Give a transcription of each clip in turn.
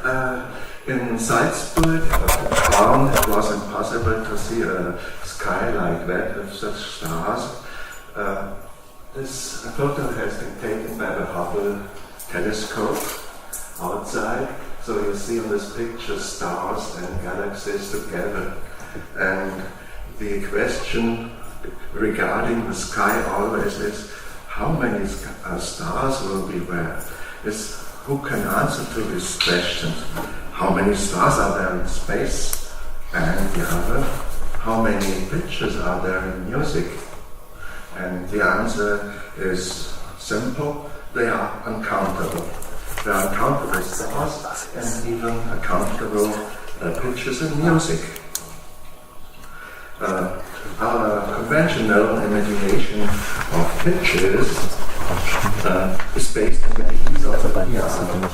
In Salzburg, the town, it was impossible to see a sky like that with such stars. This photo has been taken by the Hubble telescope outside, so you see on this picture stars and galaxies together. And the question regarding the sky always is, how many stars will be there? Who can answer to this question? How many stars are there in space? And the other, how many pictures are there in music? And the answer is simple: they are uncountable. There are uncountable stars and even uncountable pictures in music. Our conventional imagination of pictures is based on the keys of the piano.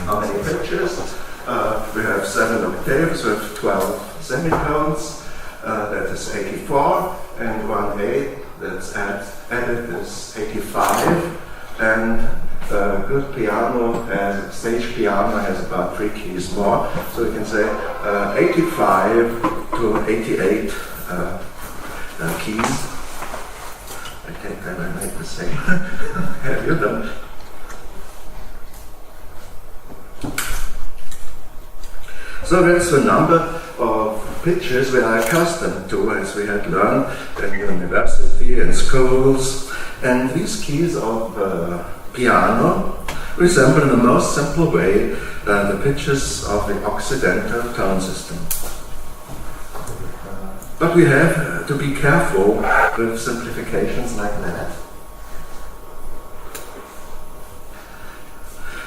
How many pictures? We have 7 octaves with 12 semitones. That is 84, and 1/8 that's added is 85. And a good piano, stage piano, has about 3 keys more. So you can say 85 to 88 keys. I think I will make the same. Have you done? So that's the number of pitches we are accustomed to, as we had learned in university and schools. And these keys of piano resemble in the most simple way the pitches of the Occidental tone system. But we have to be careful with simplifications like that.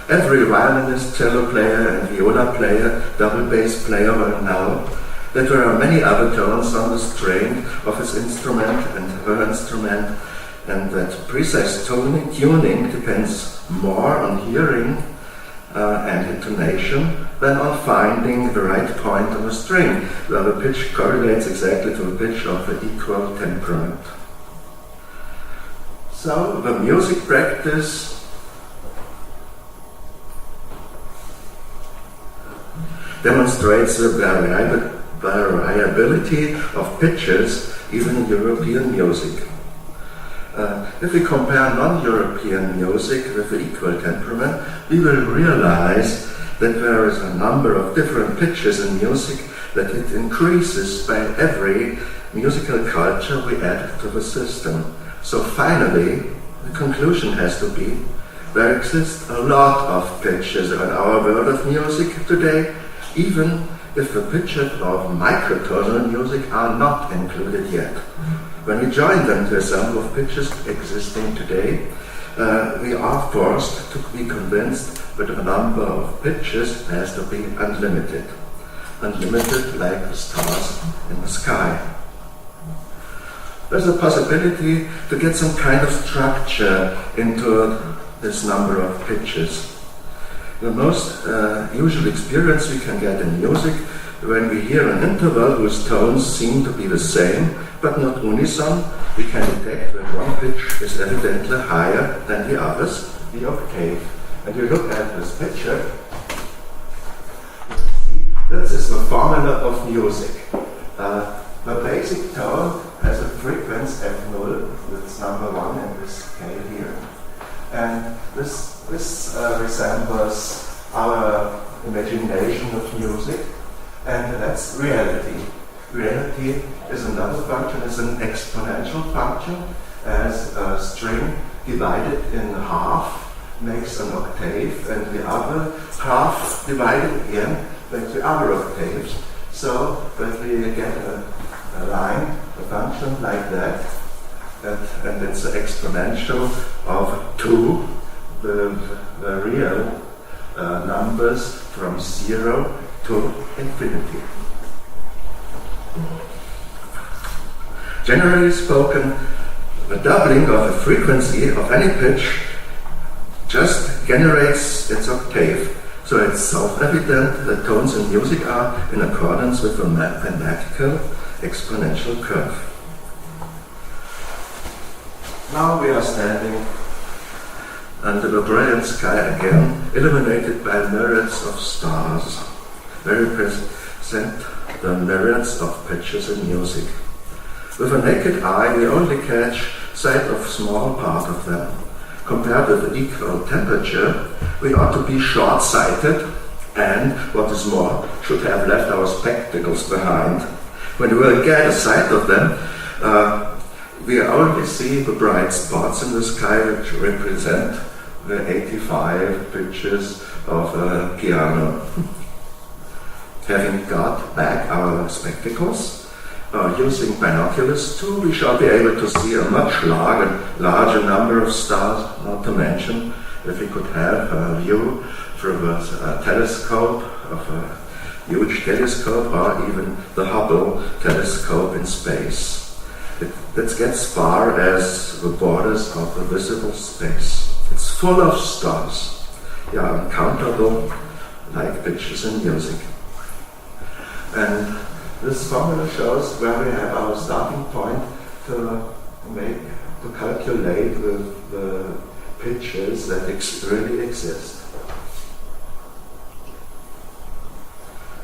Every violinist, cello player, and viola player, double bass player will know that there are many other tones on the string of his instrument and her instrument, and that precise tuning depends more on hearing and intonation than on finding the right point on the string, where the pitch correlates exactly to the pitch of the equal temperament. So the music practice demonstrates the variability of pitches even in European music. If we compare non-European music with the equal temperament, we will realize that there is a number of different pitches in music, that it increases by every musical culture we add to the system. So finally, the conclusion has to be, there exist a lot of pitches in our world of music today, even if the pitches of microtonal music are not included yet. When we join them to a sum of pitches existing today, we are forced to be convinced that the number of pitches has to be unlimited. Unlimited like the stars in the sky. There's a possibility to get some kind of structure into this number of pitches. The most usual experience we can get in music when we hear an interval whose tones seem to be the same, but not unison, we can detect that one pitch is evidently higher than the others, the octave. And you look at this picture, you see this is the formula of music. The basic tone has a frequency F0, that's number 1 in this scale here. And this resembles our imagination of music, and that's reality. Reality is another function, is an exponential function, as a string divided in half makes an octave, and the other half divided again makes the other octaves. So that we get a line, a function like that, and it's an exponential of 2, the real numbers from 0 to infinity. Generally spoken, the doubling of the frequency of any pitch just generates its octave. So it's self-evident that tones in music are in accordance with a mathematical exponential curve. Now we are standing and the brilliant sky again, illuminated by myriads of stars, very present the myriads of pitches in music. With a naked eye, we only catch sight of small part of them. Compared with equal temperature, we ought to be short-sighted, and, what is more, should have left our spectacles behind. When we will get a sight of them, we only see the bright spots in the sky which represent the 85 pitches of a piano. Having got back our spectacles, using binoculars too, we shall be able to see a much larger number of stars, not to mention if we could have a view through a telescope, of a huge telescope, or even the Hubble telescope in space. It gets as far as the borders of the visible space. It's full of stars. They are uncountable, like pitches in music. And this formula shows where we have our starting point to calculate the pitches that really exist.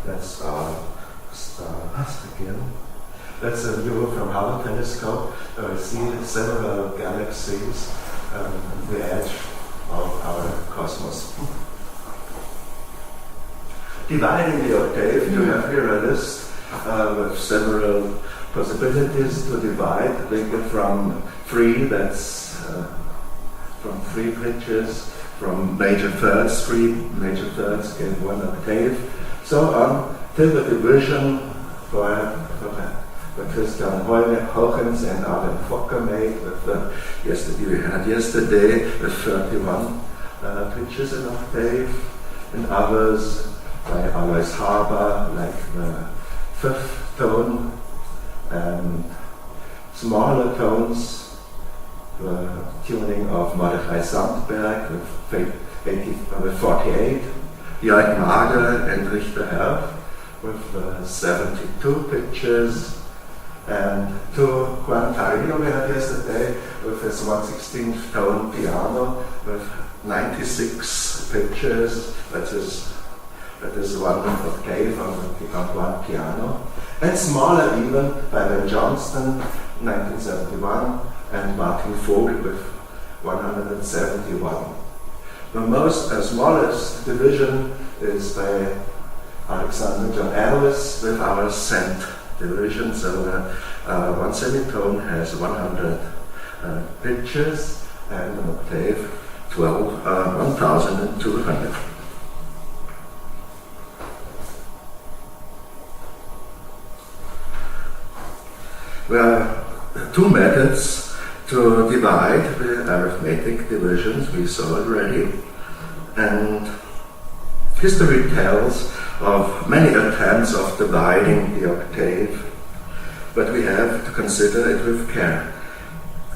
That's our stars again. That's a view from Hubble telescope. We see several galaxies on the edge of our cosmos. Dividing the octave, you have here a list with several possibilities to divide. They get from 3, that's from 3 pitches, from major thirds, 3 major thirds give 1 octave, so on, till the division for Christian Huygens and Arden Fokker made with yesterday with 31 pitches in octave, and others by Alois Haber, like the 5th tone, and smaller tones, the tuning of Mordechai Sandberg with 48, Jörg Magel and Richter with 72 pitches, and to Juan Tarino we had yesterday with his 1/16th tone piano with 96 pitches, that is 1 octave on one piano, and smaller even by Ben Johnston, 1971, and Martin Vogel with 171. The most smallest division is by Alexander John Ellis with our cent division, so one semitone has 100 pitches, and an octave 1200. There are 2 methods to divide the arithmetic divisions we saw already, and history tells of many attempts of dividing the octave, but we have to consider it with care.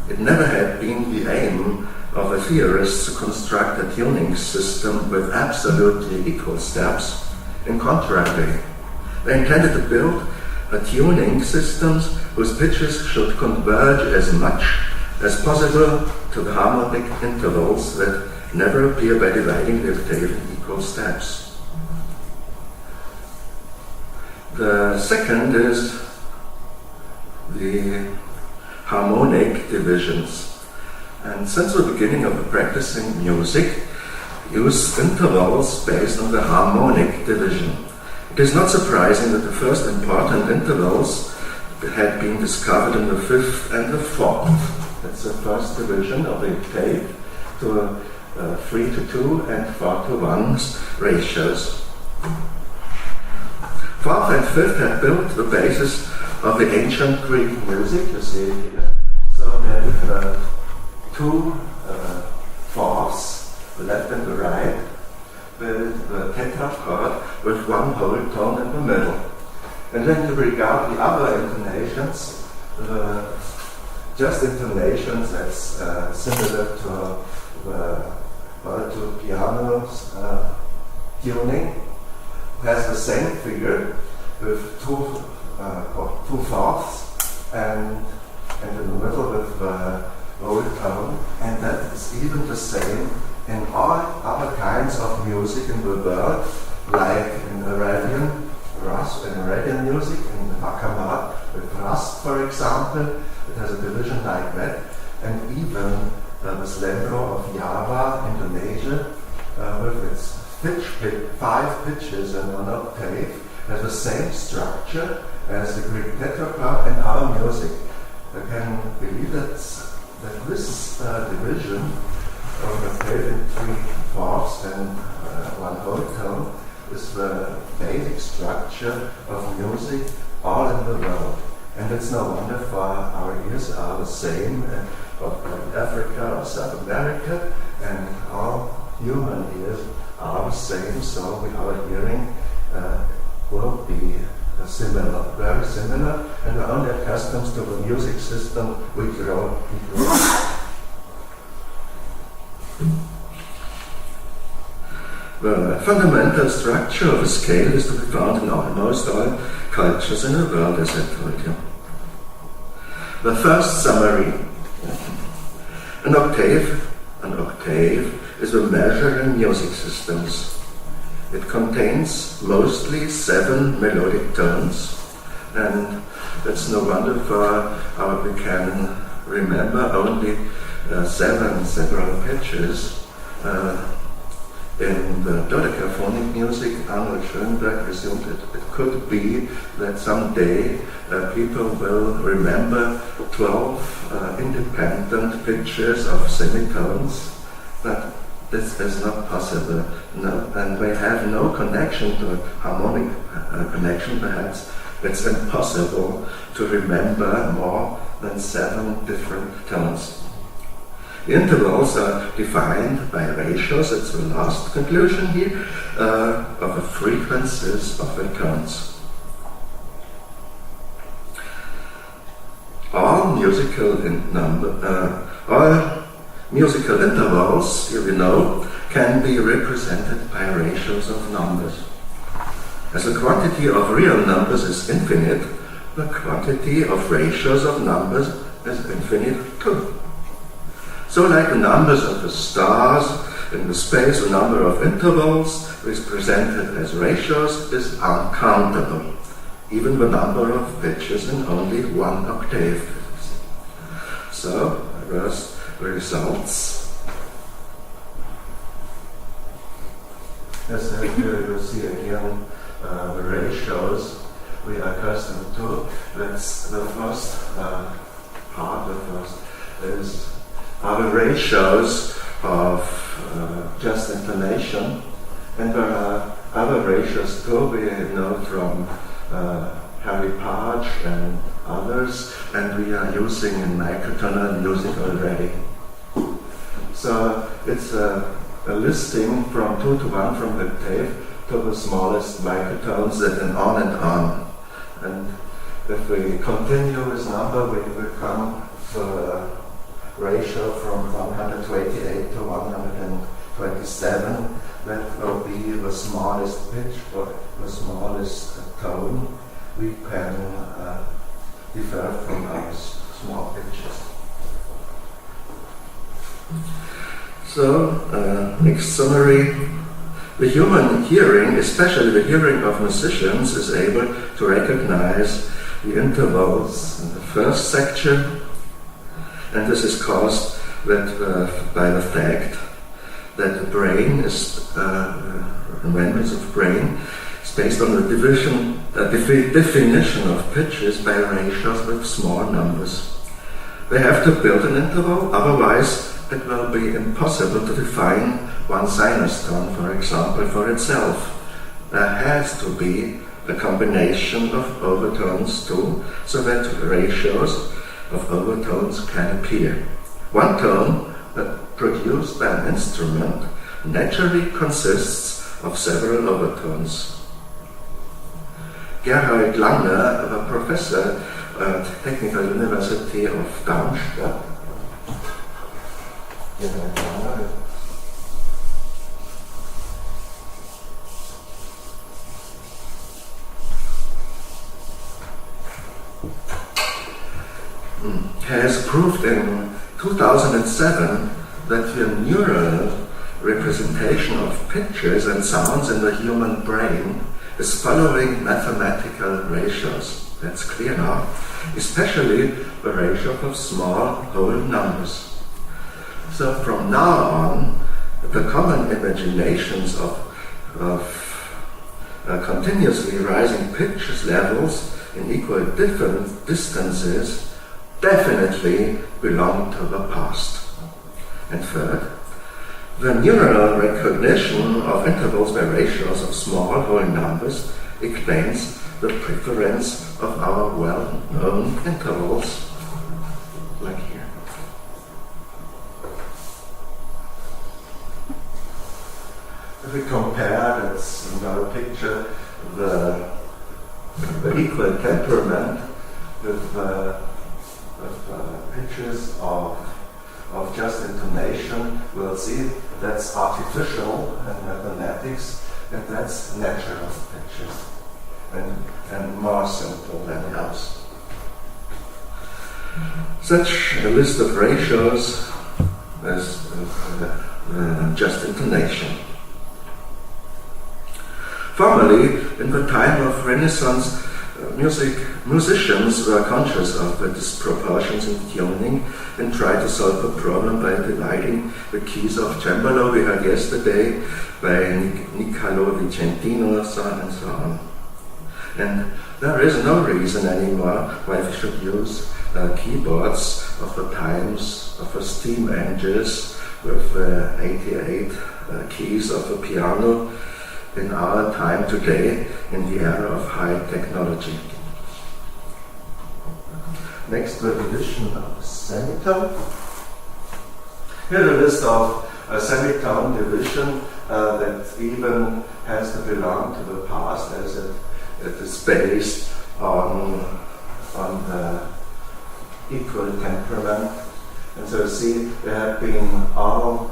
It never had been the aim of the theorists to construct a tuning system with absolutely equal steps. In contrary, they intended to build a tuning systems whose pitches should converge as much as possible to the harmonic intervals that never appear by dividing the octave in equal steps. The second is the harmonic divisions. And since the beginning of practicing music, use intervals based on the harmonic division. It is not surprising that the first important intervals had been discovered in the 5th and the 4th. That's the first division of the octave to 3:2 and 4:1 ratios. 4th and 5th had built the basis of the ancient Greek music, you see here. So that 2 fourths, the left and the right, with the tetrachord with 1 whole tone in the middle. And then to regard the other intonations, just intonations that's similar to the Horatiu piano's tuning, has the same figure with 2 fourths and in the middle with the whole tone, and that is even the same in all other kinds of music in the world, like in Arabian music, in Hakan with Rust, for example, it has a division like that, and even the Slendro of Java, Indonesia, with its 5 pitches and an octave, has the same structure as the Greek tetraclad and our music. I can believe that this division of octave in 3/4 and 1 whole tone is the basic structure of music all in the world. And it's no wonder for our ears are the same of Africa or South America, and all human ears are the same, so our hearing will be similar, very similar, and we're only accustomed to the music system we grow. The fundamental structure of a scale is to be found in almost all cultures in the world, as I told you. The first summary. An octave is a measure in music systems. It contains mostly 7 melodic tones, and it's no wonder for how we can remember only 7 several pitches. In the dodecaphonic music, Arnold Schoenberg assumed it could be that someday people will remember 12 independent pitches of semitones, but this is not possible. No, and we have no connection to a harmonic connection, perhaps. It's impossible to remember more than 7 different tones. The intervals are defined by ratios, that's the last conclusion here, of the frequencies of the tones. All musical intervals, here we know, can be represented by ratios of numbers. As the quantity of real numbers is infinite, the quantity of ratios of numbers is infinite too. So like the numbers of the stars in the space, the number of intervals represented as ratios is uncountable, even the number of pitches in only 1 octave. So, first results. As you will see again, the ratios we are accustomed to. That's the first part, the first are the ratios of just intonation, and there are other ratios too. We know from Harry Parch and others, and we are using in microtonal music already. So it's a listing from 2 to 1 from the octave to the smallest microtones, and on. And if we continue this number, we will come to a ratio from 128 to 127. That will be the smallest pitch or the smallest tone we can differ from our small pitches. So, next summary. The human hearing, especially the hearing of musicians, is able to recognize the intervals in the first section, and this is caused by the fact that the brain is, remembrance of brain, is based on the definition of pitches by ratios with small numbers. They have to build an interval, otherwise it will be impossible to define one sinus tone, for example, for itself. There has to be a combination of overtones too, so that ratios of overtones can appear. One tone produced by an instrument naturally consists of several overtones. Gerhard Lange, a professor at Technical University of Darmstadt, has proved in 2007 that the neural representation of pitches and sounds in the human brain is following mathematical ratios. That's clear now. Especially the ratio of small whole numbers. So from now on, the common imaginations of continuously rising pitches levels in equal different distances definitely belong to the past. And third, the neural recognition of intervals by ratios of small whole numbers explains the preference of our well-known intervals, like here. If we compare, that's another picture, the equal temperament with pitches of just intonation, we'll see that's artificial and mathematics, and that's natural pitches, and more simple than else. Such a list of ratios is just intonation. Formerly, in the time of Renaissance, musicians were conscious of the disproportions in tuning and tried to solve the problem by dividing the keys of cembalo, we heard yesterday, by Niccolo Vicentino, and so on. And there is no reason anymore why we should use keyboards of the times of the steam engines with 88 keys of the piano in our time today, in the era of high technology. Next, the division of the semitone. Here's a list of a semitone division that even has to belong to the past, as it is based on the equal temperament. And so you see, there have been all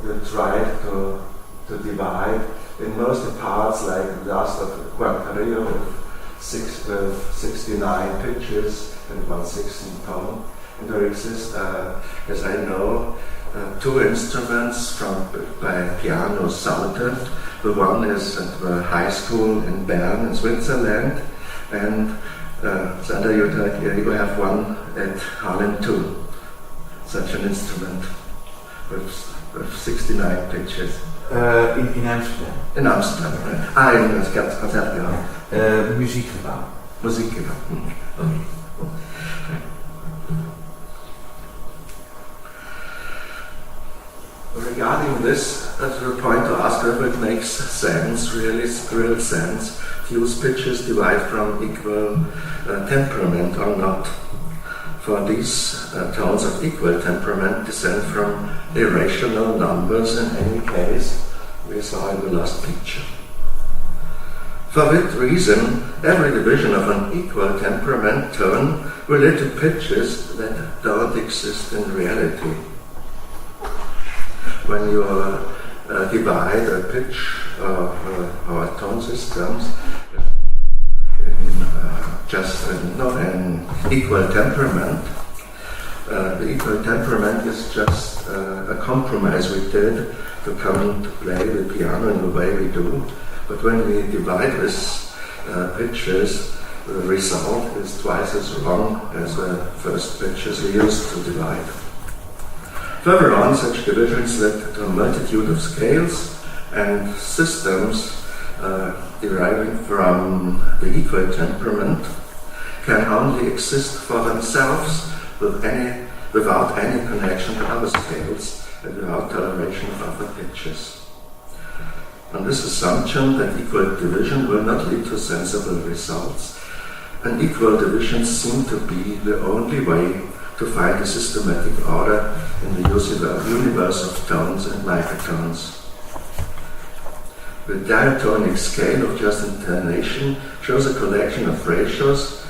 they tried to divide in most parts, like the last of Quartet with 69 pitches and 1/16 tone. And there exist, as I know, two instruments by Piano Saute. The one is at the high school in Bern in Switzerland, and Sander, you have one at Harlem too, such an instrument with 69 pitches. In Amsterdam. In Amsterdam, right? In het Concertgebouw. Muziekgebouw. Muziekgebouw. Regarding this, that's the point to ask whether it makes sense, real sense, to use pitches derived from equal temperament or not. For these tones of equal temperament descend from irrational numbers in any case, we saw in the last picture. For that reason, every division of an equal temperament tone will lead to pitches that don't exist in reality. When you divide a pitch of our tone systems in an equal temperament, the equal temperament is just a compromise we did to come to play the piano in the way we do. But when we divide these pitches, the result is twice as wrong as the first pitches we used to divide. Further on, such divisions led to a multitude of scales and systems deriving from the equal temperament can only exist for themselves without any connection to other scales and without toleration of other pitches. On this assumption that equal division will not lead to sensible results, and equal divisions seem to be the only way to find a systematic order in the universe of tones and microtones. The diatonic scale of just intonation shows a collection of ratios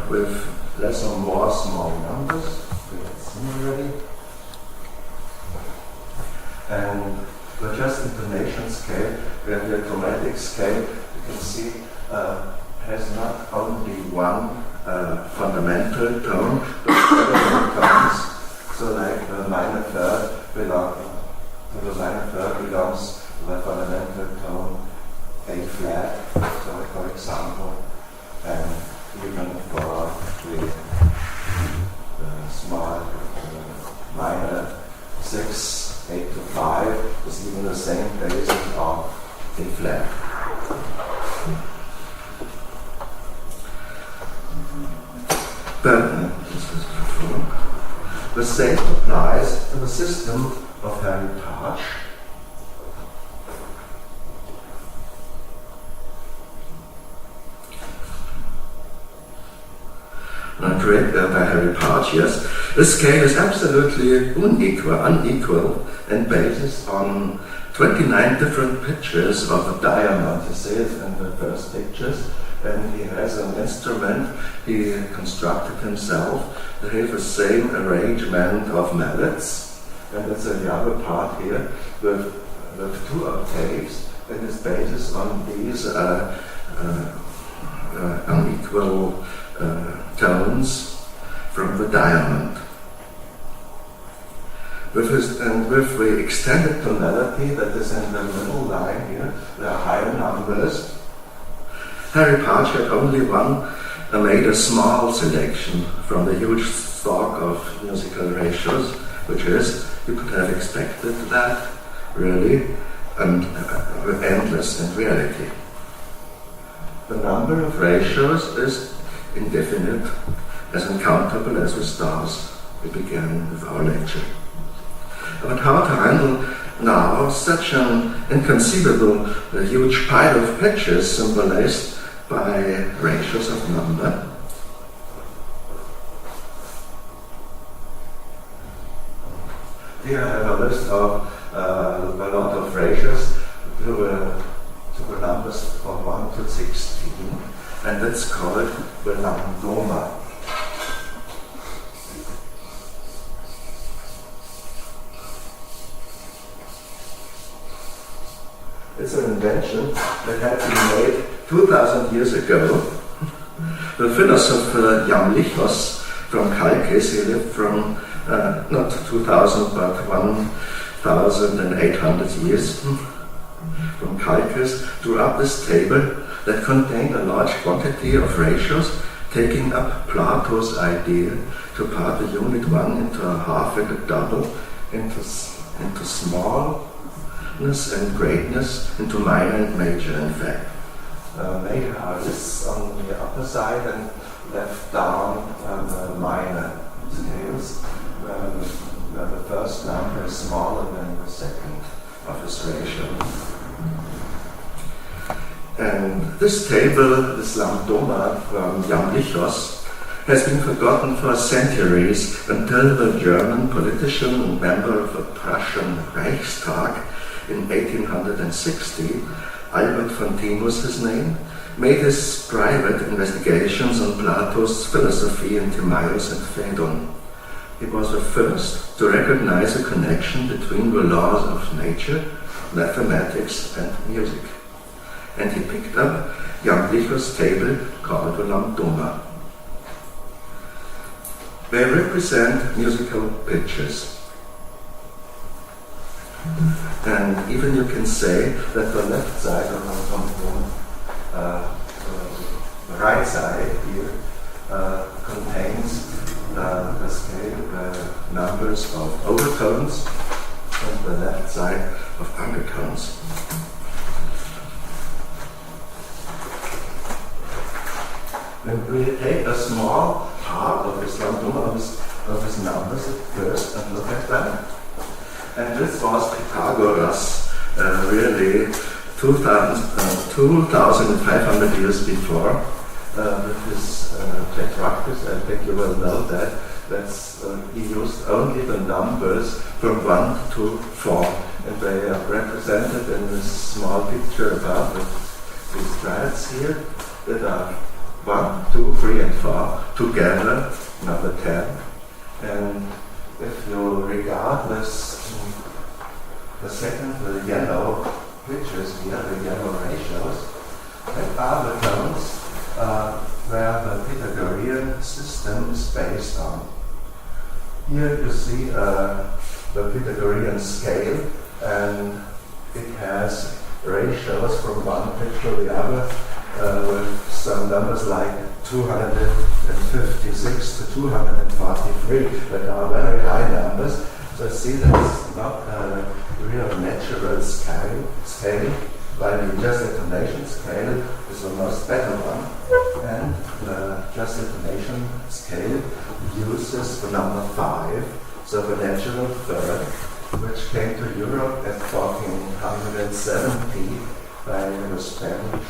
with less or more small numbers. We have seen already. And the just intonation scale, and the chromatic scale, you can see has not only one fundamental tone, but several tones So like the minor third belongs to the fundamental tone A flat, so for example, and even for the small minor 6, 8 to 5 is even the same basis of A flat. But the same applies to the system of heritage. By heritage, yes. The scale is absolutely unequal and basis on 29 different pictures of a diamond. You see it in the first pictures. And he has an instrument he constructed himself. They have the same arrangement of mallets. And that's the other part here with 2 octaves. And it's based on these unequal tones from the diamond. With the extended tonality that is in the middle line here, there are higher numbers. Harry Partch had only made a small selection from the huge stock of musical ratios, which is, you could have expected that, really, and endless in reality. The number of ratios is indefinite, as uncountable as the stars we began with our lecture. But how to handle now such an inconceivable, huge pile of pitches symbolized by ratios of number? Here I have a list of a lot of ratios to the numbers from 1 to 16, and that's called the lambdoma. It's an invention that had been made 2,000 years ago. The philosopher Jamblichos from Chalkis, he lived from not 2,000 but 1,800 years from Chalkis, drew up this table that contained a large quantity of ratios, taking up Plato's idea to part the unit 1 into a half and a double, into smallness and greatness, into minor and major, in fact. Major are lists on the upper side and left down the minor scales, where the first number is smaller than the second of this ratio. And this table, this lambdoma from Jamblichos, has been forgotten for centuries until the German politician and member of the Prussian Reichstag in 1860, Albert von Thiem was his name, made his private investigations on Plato's philosophy in Timaeus and Phaedon. He was the first to recognize a connection between the laws of nature, mathematics, and music. And he picked up Jamblichos' table called the lambdoma. They represent musical pitches. And even you can say that the left side of the right side here contains the scale numbers of overtones and the left side of undertones. And we take a small part of this lambdoma, of his numbers at first, and look at them. And this was Pythagoras, really 2,500 years before, with his Tetractys. I think you will know that. He used only the numbers from 1 to 4, and they are represented in this small picture above with these strads here that are 1, 2, 3, and 4 together, number 10. And if you regard this, the yellow pictures here, the yellow ratios, that are the tones where the Pythagorean system is based on. Here you see the Pythagorean scale, and it has ratios from one pitch to the other with some numbers like 256 to 243 that are very high numbers. So see that it's not a real natural scale, while the just intonation scale is the most better one. And the just intonation scale uses the number 5, so the natural third, which came to Europe at 1470 by the Spanish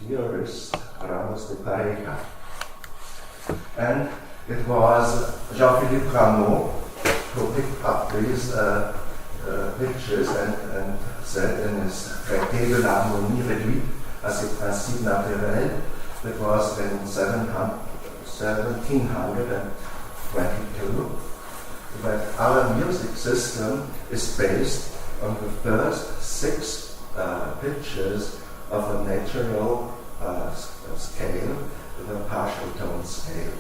theorist Ramos de Pareja. And it was Jean-Philippe Rameau who picked up these pictures and said in his Traité de l'harmonie réduite à ses principes naturels, that was in 1722, that our music system is based on the first 6 pictures of a natural scale, the partial tone scale.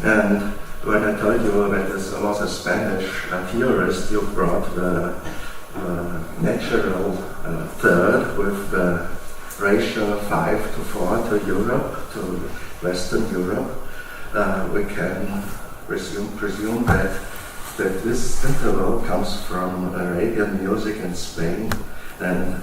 And when I told you that this was a Spanish theorist, you brought the natural third with the ratio 5 to 4 to Europe, to Western Europe. We can presume that this interval comes from Arabian music in Spain, and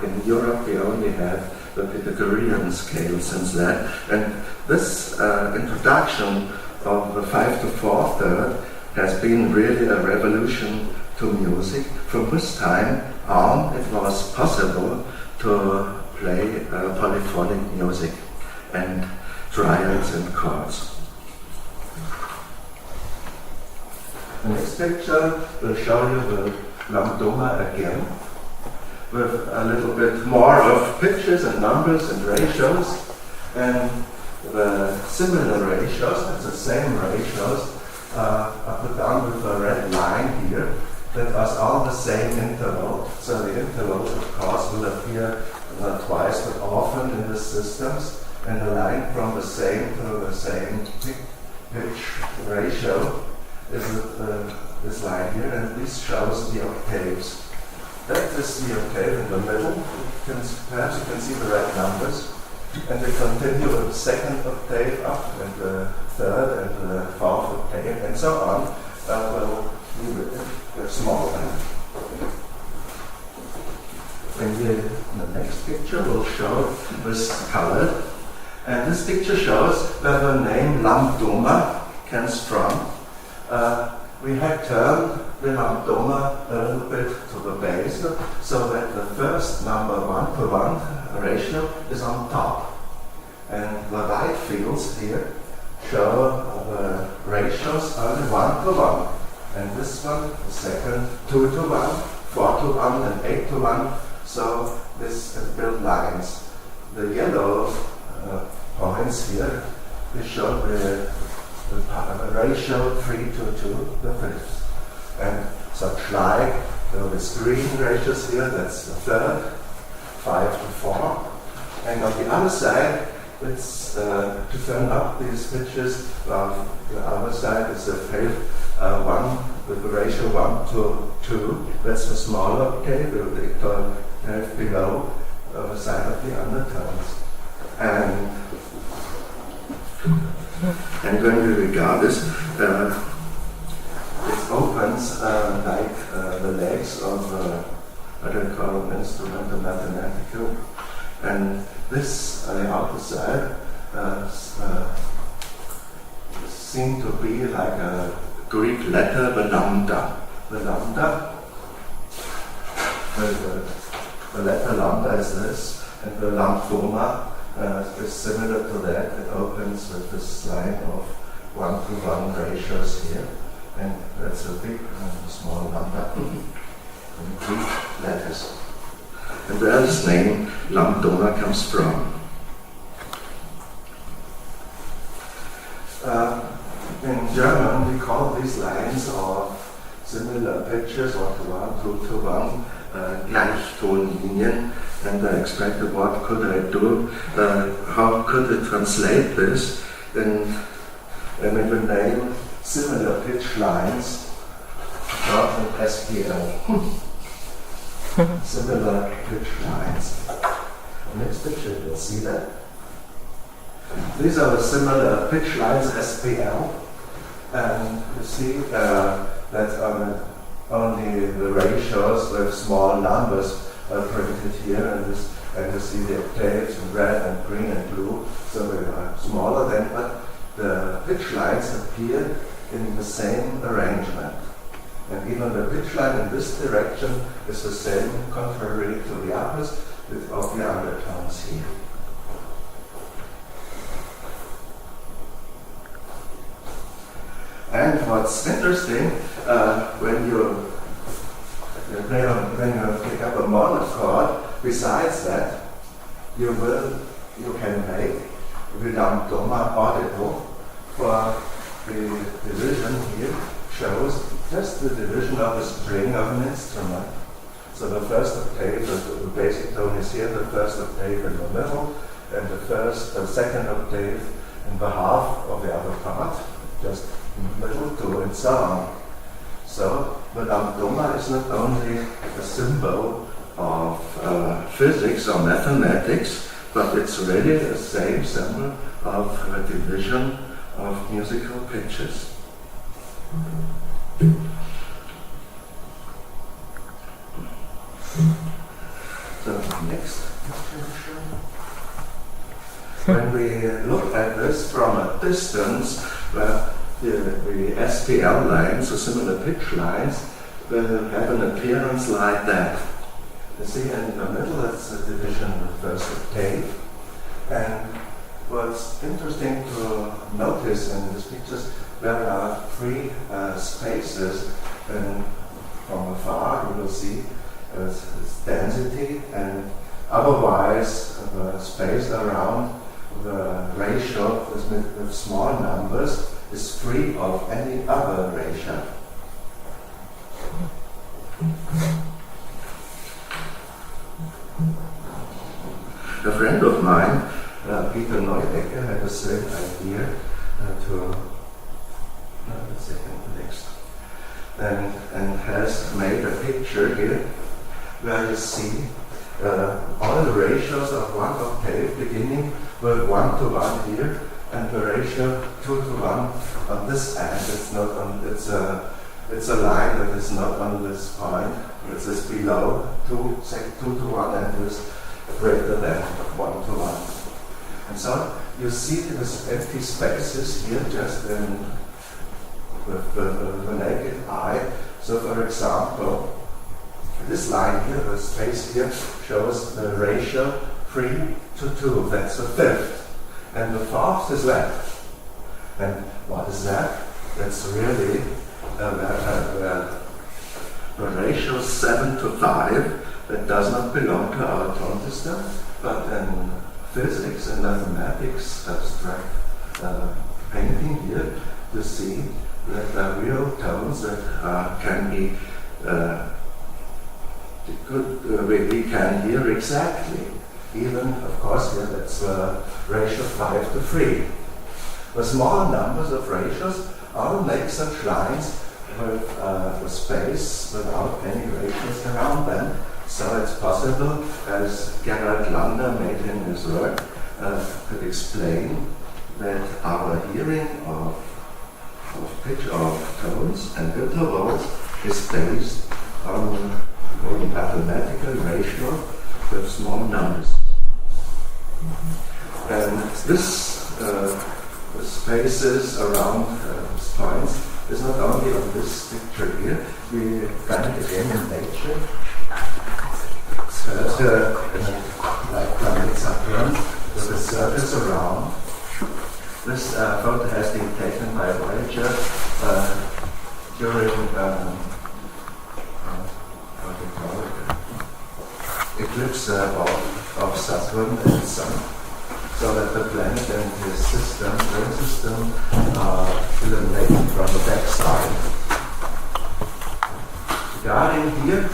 in Europe we only have the Pythagorean scale since that. And this introduction of the 5 to 4 third has been really a revolution to music. From this time on, it was possible to play polyphonic music and triads and chords. The next picture will show you the lambdoma again, with a little bit more of pictures and numbers and ratios, and the similar ratios, it's the same ratios, are put down with a red line here. That was all the same interval, so the intervals of course will appear not twice but often in the systems, and the line from the same to the same pitch ratio is this line here, and this shows the octaves. That is the octave in the middle. Perhaps you can see the red numbers. And we continue with the second octave up, and the third and the fourth octave, and so on. Well, they're small. And here, the next picture will show this colored. And this picture shows where the name lambdoma comes from. We have turned the lambdoma a little bit to the base, so that the first number 1-to-1 ratio is on top. And the light fields here show the ratios only 1-to-1. And this one, the second, 2-to-1, 4-to-1, and 8-to-1. So this build lines. The yellow points here, they show the ratio 3-to-2, the fifth. And such like this green ratios here, that's the third, 5-to-4. And on the other side, it's to turn up these pitches. The other side is the fifth one with the ratio 1-to-2. That's the smaller octave, the octave below the side of the undertones. And when we regard this, it opens like the legs of what I call an instrument, a mathematical. And this on the outer side seemed to be like a Greek letter, the lambda. The lambda, the letter lambda is this, and the lambdoma is similar to that. It opens with this line of 1-to-1 ratios here, and that's a big and a small lambda in Greek letters. And where this name lambdoma comes from. In German, we call these lines of similar pitches, 1-to-1, 2-to-1, Gleichtonlinien, and I expected what could I do, how could I translate this, and we will name similar pitch lines, not an SPL. Similar pitch lines. Next picture, you'll see that. These are the similar pitch lines SPL, and you see that only the ratios with small numbers are printed here, and you see the octaves in red and green and blue, so they are smaller than, but the pitch lines appear in the same arrangement. And even the pitch line in this direction is the same, contrary to the others, of the undertones here. And what's interesting, when you pick up a monochord, besides that, you can make Vidam-Doma audible, for the division here shows just the division of the string of an instrument. So the first octave, the basic tone is here, the first octave in the middle, and the second octave in the half of the other part, just in the middle two, and so on. So the Doma is not only a symbol of physics or mathematics, but it's really the same symbol of a division of musical pitches. So next picture. When we look at this from a distance, where the SPL lines, or similar pitch lines, will have an appearance like that. You see, in the middle, that's the division of the first octave. And what's interesting to notice in these pictures, there are three spaces, and from afar you will see its density, and otherwise the space around the ratio with small numbers is free of any other ratio. A friend of mine, Peter Neudecker, had the same idea and has made a picture here where you see all the ratios of one octave beginning with 1 to 1 here, and the ratio 2 to 1 on this end. It's not on. It's a line that is not on this point. It is below 2 to 1 and is greater than 1 to 1. And so you see these empty spaces here just with the naked eye. So for example, this line here, the space here, shows the ratio 3 to 2. That's the fifth. And the fourth is left. And what is that? That's really the ratio 7 to 5 that does not belong to our tone system, but in physics and mathematics, abstract painting here, you see that there are real tones that can be we can hear exactly. Even, of course, here that's ratio 5 to 3. The small numbers of ratios all make such lines with the space without any ratios around them. So it's possible, as Gerhard Lander made in his work, could explain that our hearing of pitch of tones and intervals is based on a mathematical ratio with small numbers. And this the spaces around these points is not only on this picture here, we find it again in nature. It's like planets appearance with a surface around. This photo has been taken by Voyager during eclipse of Saturn and Sun, so that the planet and his system, ring system, are illuminated from the back side. Regarding here,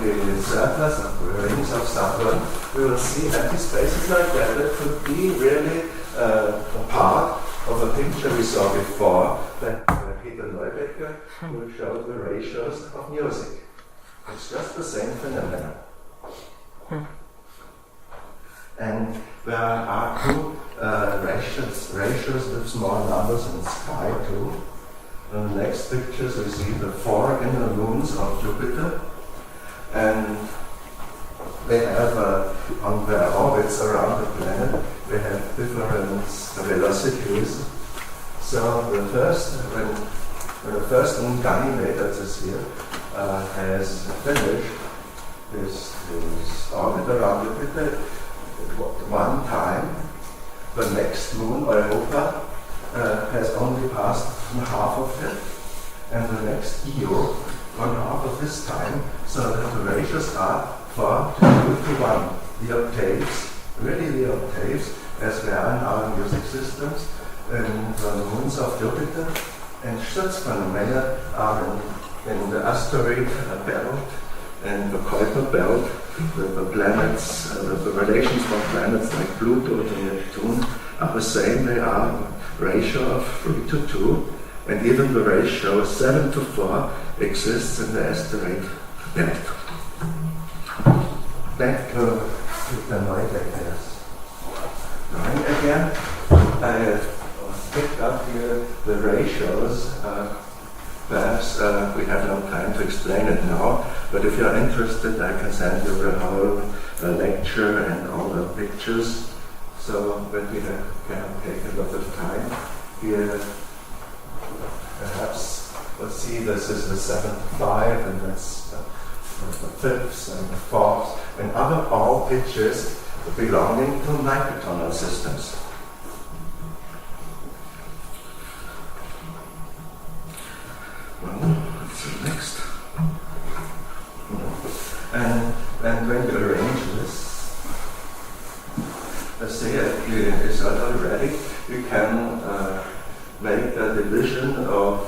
the surplus of the rings of Saturn, we will see empty spaces like that. That could be really a part of a picture we saw before that Peter Neubecker will show the ratios of music. It's just the same phenomenon. And there are two ratios with small numbers in the sky too. In the next pictures we see the 4 inner moons of Jupiter, and they have on their orbits around the planet they have different velocities. So the first, when the first moon Ganymede this year has finished his orbit around Jupiter one time, the next moon Europa has only passed half of it, and the next Io 1/2 of this time, so that the ratios are 4 to 2 to 1. The octaves, really the octaves, as they are in our music systems, and the moons of Jupiter and such phenomena are in the asteroid belt and the Kuiper belt, with the planets, the relations from planets like Pluto to Neptune are the same. They are a ratio of 3 to 2, and even the ratio 7 to 4 exists in the asteroid belt. Back to the Neubeckers. Drawing again, I have picked up here the ratios. Perhaps we have no time to explain it now, but if you're interested, I can send you the whole lecture and all the pictures. So when we can take a lot of time here, perhaps we'll see this is the 7th 5, and that's the 5th and the 4th, and other all pictures belonging to microtonal systems. Well, what's the next? And when you arrange this, let's say it's already, you can make a division of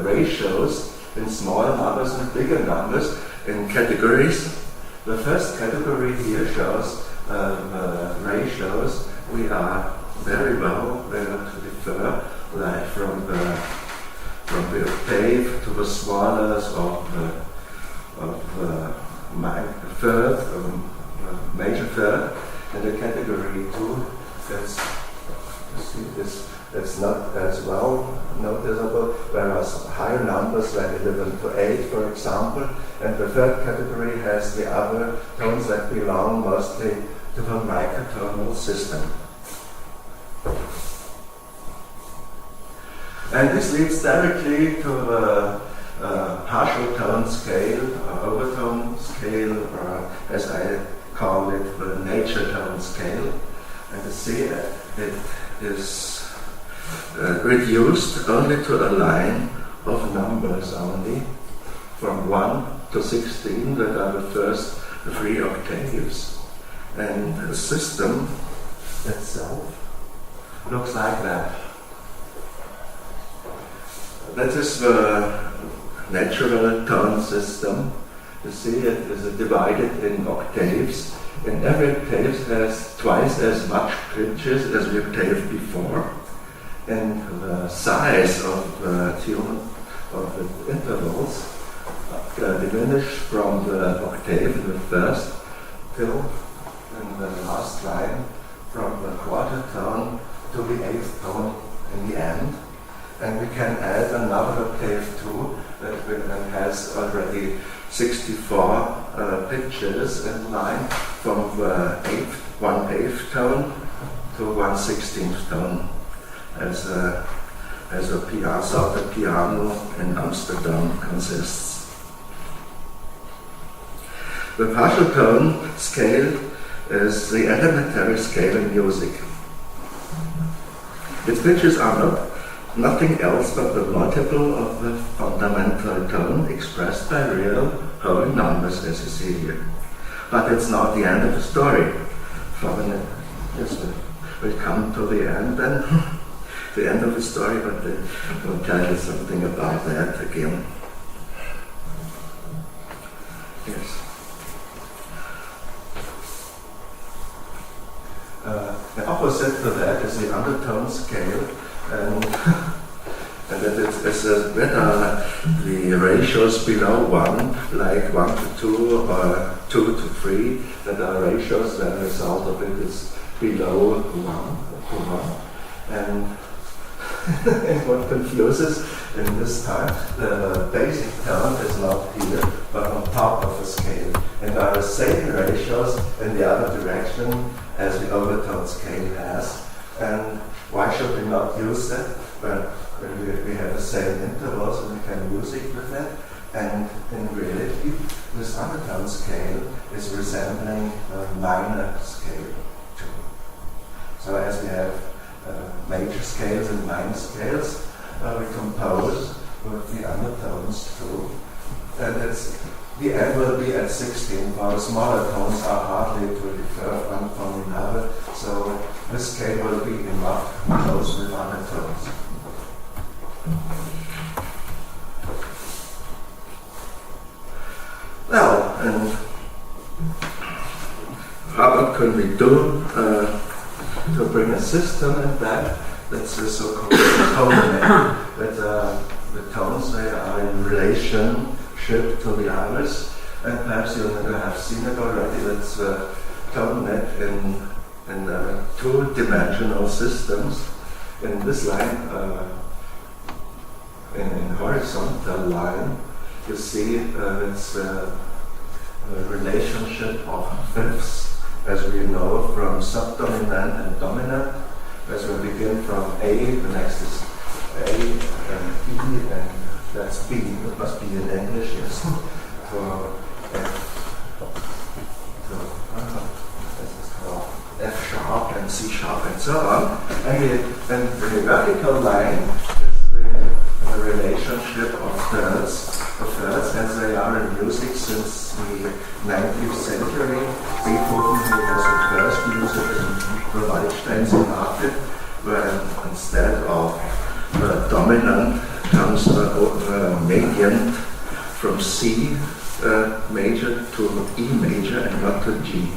ratios in smaller numbers and bigger numbers in categories. The first category here shows the ratios we are very well to defer, like from the octave to the smallest of the major third, and the category 2 that's not as well noticeable, whereas higher numbers like 11 to 8, for example, and the third category has the other tones that belong mostly to the microtonal system. And this leads directly to the partial tone scale, or overtone scale, or as I call it, the nature tone scale. And you see it is reduced only to a line of numbers only, from 1 to 16, that are the first 3 octaves. And the system itself looks like that. That is the natural tone system. You see it is divided in octaves, and every octave has twice as much pitches as the octave before. And the size of the tune of the intervals diminish from the octave in the first till in the last line, from the quarter tone to the 8th tone in the end. And we can add another octave too that has already 64 pitches in line, from the 1/8 tone to 1/16 tone, as a piano in Amsterdam consists. The partial tone scale is the elementary scale in music. Its pitches are nothing else but the multiple of the fundamental tone expressed by real whole numbers, as you see here. But it's not the end of the story. We'll come to the end then, the end of the story, but we'll tell you something about that again. Yes. The opposite to that is the undertone scale, and that is whether the ratios below 1, like 1 to 2 or 2 to 3, that are ratios, the result of it is below 1 to 1. And and what confuses in this time, the basic tone is not here, but on top of the scale. And there are the same ratios in the other direction as the overtone scale has. And why should we not use that? When we have the same intervals and we can use it with that. And in reality, this undertone scale is resembling a minor scale too. So as we have major scales and minor scales, we compose with the undertones too. And the end will be at 16, while the smaller tones are hardly to differ one from another. So this scale will be enough to compose with undertones. Now, and what can we do to bring a system in that? That's the so-called tone. That the tones, they are in relationship to the others. And perhaps you have seen it already. That's tone net in two-dimensional systems. In this line, in horizontal line, you see it's a relationship of fifths, as we know from subdominant and dominant. As we begin from A, the next is A and E, and that's B. It must be in English, yes. For F sharp and C sharp and so on. And the vertical line is the relationship of thirds. As they are in music since the 19th century. Beethoven, who was the first user in the Waldstein Sonate, where instead of dominant comes median from C major to E major and not to G.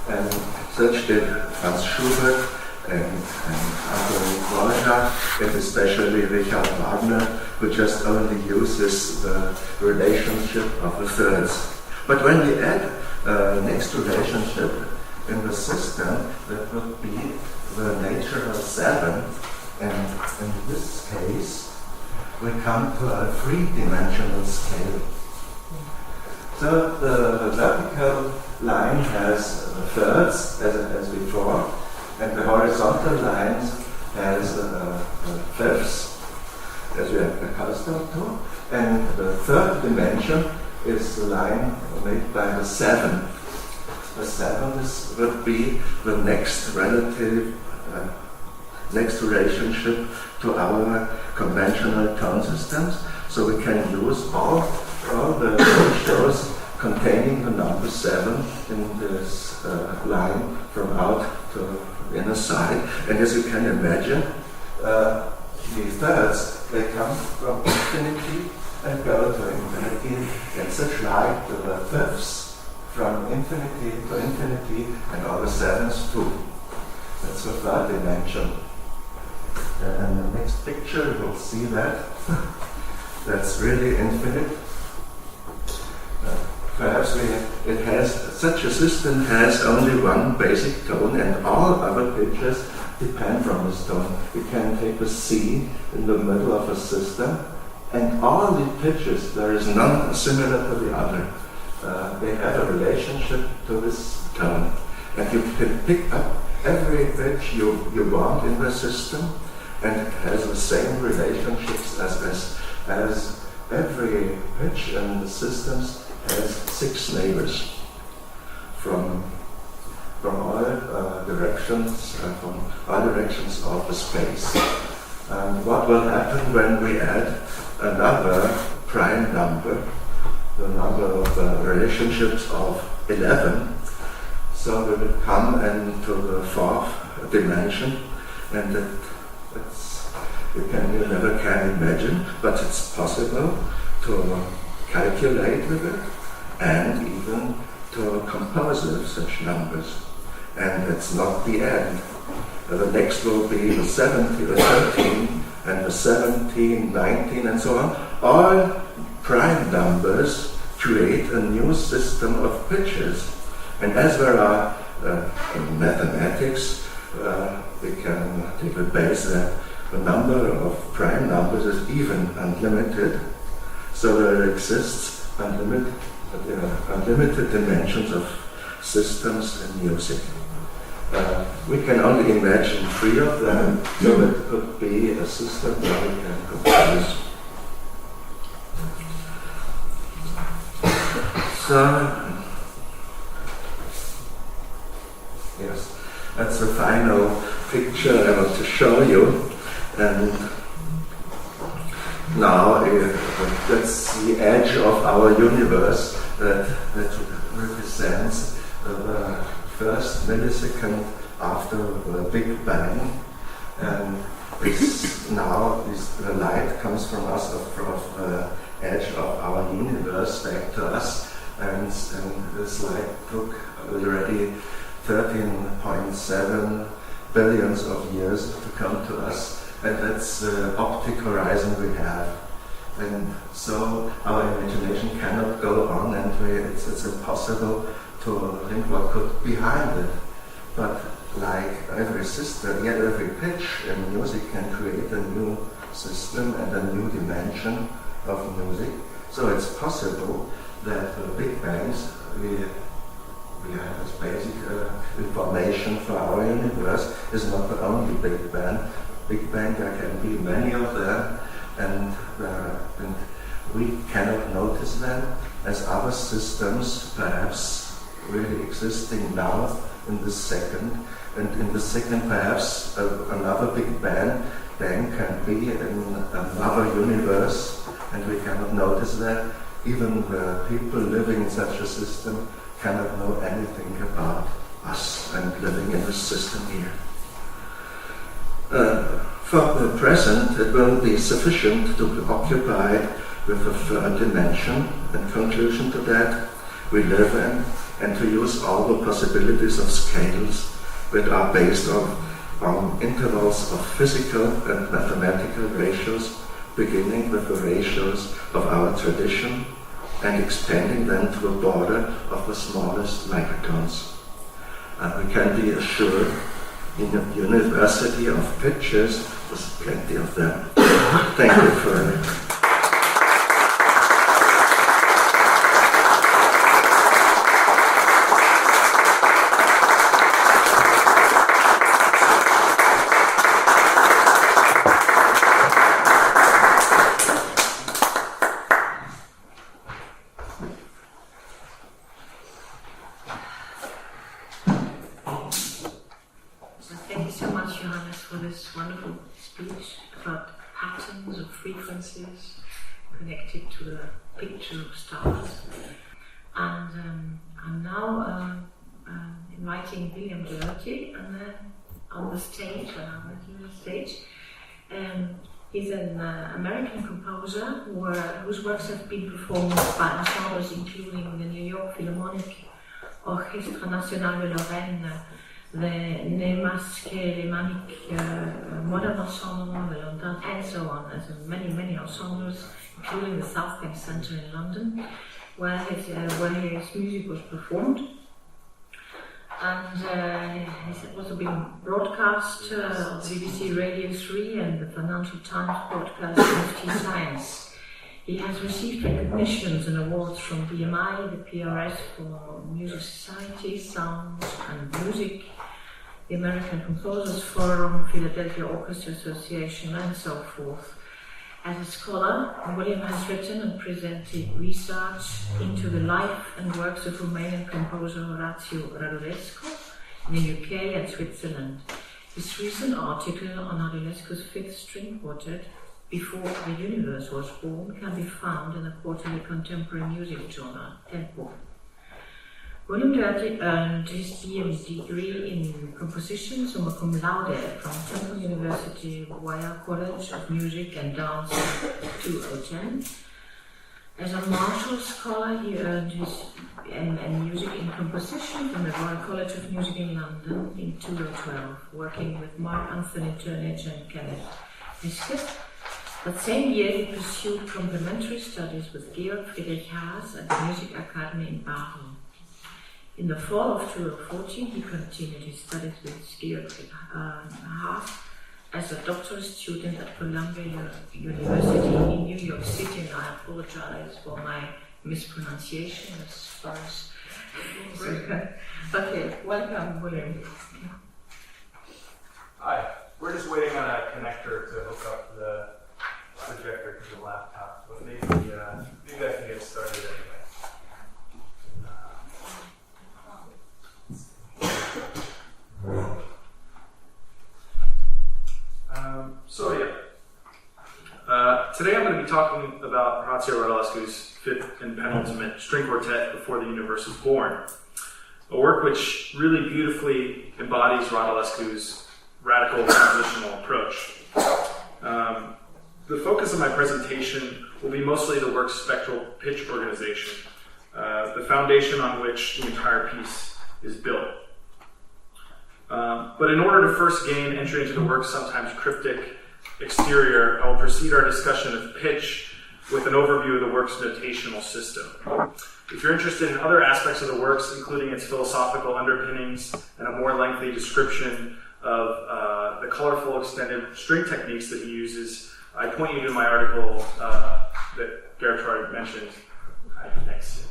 And such did Franz Schubert and Anton Dvorak, and especially Richard Wagner, who just only uses the relationship of the thirds. But when we add next relationship in the system, that would be the natural seventh, and in this case, we come to a three-dimensional scale. So the vertical line has thirds as before, and the horizontal line has fifths, as we are accustomed to, and the third dimension is the line made by the seven. The seven would be the next relative, next relationship to our conventional tone systems. So we can use all the ratios containing the number 7 in this line from out to the inner side. And as you can imagine, the thirds, they come from infinity and go to infinity, and such like the fifths from infinity to infinity, and all the sevens too. That's the third dimension. And the next picture, you will see that. That's really infinite. Perhaps it has, such a system has only one basic tone, and all other pitches depend from this tone. We can take a C in the middle of a system, and all the pitches, there is none similar to the other. They have a relationship to this tone, and you can pick up every pitch you want in the system, and it has the same relationships as every pitch in the systems has 6 neighbors from all directions of the space. And what will happen when we add another prime number, the number of relationships of 11? So we will come into the 4th dimension, and you never can imagine, but it's possible to calculate with it. and even to a composer of such numbers. And that's not the end. The next will be the 70, the 13, and the 17, 19, and so on. All prime numbers create a new system of pitches. And as there are in mathematics, we can take the base that the number of prime numbers is even unlimited. So there exists unlimited dimensions of systems in music. We can only imagine 3 of them, so it could be a system where we can compose. So, yes, that's the final picture I want to show you. And now that's the edge of our universe that represents the first millisecond after the Big Bang. And the light comes from us, from the edge of our universe back to us. And this light took already 13.7 billions of years to come to us. And that's the optic horizon we have. And so our imagination cannot go on, and it's impossible to think what could be behind it. But like every system, yet every pitch in music can create a new system and a new dimension of music. So it's possible that the Big Bangs, we have this basic information for our universe, is not the only Big Bang. Big Bang, there can be many of them, and we cannot notice them as other systems perhaps really existing now in this second, and in the second perhaps another Big Bang can be in another universe, and we cannot notice that. Even the people living in such a system cannot know anything about us and living in this system here. For the present, it will be sufficient to be occupied with a third dimension and conclusion to that we live in, and to use all the possibilities of scales that are based on intervals of physical and mathematical ratios, beginning with the ratios of our tradition and expanding them to a border of the smallest microtones. We can be assured in a university of pitches, there's plenty of them. Thank you for it. Connected to the picture of stars, and I'm now inviting William Dougherty on the stage. He's an American composer whose works have been performed by ensembles including the New York Philharmonic Orchestre National de Lorraine, the Nemaske Modern Ensemble, the London, and so on. There's many ensembles, including the South Bank Centre in London, where his music was performed. And it's also been broadcast on BBC Radio 3 and the Financial Times broadcast of Science. He has received recognitions and awards from BMI, the PRS for Music Society, Sound and Music, the American Composers Forum, Philadelphia Orchestra Association, and so forth. As a scholar, William has written and presented research into the life and works of Romanian composer Horatiu Radulescu in the UK and Switzerland. His recent article on Radulescu's fifth string quartet, Before the Universe Was Born, can be found in the quarterly contemporary music journal, Tempo. William Dougherty earned his BM degree in composition summa cum laude from Temple University Weyer College of Music and Dance 2010, As a Marshall Scholar, he earned his M.A. in Music in Composition from the Royal College of Music in London in 2012, working with Mark Anthony Turnage and Kenneth Hiskett. That same year, he pursued complementary studies with Georg Friedrich Haas at the Music Academy in Basel. In the fall of 2014, he continued his studies with Georg Haas as a doctoral student at Columbia University in New York City, and I apologize for my mispronunciation as far as... Okay, welcome, William. Hi, we're just waiting on a connector to hook up the projector to the laptop, but maybe I can get started anyway. Today I'm going to be talking about Horatiu Radulescu's fifth and penultimate string quartet, Before the Universe Was Born, a work which really beautifully embodies Radulescu's radical compositional approach. The focus of my presentation will be mostly the work's spectral pitch organization, the foundation on which the entire piece is built. But in order to first gain entry into the work's sometimes cryptic exterior, I will precede our discussion of pitch with an overview of the work's notational system. If you're interested in other aspects of the works, including its philosophical underpinnings and a more lengthy description of the colorful extended string techniques that he uses, I point you to my article that Gertrude mentioned next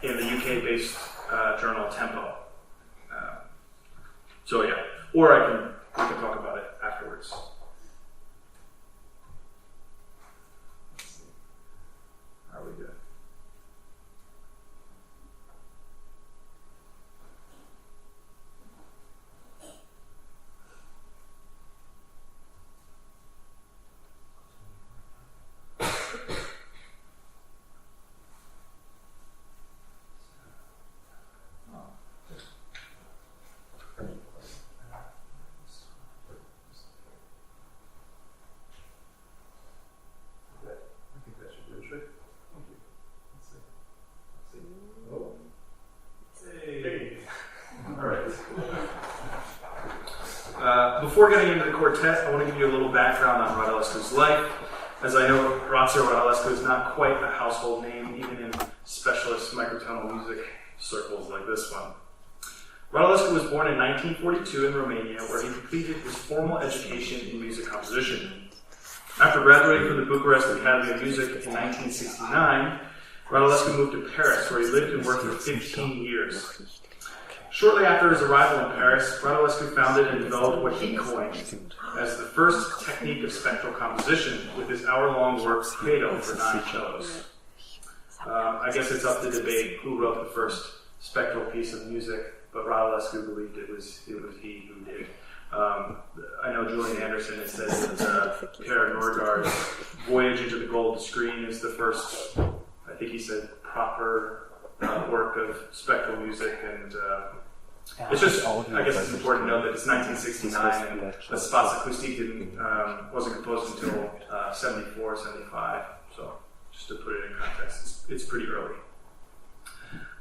in the UK-based journal Tempo. Or we can talk about it afterwards. Let's see. How are we doing? Before getting into the quartet, I want to give you a little background on Radulescu's life. As I know, Horatiu Radulescu is not quite a household name, even in specialist microtonal music circles like this one. Radulescu was born in 1942 in Romania, where he completed his formal education in music composition. After graduating from the Bucharest Academy of Music in 1969, Radulescu moved to Paris, where he lived and worked for 15 years. Shortly after his arrival in Paris, Radulescu founded and developed what he coined as the first technique of spectral composition with his hour-long work Credo for 9 cellos. I guess it's up to debate who wrote the first spectral piece of music, but Radulescu believed it was he who did. I know Julian Anderson has said that Per Nordgaard's Voyage into the Gold Screen is the first, I think he said, proper work of spectral music, and it's just, I guess it's important to note that it's 1969 and the Spatz Acoustique wasn't composed until 74, 75, so just to put it in context, it's pretty early.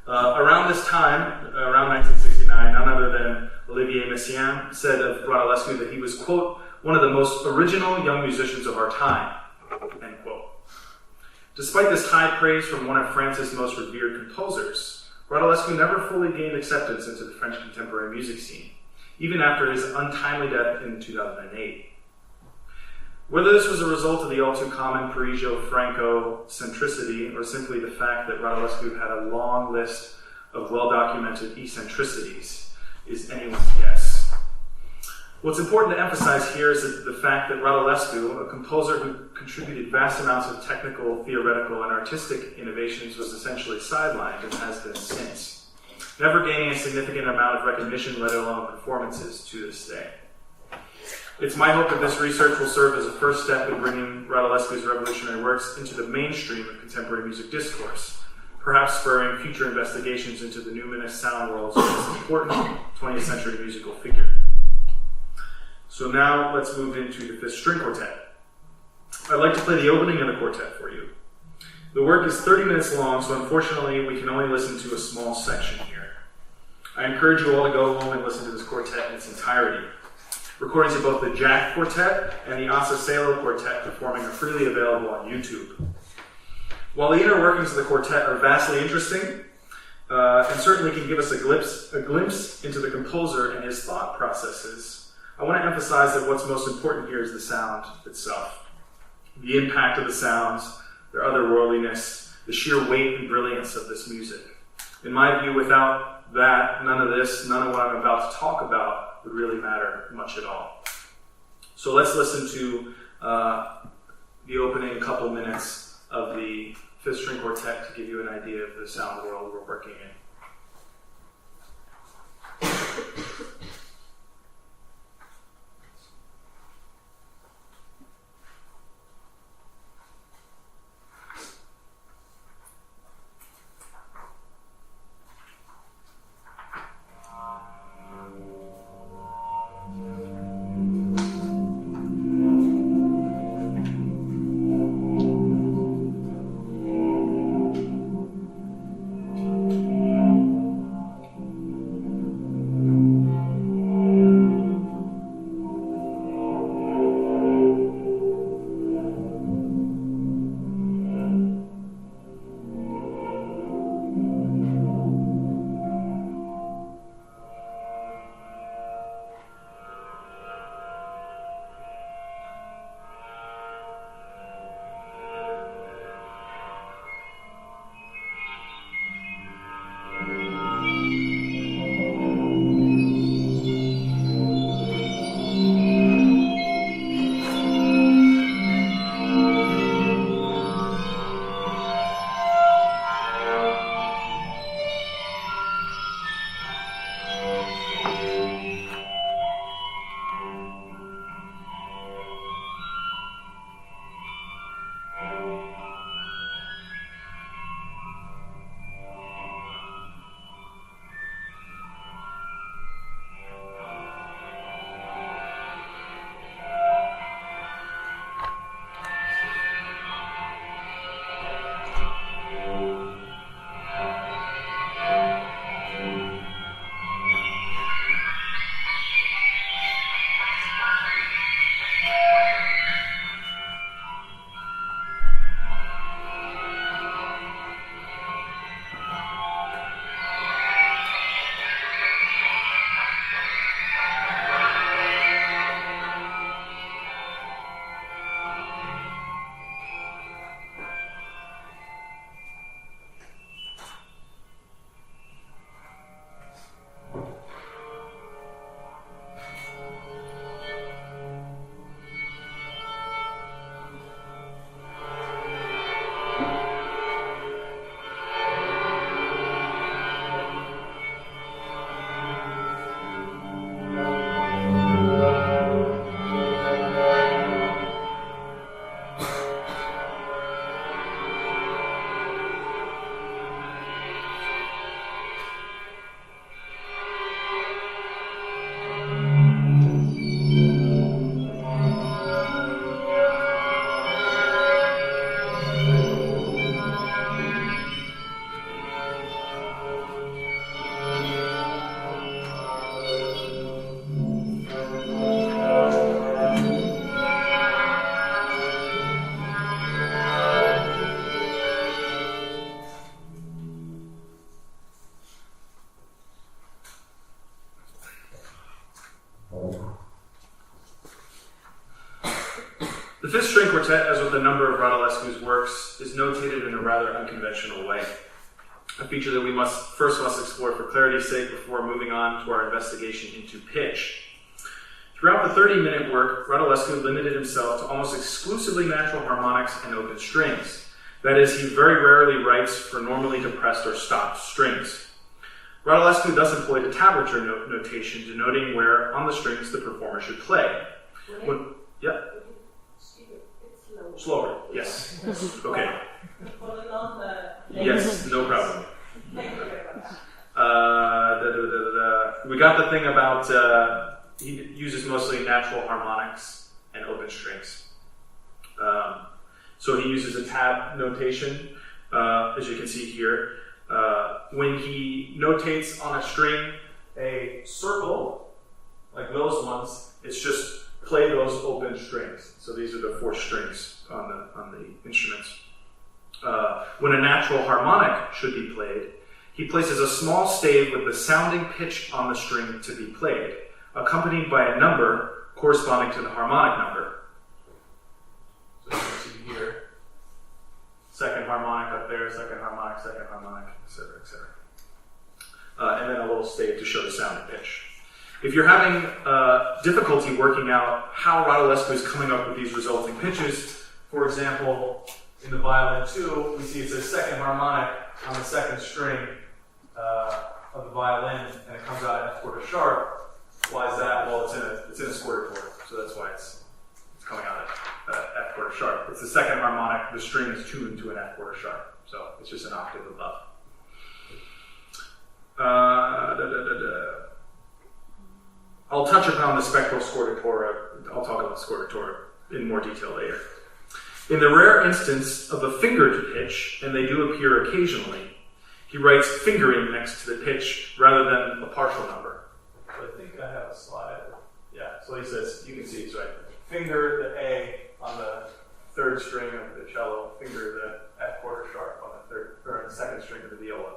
Around this time, around 1969, none other than Olivier Messiaen said of Radulescu that he was, quote, one of the most original young musicians of our time, end quote. Despite this high praise from one of France's most revered composers, Radulescu never fully gained acceptance into the French contemporary music scene, even after his untimely death in 2008. Whether this was a result of the all too common Parigio-Franco centricity, or simply the fact that Radulescu had a long list of well-documented eccentricities, is anyone's guess. What's important to emphasize here is that the fact that Radulescu, a composer who contributed vast amounts of technical, theoretical, and artistic innovations, was essentially sidelined and has been since, never gaining a significant amount of recognition, let alone performances, to this day. It's my hope that this research will serve as a first step in bringing Radulescu's revolutionary works into the mainstream of contemporary music discourse, perhaps spurring future investigations into the numinous sound worlds of this important 20th century musical figure. So now let's move into the fifth string quartet. I'd like to play the opening of the quartet for you. The work is 30 minutes long, so unfortunately we can only listen to a small section here. I encourage you all to go home and listen to this quartet in its entirety. Recordings of both the Jack Quartet and the Asa Salo Quartet performing are freely available on YouTube. While the inner workings of the quartet are vastly interesting, and certainly can give us a glimpse into the composer and his thought processes, I want to emphasize that what's most important here is the sound itself. The impact of the sounds, their otherworldliness, the sheer weight and brilliance of this music. In my view, without that, none of what I'm about to talk about would really matter much at all. So let's listen to the opening couple minutes of the fifth string quartet to give you an idea of the sound world we're working in. The fifth string quartet, as with a number of Radulescu's works, is notated in a rather unconventional way, a feature that we must explore for clarity's sake before moving on to our investigation into pitch. Throughout the 30-minute work, Radulescu limited himself to almost exclusively natural harmonics and open strings. That is, he very rarely writes for normally depressed or stopped strings. Radulescu thus employed a tablature notation denoting where on the strings the performer should play. Slower, yes. Okay. Yes, no problem. We got the thing about he uses mostly natural harmonics and open strings. So he uses a tab notation. as you can see here. When he notates on a string a circle, like those ones, it's just play those open strings. So these are the 4 strings on the instruments. When a natural harmonic should be played, he places a small stave with the sounding pitch on the string to be played, accompanied by a number corresponding to the harmonic number. So you can see here, second harmonic up there, second harmonic, etc., etc. And then a little stave to show the sounding pitch. If you're having difficulty working out how Radulescu is coming up with these resulting pitches, for example, in the violin 2, we see it says second harmonic on the second string of the violin, and it comes out F quarter sharp. Why is that? Well, it's in a square chord, so that's why it's coming out at F quarter sharp. It's the second harmonic. The string is tuned to an F quarter sharp, so it's just an octave above. I'll touch upon the spectral scordatura. I'll talk about scordatura in more detail later. In the rare instance of a fingered pitch, and they do appear occasionally, he writes fingering next to the pitch rather than a partial number. So I think I have a slide. Yeah, so he says, you can see it's right. Finger the A on the third string of the cello, finger the F quarter sharp on the second string of the viola.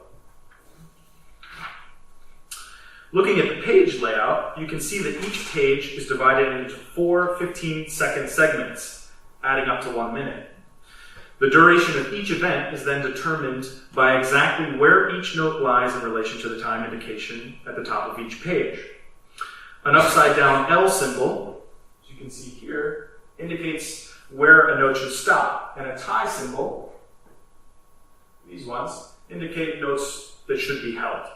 Looking at the page layout, you can see that each page is divided into 4 15-second segments, adding up to 1 minute. The duration of each event is then determined by exactly where each note lies in relation to the time indication at the top of each page. An upside-down L symbol, as you can see here, indicates where a note should stop, and a tie symbol, these ones, indicate notes that should be held.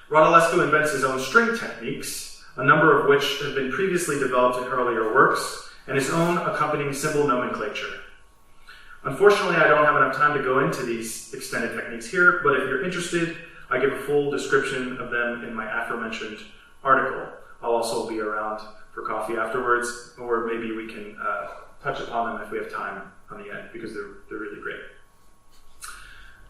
Radulescu invents his own string techniques, a number of which have been previously developed in earlier works, and his own accompanying symbol nomenclature. Unfortunately, I don't have enough time to go into these extended techniques here, but if you're interested, I give a full description of them in my aforementioned article. I'll also be around for coffee afterwards, or maybe we can touch upon them if we have time on the end, because they're really great.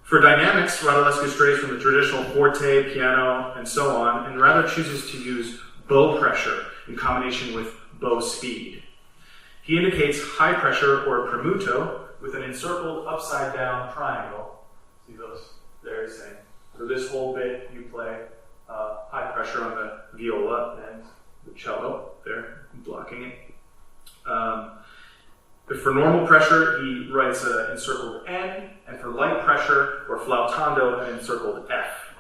For dynamics, Radulescu strays from the traditional forte, piano, and so on, and rather chooses to use bow pressure in combination with bow speed. He indicates high pressure or premuto with an encircled upside-down triangle. See those there? He's saying, for this whole bit, you play high pressure on the viola and the cello there, blocking it. But for normal pressure, he writes an encircled N, and for light pressure or flautando, an encircled F.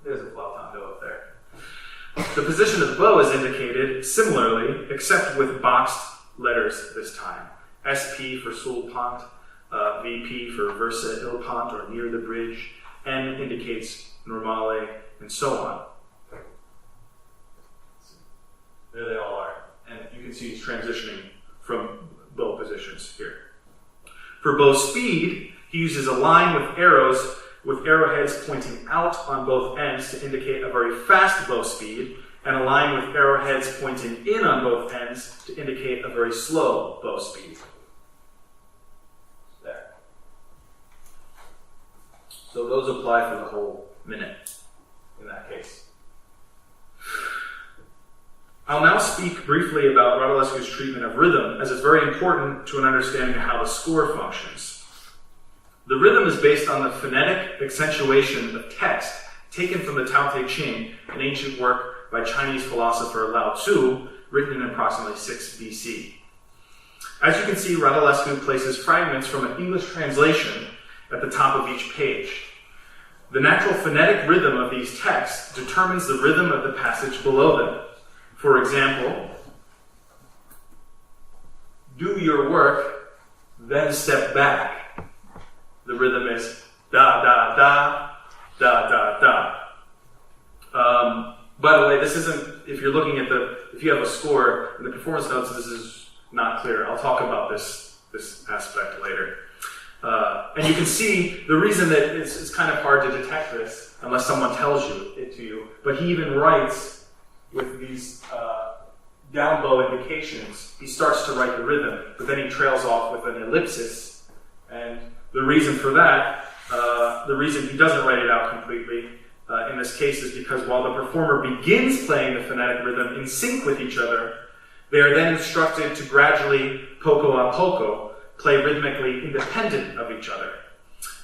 There's a flautando up there. The position of the bow is indicated similarly, except with boxed letters this time. SP for sul pont, VP for versa il pont, or near the bridge, N indicates normale, and so on. There they all are. And you can see he's transitioning from bow positions here. For bow speed, he uses a line with arrows with arrowheads pointing out on both ends to indicate a very fast bow speed, and a line with arrowheads pointing in on both ends to indicate a very slow bow speed. There. So those apply for the whole minute in that case. I'll now speak briefly about Radulescu's treatment of rhythm, as it's very important to an understanding of how the score functions. The rhythm is based on the phonetic accentuation of text taken from the Tao Te Ching, an ancient work by Chinese philosopher Lao Tzu, written in approximately 6 BC. As you can see, Radulescu places fragments from an English translation at the top of each page. The natural phonetic rhythm of these texts determines the rhythm of the passage below them. For example, do your work, then step back. The rhythm is da, da, da, da, da, da. By the way, this isn't, if you're looking at if you have a score in the performance notes, this is not clear. I'll talk about this aspect later. And you can see the reason that it's kind of hard to detect this unless someone tells it to you, but he even writes with these down bow indications, he starts to write the rhythm, but then he trails off with an ellipsis. And the reason for that, the reason he doesn't write it out completely in this case is because while the performer begins playing the phonetic rhythm in sync with each other, they are then instructed to gradually, poco a poco, play rhythmically independent of each other.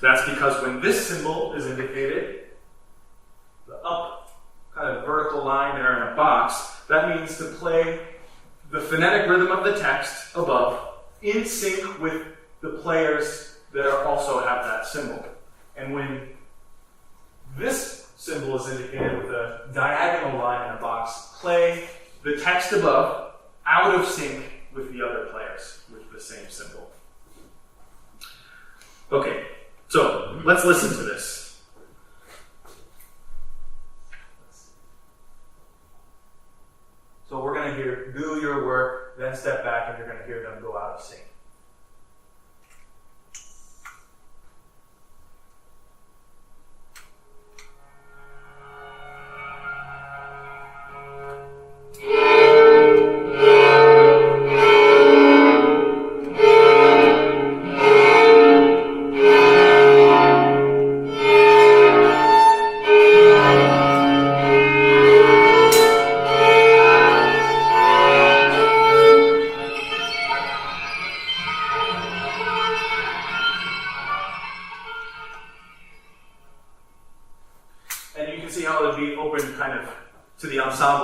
That's because when this symbol is indicated, the up kind of vertical line there in a box, that means to play the phonetic rhythm of the text above in sync with the players that also have that symbol. And when this symbol is indicated with a diagonal line in a box, play the text above out of sync with the other players with the same symbol. Okay, so let's listen to this. So we're going to hear do your work, then step back, and you're going to hear them go out of sync.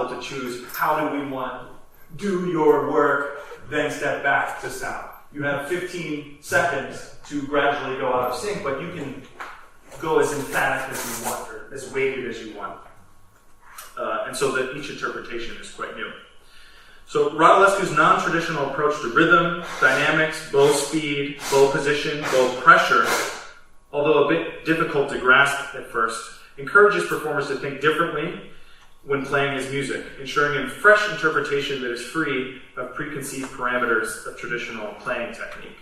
To choose how do we want do your work, then step back to sound. You have 15 seconds to gradually go out of sync, but you can go as emphatic as you want or as weighted as you want. And so that each interpretation is quite new. So Radulescu's non-traditional approach to rhythm, dynamics, bow speed, bow position, bow pressure, although a bit difficult to grasp at first, encourages performers to think differently when playing his music, ensuring a fresh interpretation that is free of preconceived parameters of traditional playing technique.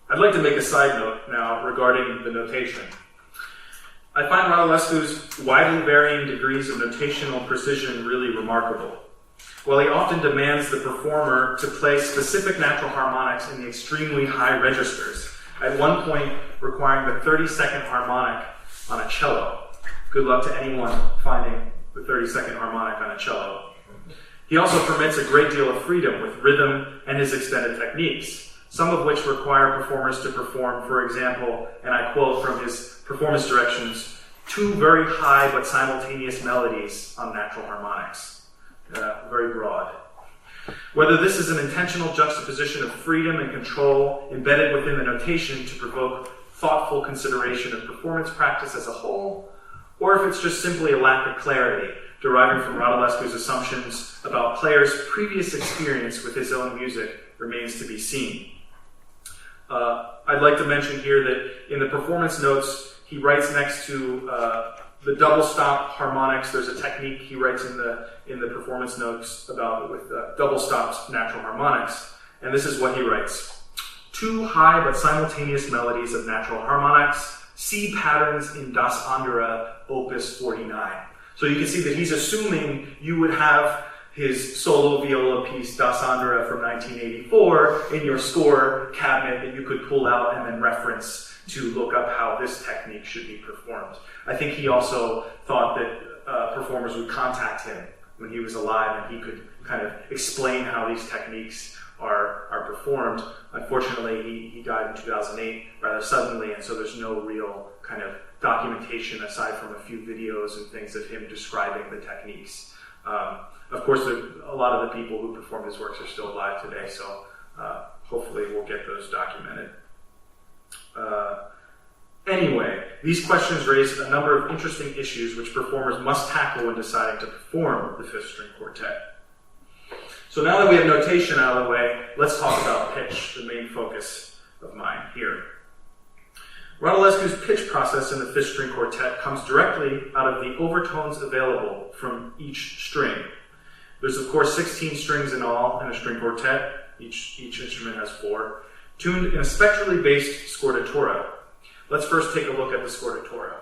I'd like to make a side note now regarding the notation. I find Radulescu's widely varying degrees of notational precision really remarkable. While he often demands the performer to play specific natural harmonics in the extremely high registers, at one point requiring the 30-second harmonic on a cello. Good luck to anyone finding the 30-second harmonic on a cello. He also permits a great deal of freedom with rhythm and his extended techniques, some of which require performers to perform, for example, and I quote from his performance directions, 2 very high but simultaneous melodies on natural harmonics. Very broad. Whether this is an intentional juxtaposition of freedom and control embedded within the notation to provoke thoughtful consideration of performance practice as a whole, or if it's just simply a lack of clarity deriving from Radulescu's assumptions about players' previous experience with his own music remains to be seen. I'd like to mention here that in the performance notes, he writes next to the double stop harmonics. There's a technique he writes in the performance notes about with double stopped natural harmonics, and this is what he writes: 2 high but simultaneous melodies of natural harmonics, C patterns in Das Andere, Opus 49. So you can see that he's assuming you would have his solo viola piece, Das Andere from 1984, in your score cabinet that you could pull out and then reference to look up how this technique should be performed. I think he also thought that performers would contact him when he was alive and he could kind of explain how these techniques are performed. Unfortunately, he died in 2008 rather suddenly, and so there's no real kind of documentation aside from a few videos and things of him describing the techniques. Of course, a lot of the people who performed his works are still alive today, so hopefully we'll get those documented. Anyway, these questions raise a number of interesting issues which performers must tackle when deciding to perform the fifth string quartet. So now that we have notation out of the way, let's talk about pitch, the main focus of mine here. Radulescu's pitch process in the fifth string quartet comes directly out of the overtones available from each string. There's of course 16 strings in all in a string quartet. Each instrument has 4, tuned in a spectrally based scordatura. Let's first take a look at the scordatura.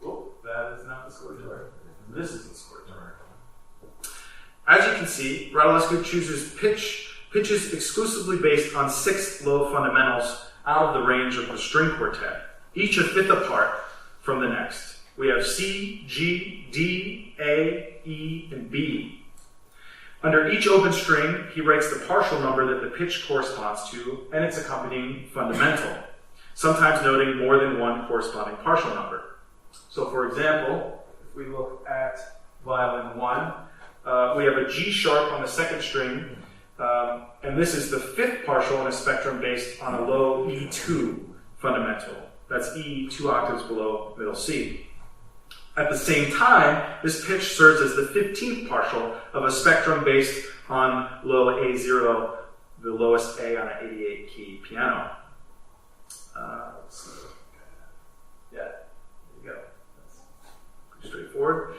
Oh, that is not the scordatura. This is the scordatura. you can see, Radulescu chooses pitches exclusively based on 6 low fundamentals out of the range of the string quartet, each a fifth apart from the next. We have C, G, D, A, E, and B. Under each open string, he writes the partial number that the pitch corresponds to and its accompanying fundamental, sometimes noting more than one corresponding partial number. So for example, if we look at violin 1, we have a G sharp on the second string, and this is the 5th partial in a spectrum based on a low E2 fundamental. That's E 2 octaves below middle C. At the same time, this pitch serves as the 15th partial of a spectrum based on low A0, the lowest A on an 88 key piano. Let's see. Yeah, there you go. That's pretty straightforward.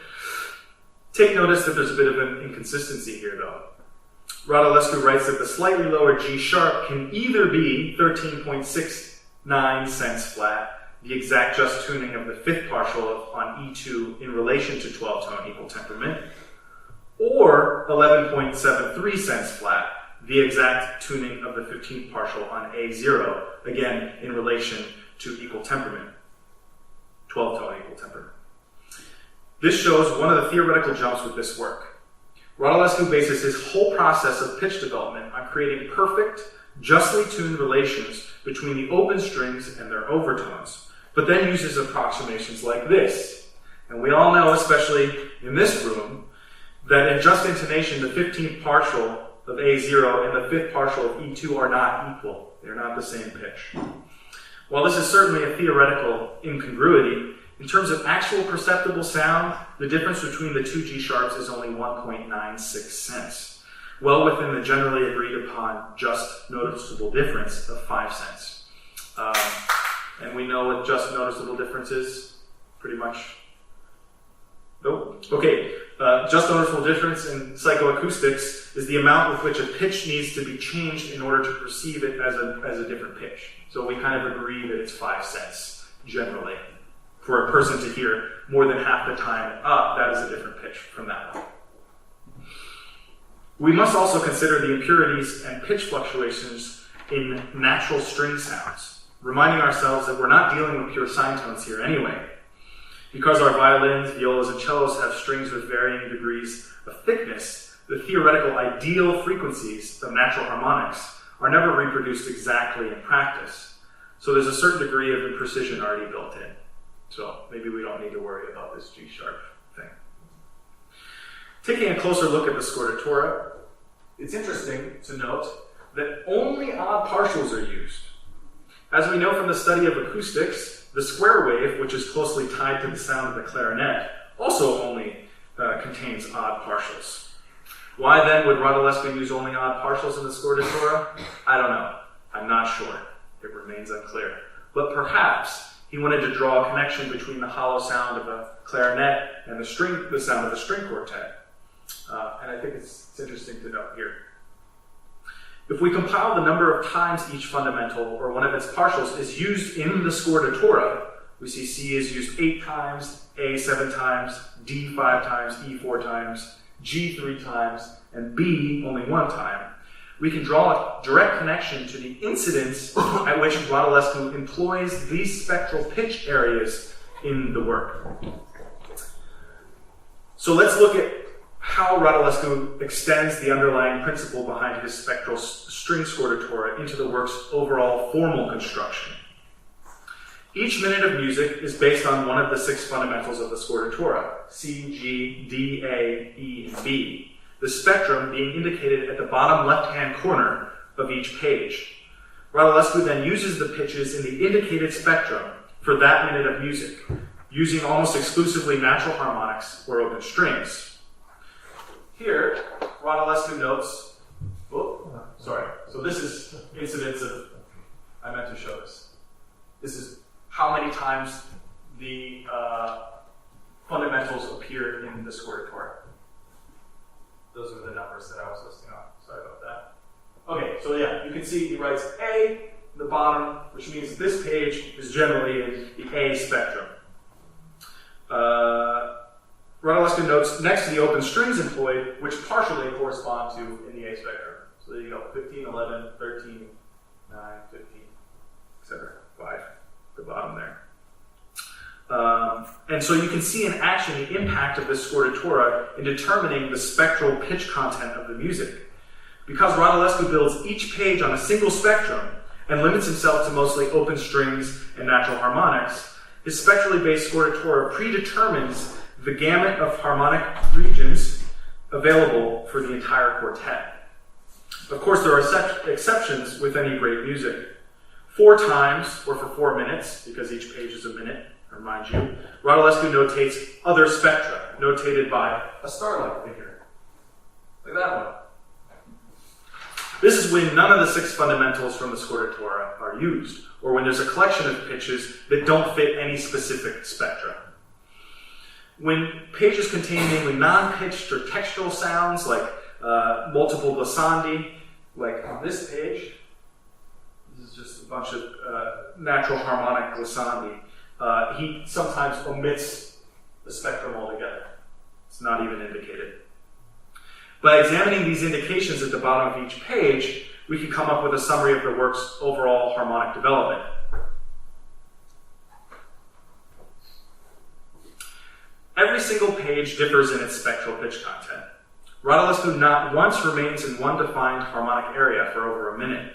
Take notice that there's a bit of an inconsistency here, though. Radulescu writes that the slightly lower G sharp can either be 13.69 cents flat, the exact just tuning of the 5th partial on E2 in relation to 12-tone equal temperament, or 11.73 cents flat, the exact tuning of the 15th partial on A0, again in relation to equal temperament, 12-tone equal temperament. This shows one of the theoretical jumps with this work. Radulescu bases his whole process of pitch development on creating perfect, justly tuned relations between the open strings and their overtones, but then uses approximations like this. And we all know, especially in this room, that in just intonation, the 15th partial of A0 and the 5th partial of E2 are not equal. They're not the same pitch. While this is certainly a theoretical incongruity, in terms of actual perceptible sound, the difference between the 2 G sharps is only 1.96 cents, well within the generally agreed upon just noticeable difference of 5 cents. And we know what just noticeable difference is, pretty much. Nope. Okay, just noticeable difference in psychoacoustics is the amount with which a pitch needs to be changed in order to perceive it as a different pitch. So we kind of agree that it's 5 cents, generally. For a person to hear more than half the time, that is a different pitch from that one. We must also consider the impurities and pitch fluctuations in natural string sounds, reminding ourselves that we're not dealing with pure sine tones here anyway. Because our violins, violas, and cellos have strings with varying degrees of thickness, the theoretical ideal frequencies of natural harmonics are never reproduced exactly in practice. So there's a certain degree of imprecision already built in. So maybe we don't need to worry about this G sharp thing. Taking a closer look at the scordatura, it's interesting to note that only odd partials are used. As we know from the study of acoustics, the square wave, which is closely tied to the sound of the clarinet, also only contains odd partials. Why then would Radulescu use only odd partials in the scordatura? I don't know. I'm not sure. It remains unclear. But perhaps he wanted to draw a connection between the hollow sound of a clarinet and the sound of the string quartet. And I think it's interesting to note here. If we compile the number of times each fundamental or one of its partials is used in the scordatura, we see C is used 8 times, A 7 times, D 5 times, E 4 times, G 3 times, and B only 1 time. We can draw a direct connection to the incidence at which Radulescu employs these spectral pitch areas in the work. So let's look at how Radulescu extends the underlying principle behind his spectral string scordatura into the work's overall formal construction. Each minute of music is based on one of the 6 fundamentals of the scordatura, C, G, D, A, E, and B. The spectrum being indicated at the bottom left-hand corner of each page. Radulescu then uses the pitches in the indicated spectrum for that minute of music, using almost exclusively natural harmonics or open strings. Here, Radulescu notes, so this is incidence of, I meant to show this. This is how many times the fundamentals appear in the scordatura. Those are the numbers that I was listing off. Sorry about that. Okay, so yeah, you can see he writes A in the bottom, which means this page is generally in the A spectrum. Radulescu notes next to the open strings employed, which partially correspond to in the A spectrum. So there you go, 15, 11, 13, 9, 15, etc. 5, the bottom there. And so you can see in action the impact of this scordatura in determining the spectral pitch content of the music. Because Radulescu builds each page on a single spectrum and limits himself to mostly open strings and natural harmonics, his spectrally based scordatura predetermines the gamut of harmonic regions available for the entire quartet. Of course, there are exceptions with any great music. 4 times, or for 4 minutes, because each page is a minute, remind you, Radulescu notates other spectra, notated by a star-like figure, like that one. This is when none of the 6 fundamentals from the scordatura are used, or when there's a collection of pitches that don't fit any specific spectra. When pages contain mainly non-pitched or textural sounds, like multiple glissandi, like on this page, this is just a bunch of natural harmonic glissandi, he sometimes omits the spectrum altogether. It's not even indicated. By examining these indications at the bottom of each page, we can come up with a summary of the work's overall harmonic development. Every single page differs in its spectral pitch content. Radulescu not once remains in one defined harmonic area for over a minute.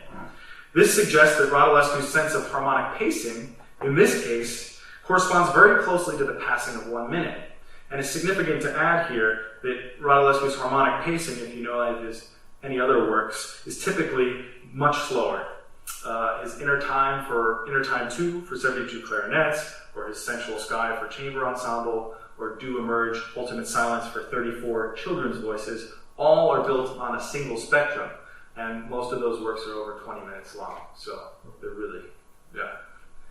This suggests that Radulescu's sense of harmonic pacing, in this case, corresponds very closely to the passing of 1 minute. And it's significant to add here that Radulescu's harmonic pacing, if you know any other works, is typically much slower. His Inner Time 2 for 72 clarinets, or his Sensual Sky for chamber ensemble, or Do Emerge Ultimate Silence for 34 children's voices, all are built on a single spectrum. And most of those works are over 20 minutes long. So they're really, yeah.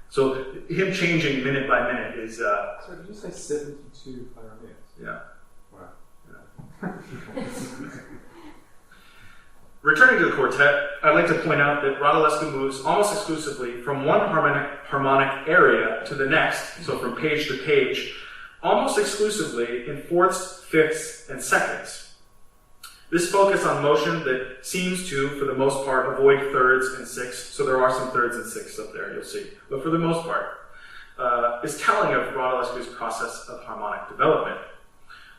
So him changing minute by minute is... Sorry, did you say 72 clarinets? Yeah. Wow. Yeah. Returning to the quartet, I'd like to point out that Radulescu moves almost exclusively from one harmonic area to the next, so from page to page, almost exclusively in fourths, fifths, and seconds. This focus on motion that seems to, for the most part, avoid thirds and sixths, so there are some thirds and sixths up there, you'll see, but for the most part, is telling of Radulescu's process of harmonic development.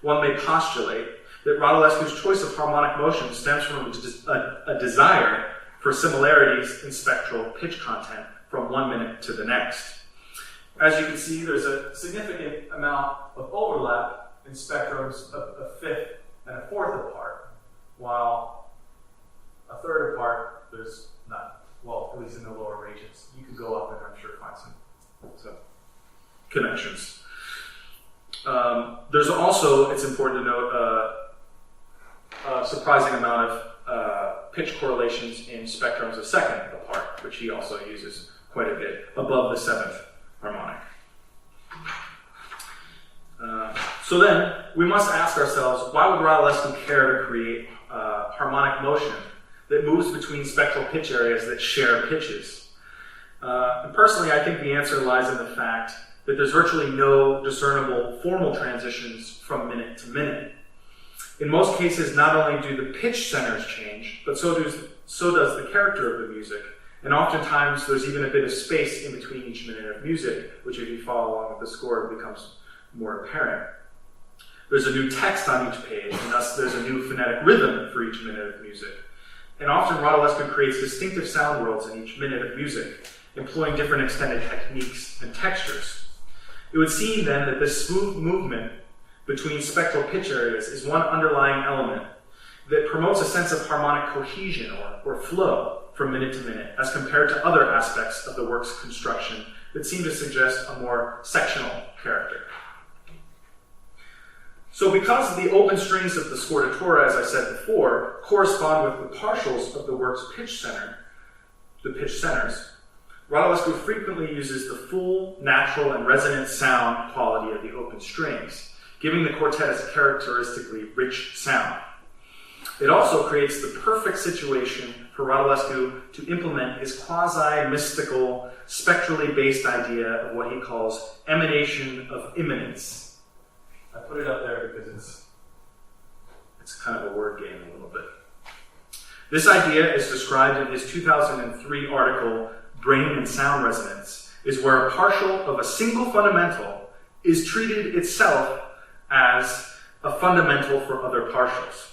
One may postulate that Radulescu's choice of harmonic motion stems from a desire for similarities in spectral pitch content from 1 minute to the next. As you can see, there's a significant amount of overlap in spectrums a fifth and a fourth apart, while a third apart, there's none. Well, at least in the lower regions. You can go up and I'm sure find some connections. There's also, it's important to note, a surprising amount of pitch correlations in spectrums a second apart, which he also uses quite a bit, above the 7th harmonic. So then, we must ask ourselves, why would Radulescu care to create harmonic motion that moves between spectral pitch areas that share pitches? And personally, I think the answer lies in the fact that there's virtually no discernible formal transitions from minute to minute. In most cases, not only do the pitch centers change, but so does the character of the music. And oftentimes, there's even a bit of space in between each minute of music, which if you follow along with the score, becomes more apparent. There's a new text on each page, and thus there's a new phonetic rhythm for each minute of music. And often, Radulescu creates distinctive sound worlds in each minute of music, employing different extended techniques and textures. It would seem then that this smooth movement between spectral pitch areas is one underlying element that promotes a sense of harmonic cohesion or flow from minute to minute, as compared to other aspects of the work's construction that seem to suggest a more sectional character. So because the open strings of the scordatura, as I said before, correspond with the partials of the work's pitch center, the pitch centers, Radulescu frequently uses the full, natural, and resonant sound quality of the open strings, giving the quartet its characteristically rich sound. It also creates the perfect situation for Radulescu to implement his quasi-mystical, spectrally based idea of what he calls emanation of immanence. I put it up there because because it's kind of a word game a little bit. This idea is described in his 2003 article, Brain and Sound Resonance, is where a partial of a single fundamental is treated itself as a fundamental for other partials.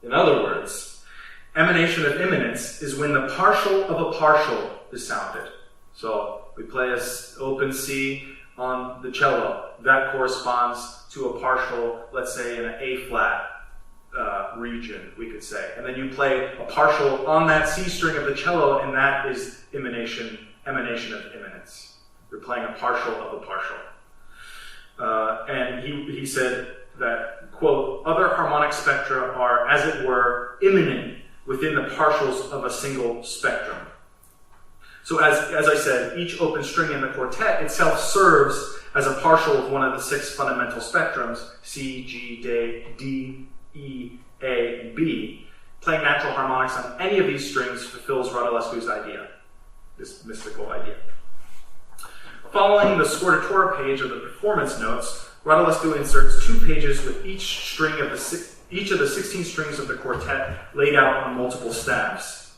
In other words, emanation of immanence is when the partial of a partial is sounded. So we play an open C on the cello. That corresponds to a partial, let's say in an A-flat region, we could say. And then you play a partial on that C string of the cello, and that is emanation of immanence. You're playing a partial of a partial. And he said that, quote, other harmonic spectra are, as it were, immanent within the partials of a single spectrum. So as I said, each open string in the quartet itself serves as a partial of one of the 6 fundamental spectrums, C, G, D, E, A, and B. Playing natural harmonics on any of these strings fulfills Radulescu's idea, this mystical idea. Following the scordatura page of the performance notes, Radulescu inserts 2 pages with each of the 16 strings of the quartet laid out on multiple staffs.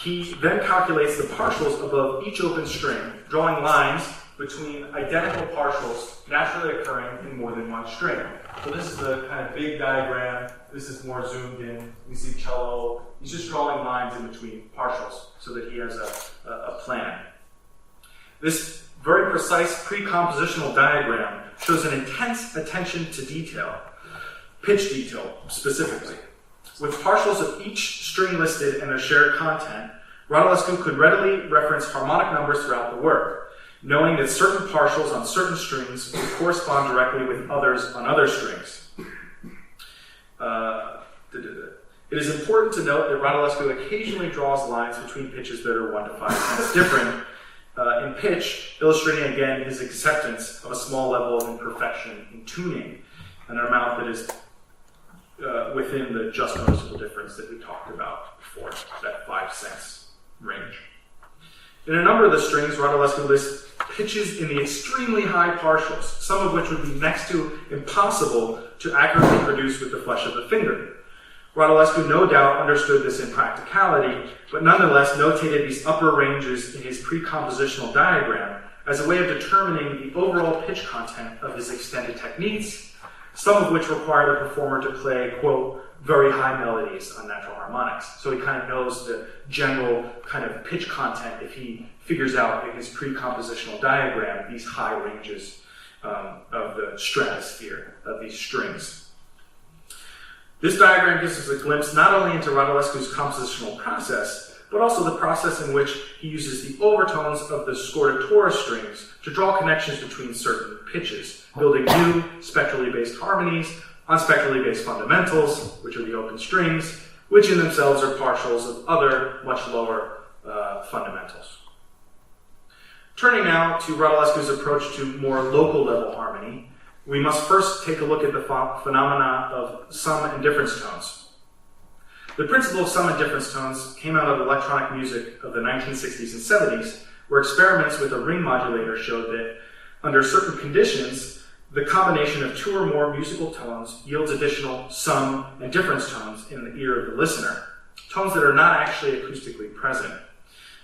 He then calculates the partials above each open string, drawing lines between identical partials naturally occurring in more than one string. So this is the kind of big diagram. This is more zoomed in. We see cello. He's just drawing lines in between partials so that he has a plan. This very precise pre-compositional diagram shows an intense attention to detail, pitch detail specifically. With partials of each string listed and their shared content, Radulescu could readily reference harmonic numbers throughout the work, knowing that certain partials on certain strings would correspond directly with others on other strings. It is important to note that Radulescu occasionally draws lines between pitches that are 1 to 5 cents different in pitch, illustrating again his acceptance of a small level of imperfection in tuning, an amount that is within the just noticeable difference that we talked about before, that 5 cents range. In a number of the strings, Radulescu lists pitches in the extremely high partials, some of which would be next to impossible to accurately produce with the flesh of the finger. Radulescu no doubt understood this in practicality, but nonetheless notated these upper ranges in his pre-compositional diagram as a way of determining the overall pitch content of his extended techniques, some of which require the performer to play, quote, very high melodies on natural harmonics. So he kind of knows the general kind of pitch content if he figures out in his pre-compositional diagram these high ranges of the stratosphere of these strings. This diagram gives us a glimpse not only into Radulescu's compositional process, but also the process in which he uses the overtones of the scordatura strings to draw connections between certain pitches, building new spectrally based harmonies on spectrally based fundamentals, which are the open strings, which in themselves are partials of other much lower fundamentals. Turning now to Radulescu's approach to more local level harmony, we must first take a look at the phenomena of sum and difference tones. The principle of sum and difference tones came out of electronic music of the 1960s and 70s, where experiments with a ring modulator showed that under certain conditions, the combination of 2 or more musical tones yields additional sum and difference tones in the ear of the listener, tones that are not actually acoustically present,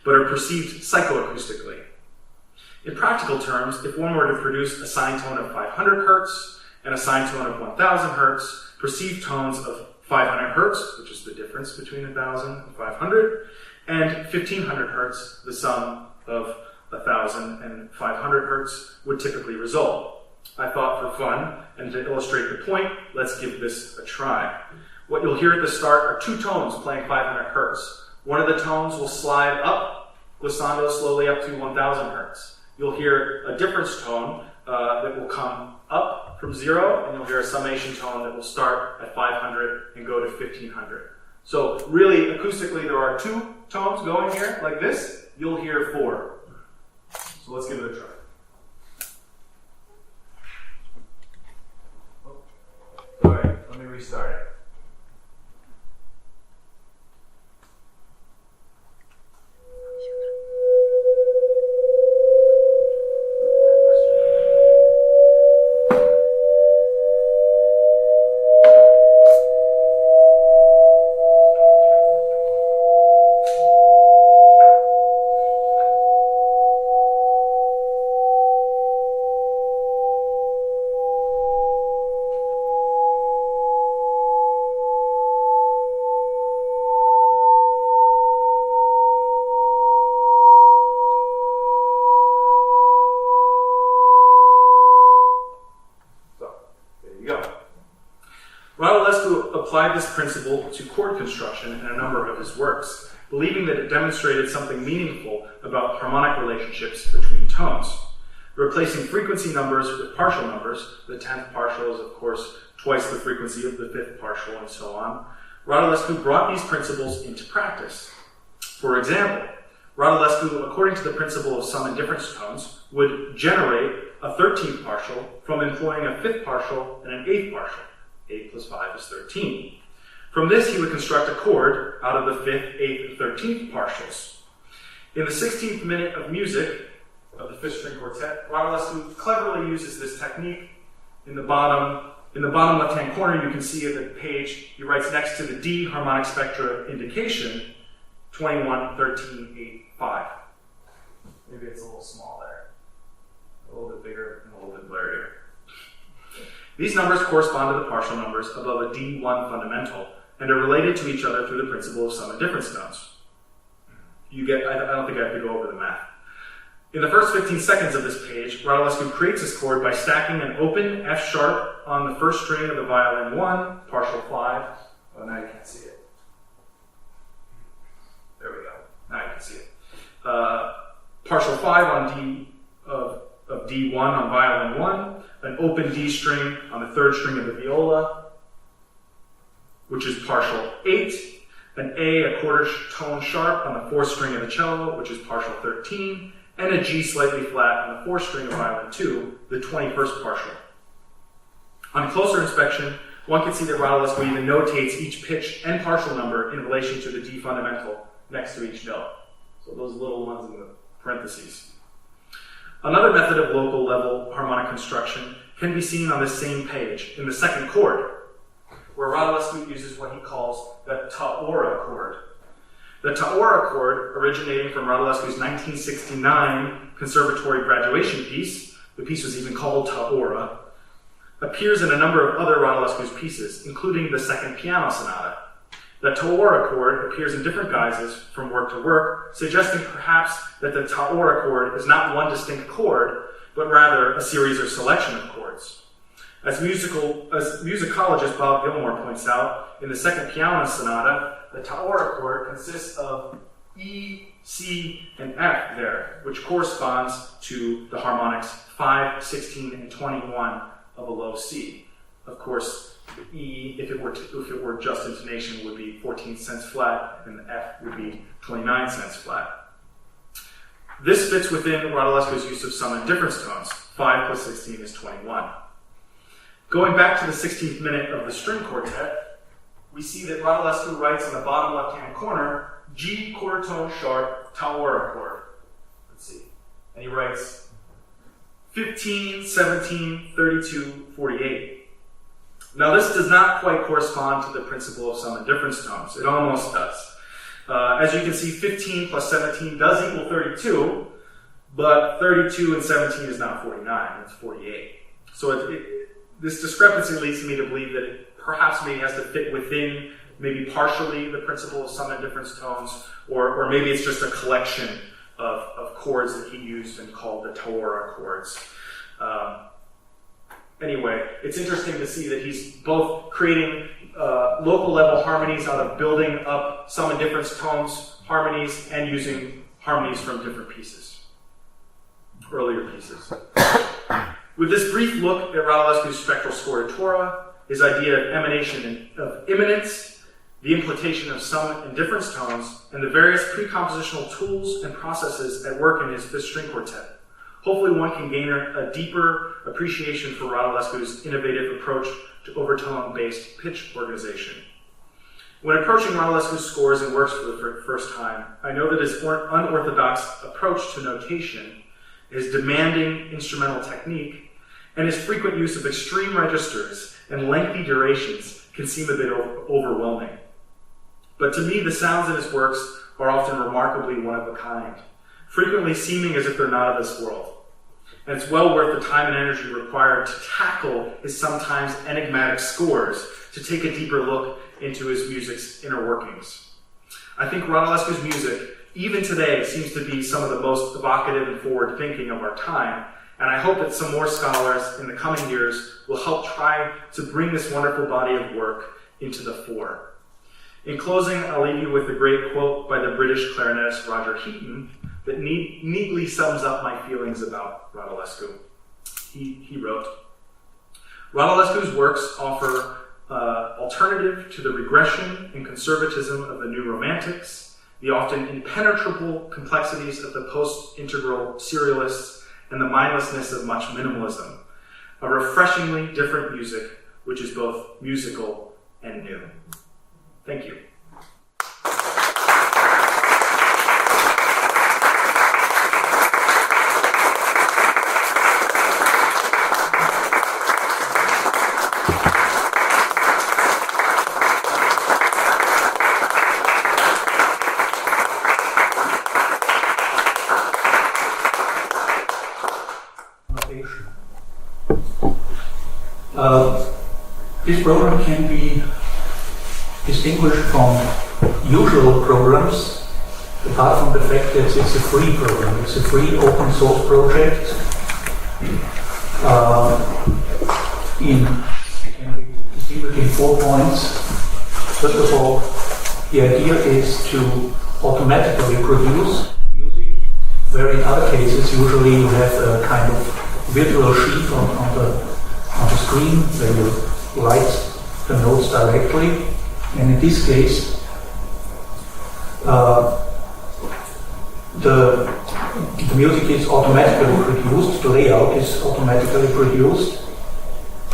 but are perceived psychoacoustically. In practical terms, if one were to produce a sine tone of 500 hertz and a sine tone of 1000 hertz, perceived tones of 500 hertz, which is the difference between 1000 and 500, and 1500 hertz, the sum of 1000 and 500 hertz, would typically result. I thought for fun, and to illustrate the point, let's give this a try. What you'll hear at the start are 2 tones playing 500 hertz. One of the tones will slide up, glissando slowly up to 1000 hertz. You'll hear a difference tone that will come up from 0, and you'll hear a summation tone that will start at 500 and go to 1500. So really, acoustically, there are 2 tones going here, like this. You'll hear 4. So let's give it a try. All right, let me restart it. Radulescu applied this principle to chord construction in a number of his works, believing that it demonstrated something meaningful about harmonic relationships between tones. Replacing frequency numbers with partial numbers, the 10th partial is of course twice the frequency of the 5th partial and so on, Radulescu brought these principles into practice. For example, Radulescu, according to the principle of sum and difference tones, would generate a 13th partial from employing a 5th partial and an 8th partial. 8 plus 5 is 13. From this, he would construct a chord out of the 5th, 8th, and 13th partials. In the 16th minute of music of the 5th string quartet, Radulescu cleverly uses this technique. In the bottom left-hand corner, you can see of the page, he writes next to the D harmonic spectra indication, 21, 13, 8, 5. Maybe it's a little small there. A little bit bigger and a little bit blurrier. These numbers correspond to the partial numbers above a D1 fundamental and are related to each other through the principle of sum and difference tones. I don't think I have to go over the math. In the first 15 seconds of this page, Radulescu creates this chord by stacking an open F sharp on the first string of the violin 1, partial 5. Oh, now you can't see it. There we go. Now you can see it. Partial 5 on of D1 on violin 1, an open D string on the third string of the viola, which is partial 8, an A quarter tone sharp on the fourth string of the cello, which is partial 13, and a G slightly flat on the fourth string of violin 2, the 21st partial. On closer inspection, one can see that Radulescu even notates each pitch and partial number in relation to the D fundamental next to each note. So those little ones in the parentheses. Another method of local level harmonic construction can be seen on this same page in the second chord, where Radulescu uses what he calls the ta'ora chord. The ta'ora chord, originating from Radulescu's 1969 conservatory graduation piece, the piece was even called ta'ora, appears in a number of other Radulescu's pieces, including the second piano sonata. The ta'ora chord appears in different guises from work to work, suggesting perhaps that the ta'ora chord is not one distinct chord, but rather a series or selection of chords. As musicologist Bob Gilmore points out, in the second piano sonata, the ta'ora chord consists of E, C, and F there, which corresponds to the harmonics 5, 16, and 21 of a low C. Of course, E, if it were just intonation, would be 14 cents flat, and the F would be 29 cents flat. This fits within Radulescu's use of sum and difference tones. 5 plus 16 is 21. Going back to the 16th minute of the string quartet, we see that Radulescu writes in the bottom left-hand corner, G quarter tone sharp ta'ora chord. Let's see. And he writes 15, 17, 32, 48. Now this does not quite correspond to the principle of sum and difference tones. It almost does. As you can see, 15 plus 17 does equal 32, but 32 and 17 is not 49, it's 48. So this discrepancy leads me to believe that it perhaps maybe has to fit within maybe partially the principle of sum and difference tones, or maybe it's just a collection of chords that he used and called the ta'ora chords. Anyway, it's interesting to see that he's both creating local level harmonies out of building up sum and difference tones, harmonies, and using harmonies from different pieces, earlier pieces. With this brief look at Radulescu's spectral scoratura, his idea of emanation and of immanence, the implantation of sum and difference tones, and the various pre-compositional tools and processes at work in his fifth string quartet, hopefully one can gain a deeper appreciation for Radulescu's innovative approach to overtone-based pitch organization. When approaching Radulescu's scores and works for the first time, I know that his unorthodox approach to notation, his demanding instrumental technique, and his frequent use of extreme registers and lengthy durations can seem a bit overwhelming. But to me, the sounds in his works are often remarkably one of a kind, frequently seeming as if they're not of this world. And it's well worth the time and energy required to tackle his sometimes enigmatic scores, to take a deeper look into his music's inner workings. I think Radulescu's music, even today, seems to be some of the most evocative and forward-thinking of our time, And I hope that some more scholars in the coming years will help try to bring this wonderful body of work into the fore. In closing, I'll leave you with a great quote by the British clarinetist Roger Heaton that neatly sums up my feelings about Radulescu. He wrote, "Radulescu's works offer alternative to the regression and conservatism of the New Romantics, the often impenetrable complexities of the post-integral serialists, and the mindlessness of much minimalism. A refreshingly different music, which is both musical and new." Thank you. This program can be distinguished from usual programs, apart from the fact that it's a free program. It's a free open source project. It can be distinguished in 4 points. First of all, the idea is to automatically produce music, where in other cases usually you have a kind of virtual sheet on the screen where you write the notes directly, and in this case the music is automatically produced, the layout is automatically produced,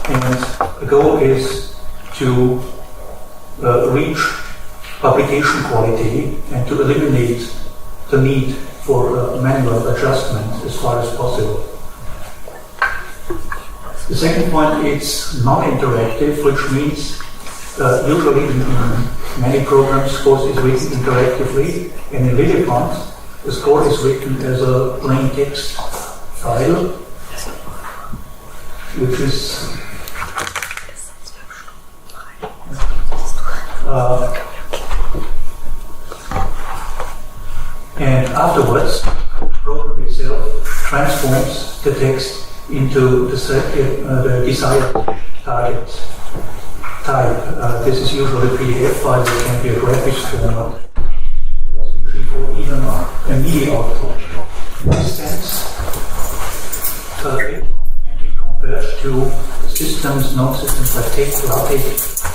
and the goal is to reach publication quality and to eliminate the need for manual adjustment as far as possible. The second point is non-interactive, which means usually in many programs scores is written interactively, and in Lilliput the score is written as a plain text file, which is and afterwards the program itself transforms the text into the desired target type. This is usually a PDF file, it can be a graphics format, or even a MIDI output. In this sense, it can be compared to systems, non-systems like Tape, LaTeX,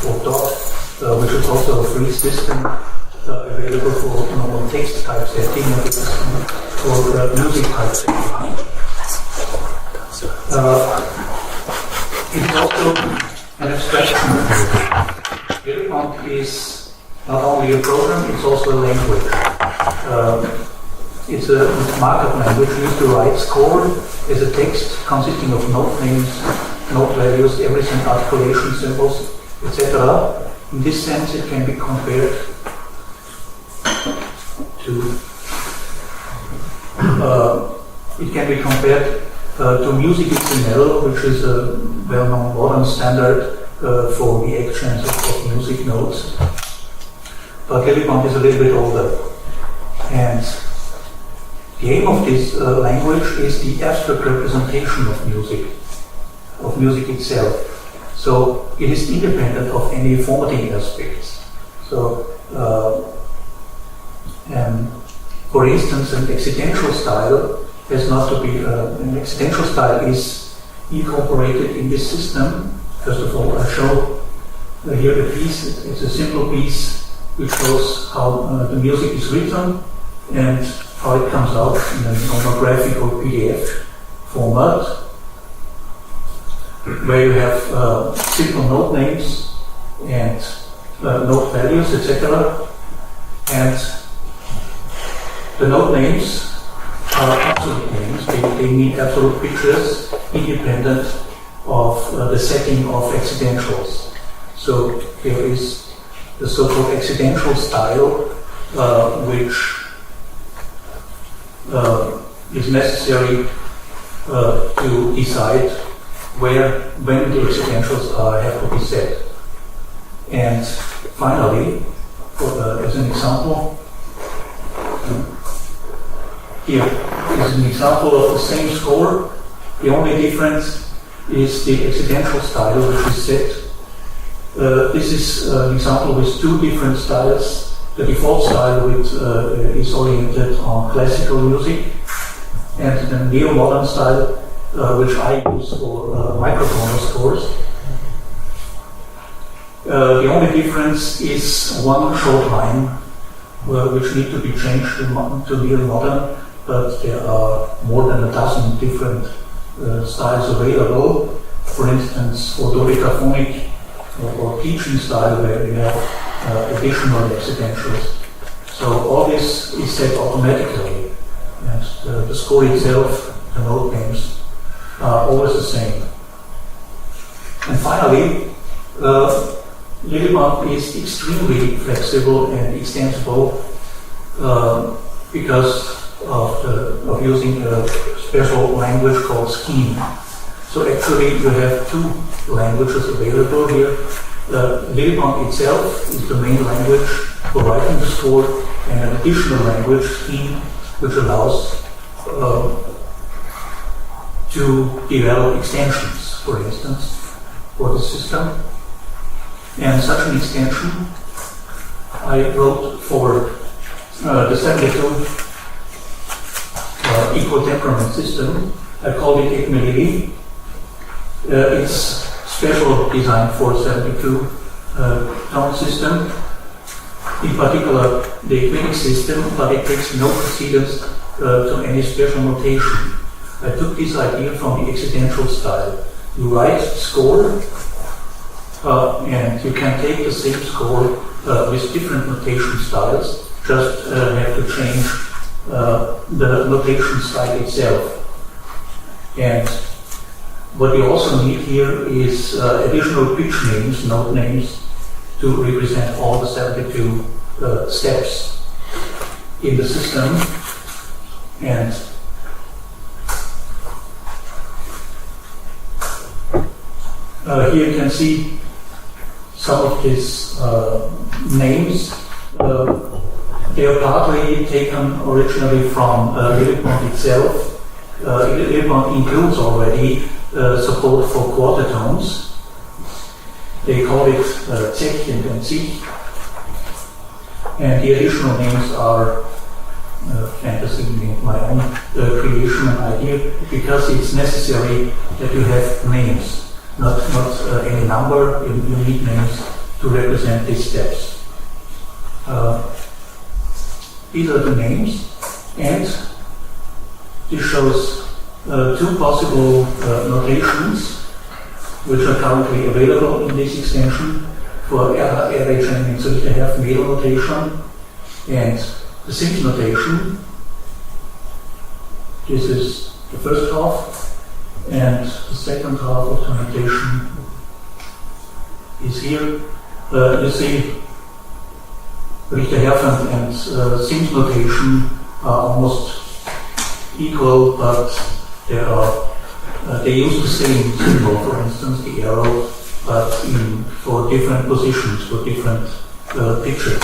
or DOT, which is also a free system available for normal text typesetting or music typesetting. It's also an abstraction. Lilliput is not only a program, it's also a language. It's a markup language used to write score as a text consisting of note names, note values, everything, articulation symbols, etc. In this sense, it can be compared to to Music XML, which is a well-known modern standard for the actions of music notes. But Lilliput is a little bit older. And the aim of this language is the abstract representation of music itself. So it is independent of any formatting aspects. So, for instance, an accidental style has not to be, an accidental style is incorporated in this system. First of all, I show here the piece. It's a simple piece which shows how the music is written and how it comes out in a normal graphical PDF format, where you have simple note names and note values, etc. And the note names are absolute names. They mean absolute pictures independent of the setting of accidentals. So there is the so-called accidental style, which is necessary to decide when the accidentals have to be set. And finally, as an example, here is an example of the same score The only difference is the accidental style which is set. This is an example with two different styles. The default style which is oriented on classical music, and the neo-modern style which I use for microtonal scores. The only difference is one short line which need to be changed to neo-modern, but there are more than a dozen different styles available. For instance, for dodecaphonic or teaching style where we have additional accidentals. So all this is set automatically, and the score itself, the note names, are always the same. And finally, Lilliband is extremely flexible and extensible because of using a special language called scheme. So actually you have two languages available here. Lilliband itself is the main language for writing the score, and an additional language, scheme, which allows to develop extensions, for instance, for the system. And such an extension I wrote for the 72 equal temperament system. I called it ECMELI. It's special design for 72 tone system. In particular, the equinic system, but it takes no precedence to any special notation. I took this idea from the accidental style. You write score, and you can take the same score with different notation styles, just have to change the notation style itself. And what you also need here is additional pitch names, note names, to represent all the 72 steps in the system. And here you can see some of these names. They are partly taken originally from Lilliband itself. Lilliband includes already support for quartet tones. They call it Zech and Zich. And the additional names are fantasy, my own creation and idea, because it's necessary that you have names. Not any number, you need names to represent these steps. These are the names, and this shows two possible notations which are currently available in this extension. For RH and so you have middle notation and the Sims notation. This is the first half. And the second half of the notation is here. You see, Richter and Sims notation are almost equal, but they use the same symbol, for instance, the arrow, but for different positions, for different pitches.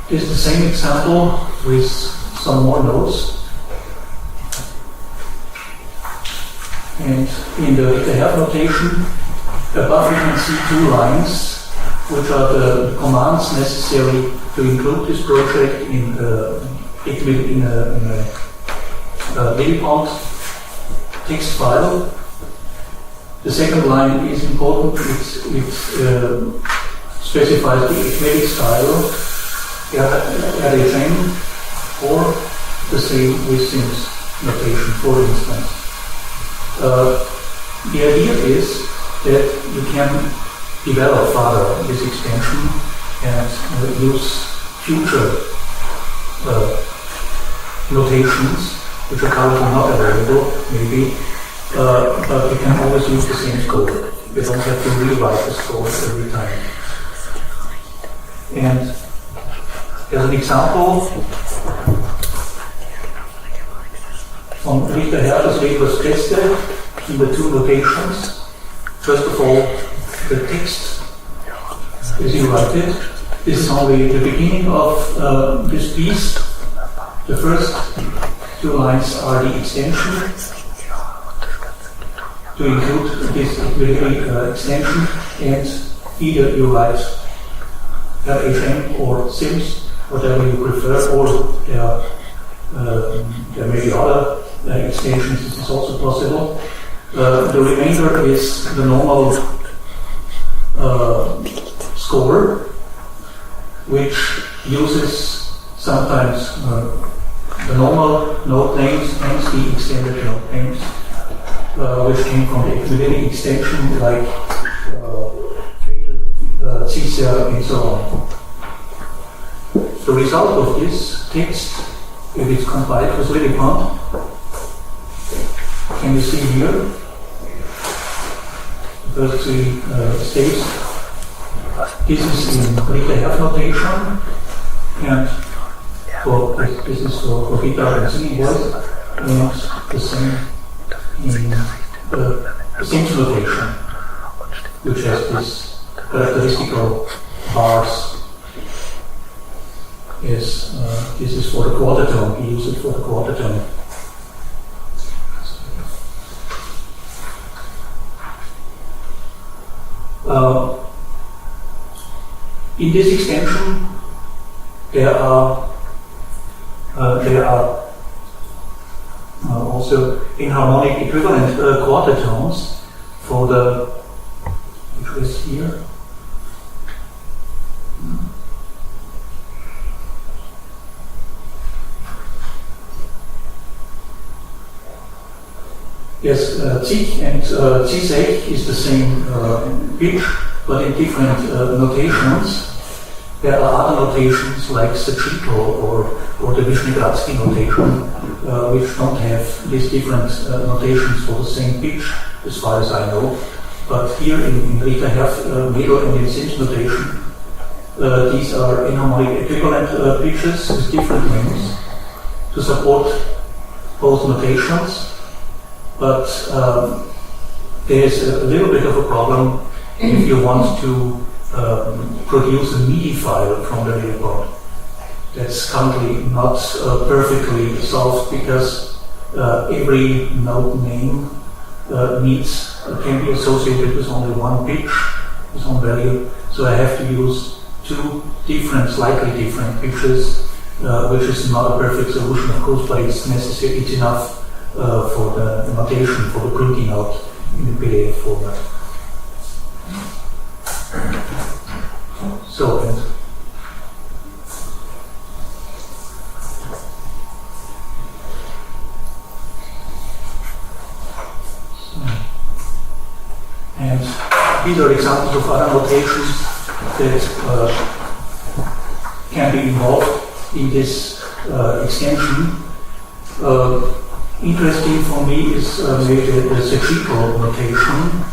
This is the same example with some more notes. And in the Richter notation, above you can see two lines, which are the commands necessary to include this project in a Lilliband text file. The second line is important. It specifies the eclectic style, RHM, or the same with Sims notation, for instance. The idea is that you can develop further this extension and use future notations which are currently not available, maybe. But you can always use the same score. You don't have to rewrite the score every time. And as an example, from Richter das Rebus Texte in the two notations. First of all, the text as you write it. This is only the beginning of this piece. The first two lines are the extension to include this equilibrium extension, and either you write HM or Sims, whatever you prefer, or there may be other extensions, this is also possible. The remainder is the normal score, which uses sometimes the normal note names and the extended note names, which came from the equilibrium extension, like Caesar and so on. The result of this text, if it's compiled with Lilliput, can you see here? The first three states. This is in Richter notation, and this is for guitar and singing voice, and the same in the Sims notation, which has this characteristical bars. Yes, this is for the quarter tone. We use it for the quarter tone. In this extension, there are also inharmonic equivalent quarter tones for the, which is here. Yes, Zig and Zizek is the same pitch, but in different notations. There are other notations like Sacchetto or the Vishnegradsky notation, which don't have these different notations for the same pitch, as far as I know. But here in Richter Middle and in Sims notation, these are inharmonic equivalent pitches with different names to support both notations. But there's a little bit of a problem if you want to produce a MIDI file from the Lilliput. That's currently not perfectly solved because every note name can be associated with only one pitch, with one value. So I have to use two different, slightly different pitches, which is not a perfect solution, of course, but it's necessary, it's enough for the notation, for the printing out in the PDF format. So, and these are examples of other notations that can be involved in this extension. Interesting for me is maybe the Sacchetto notation.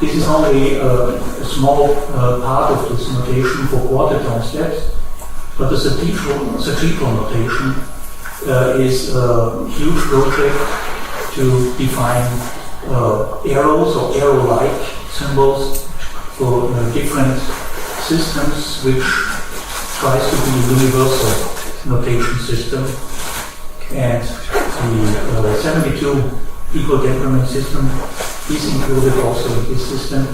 This is only a small part of this notation for quarter tone steps, but the Sacchetto notation is a huge project to define arrows or arrow-like symbols for different systems, which tries to be a universal notation system. And the 72 equal temperament system is included also in this system,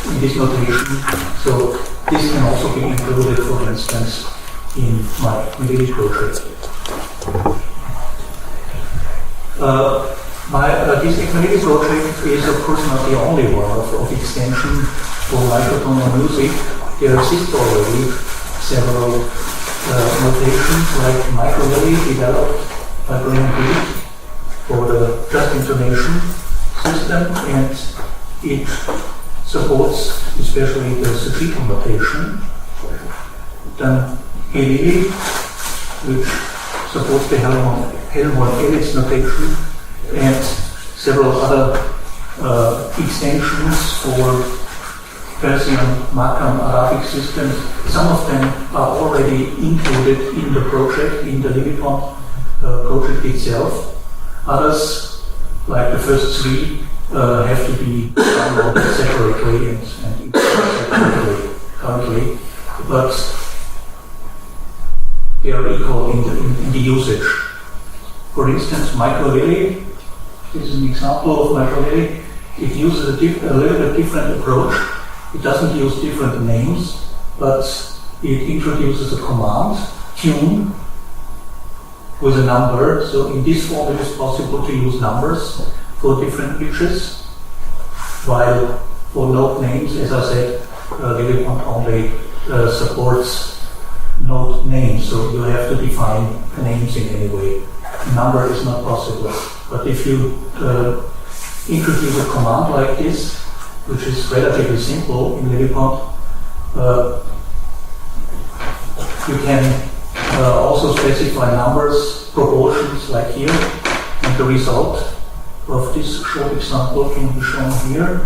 in this notation. So this can also be included, for instance, in my MIDI project. This MIDI project is, of course, not the only one of extension for microtonal music. There exist already several notations like microtonal developed by Graham Beat for the just intonation system, and it supports especially the Sacchetto notation. Then Helili, which supports the Helmholtz-Elitz notation, and several other extensions for Persian, Makam, Arabic systems. Some of them are already included in the project, in the Lilliput project itself. Others, like the first three, have to be downloaded separately and currently, but they are equal in the usage. For instance, microvilli, this is an example of microvilli. It uses a little bit different approach. It doesn't use different names, but it introduces a command, tune, with a number. So in this form it is possible to use numbers for different pitches, while for note names, as I said, Lilliput only supports note names, so you have to define names in any way. Number is not possible. But if you introduce a command like this, which is relatively simple in Lilliput, you can also specify numbers, proportions, like here, and the result of this short example can be shown here.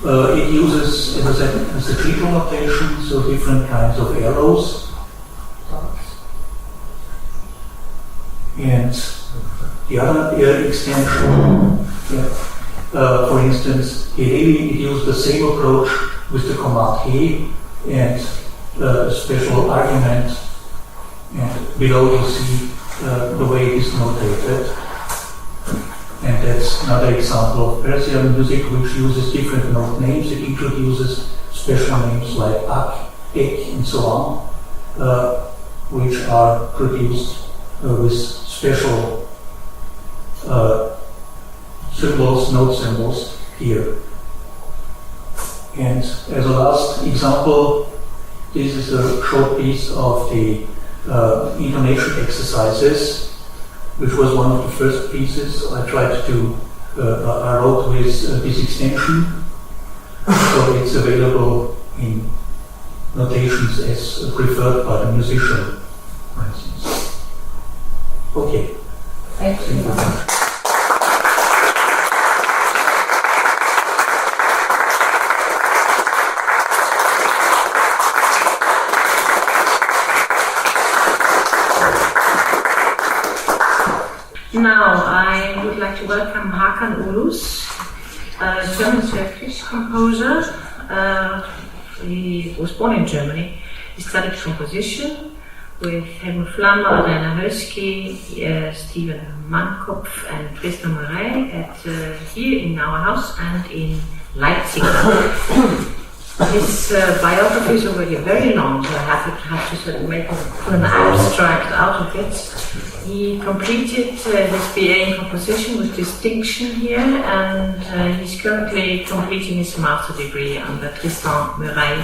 It uses, as I said, a sequential notation, so different kinds of arrows. And the other extension, for instance, it used the same approach with the command he and a special argument, and below you see the way it is notated. And that's another example of Persian music which uses different note names. It introduces special names like ak, ek, and so on, which are produced with special symbols, note symbols here. And as a last example, this is a short piece of the intonation exercises, which was one of the first pieces I tried to, I wrote with this extension. So it's available in notations as preferred by the musician, for instance. Okay. Thank you very much. Now, I would like to welcome Hakan Ulus, a German-Turkish composer. He was born in Germany. He studied composition with Helmut Flammer, Rainer Hösky, Steven Mannkopf, and Tristan Murray here in our house and in Leipzig. His biography is already very long, so I have to sort of make an abstract out of it. He completed his BA in composition with distinction here, and he's currently completing his master degree under Tristan Murray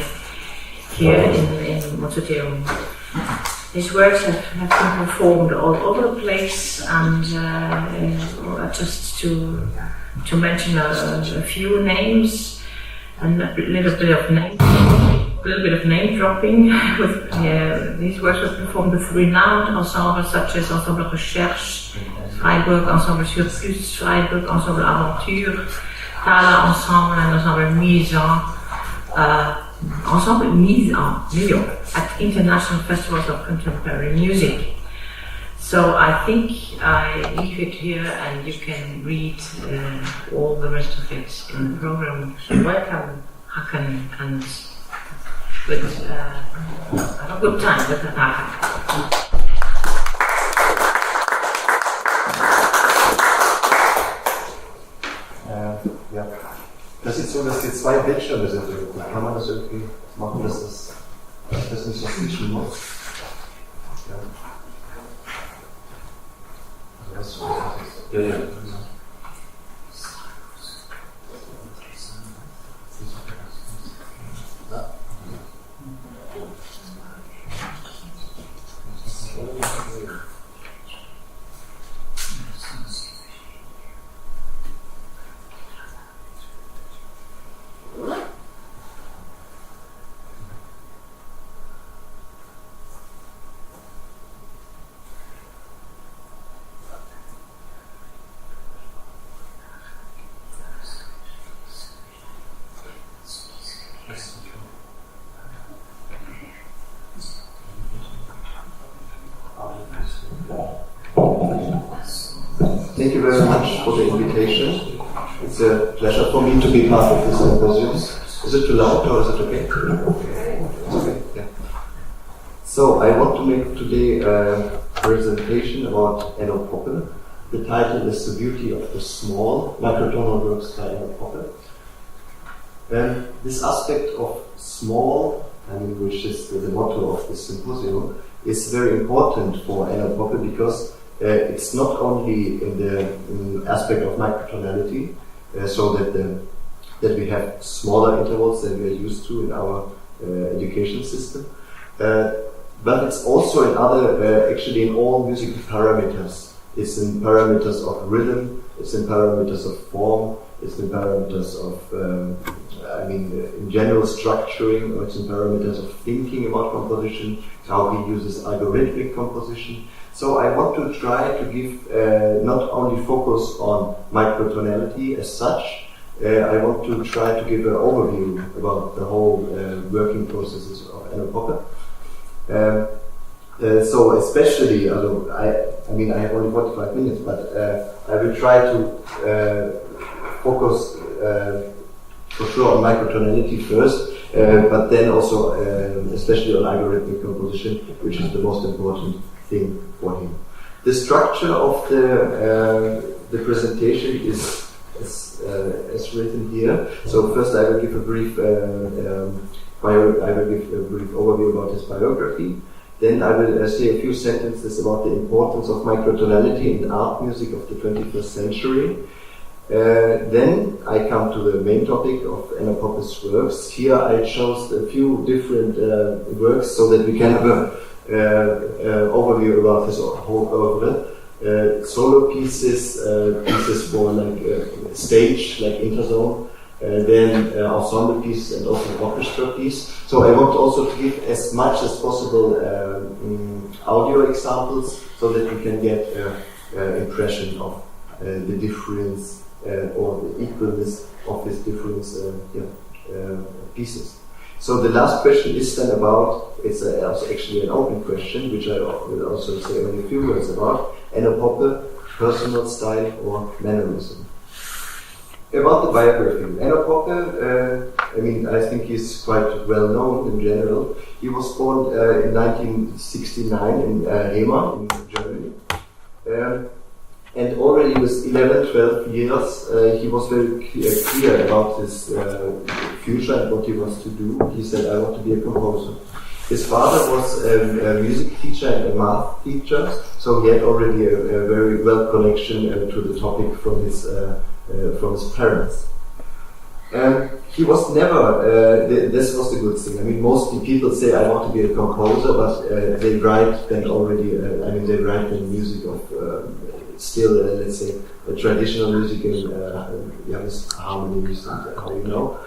here in Mozarteum. His works have been performed all over the place, and just to mention a few names, and a little bit of name dropping. These works were performed with renowned ensembles such as Ensemble Recherche, Freiburg, Ensemble Surplus, Freiburg, Ensemble Aventure, Thaler Ensemble, and Ensemble Mise en New York at international festivals of contemporary music. So I think I leave it here, and you can read all the rest of it in the program. Welcome, Hakan, and have a good time with Hakan. Ja. Das ist so, dass hier zwei Bildschirme sind. Kann man das irgendwie machen, dass das nicht so zwischen muss? Ja. Also was ja. Thank you very much for the invitation. It's a pleasure for me to be part of this symposium. Is it too loud or is it okay? It's okay, yeah. So I want to make today a presentation about Enno Poppe. The title is The Beauty of the Small, Microtonal Works by Enno Poppe. This aspect of small, which is the motto of the symposium, is very important for Enno Poppe because it's not only in the aspect of microtonality, so that we have smaller intervals than we are used to in our education system, but it's also in other, actually in all musical parameters. It's in parameters of rhythm, it's in parameters of form, it's in parameters of, in general structuring, or it's in parameters of thinking about composition, how he uses algorithmic composition. So I want to try to give not only focus on microtonality as such, I want to try to give an overview about the whole working processes of Enno Poppe. So especially, I have only 45 minutes, but I will try to focus for sure on microtonality first, but then also especially on algorithmic composition, which is the most important thing for him. The structure of the presentation is as written here. So first I will give a brief overview about his biography. Then I will say a few sentences about the importance of microtonality in art music of the 21st century. Then I come to the main topic of Enno Poppe's works. Here I chose a few different works so that we can have an overview about his whole oeuvre. Solo pieces, pieces for like stage, like interzone, then ensemble pieces and also orchestra piece. So I want also to give as much as possible audio examples so that we can get an impression of the difference or the equalness of these different pieces. So the last question is then about, it's actually an open question, which I will also say only a few words about, Enno Poppe, personal style or mannerism. About the biography, Enno Poppe, I think he's quite well known in general. He was born in 1969 in Hema in Germany. And already with 11, 12 years, he was very clear about his future and what he wants to do. He said, I want to be a composer. His father was a music teacher and a math teacher, so he had already a very well connection to the topic from his parents. He was never, this was the good thing. Mostly people say, I want to be a composer, but they write then already, they write the music of still, let's say, traditional music with harmonies and how you know.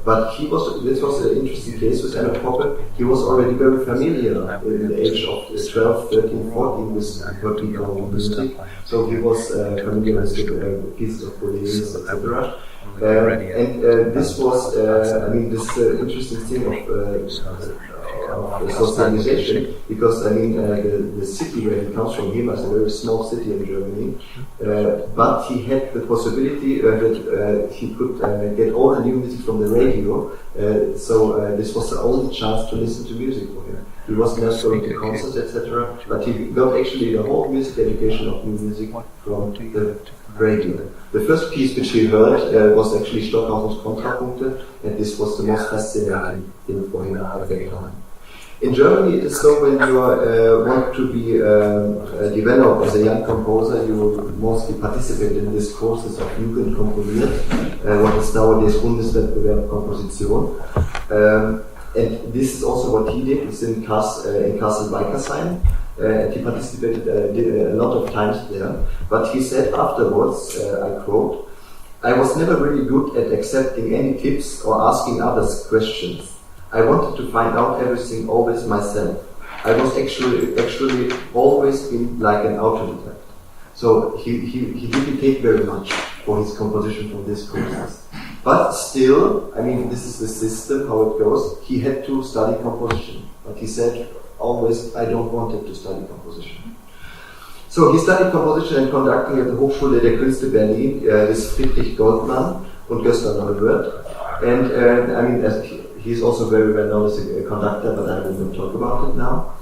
But this was an interesting case with Enno Poppe. He was already very familiar in the age of 12, 13, 14 with what we call music. So he was familiar with the pieces of Boulez, etc. And this was, this interesting thing of socialization, because the city where he comes from, Hema, is a very small city in Germany, but he had the possibility that he could get all the new music from the radio, so this was the only chance to listen to music for him. He was not going to concerts, etc., but he got actually the whole music education of new music from the radio. The first piece which he heard was actually Stockhausen's Kontrapunkte, and this was the most fascinating thing for him at that time. In Germany, it is so when you want to be developed as a young composer, you mostly participate in these courses of Jugend komponiert, what is nowadays Bundeswettbewerb Komposition. And this is also what he did. It's in Kassel-Weikersheim, and he participated did a lot of times there. But he said afterwards, I quote, I was never really good at accepting any tips or asking others questions. I wanted to find out everything always myself. I was actually always been like an autodidact. So he didn't take very much for his composition from this courses. But still, this is the system, how it goes. He had to study composition. But he said always, I don't want to study composition. So he studied composition and conducting at the Hochschule der Künste Berlin with Friedrich Goldmann und Gösta Neuwirth. And I mean, he's also very well known as a conductor, but I will not talk about it now.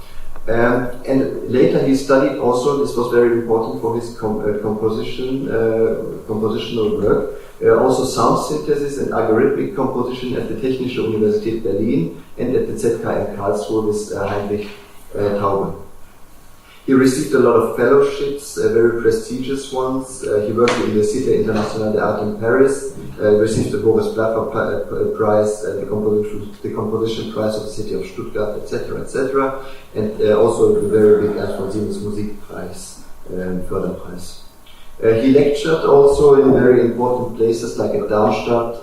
And later he studied also, this was very important for his compositional work, also sound synthesis and algorithmic composition at the Technische Universität Berlin and at the ZK in Karlsruhe with Heinrich Taube. He received a lot of fellowships, very prestigious ones. He worked in the Cité Internationale des Arts in Paris, received the Boris Blaffer Prize, the Composition Prize of the City of Stuttgart, etc., etc., and also the very big Alfred Siemens Musikpreis, Förderpreis. He lectured also in very important places like at Darmstadt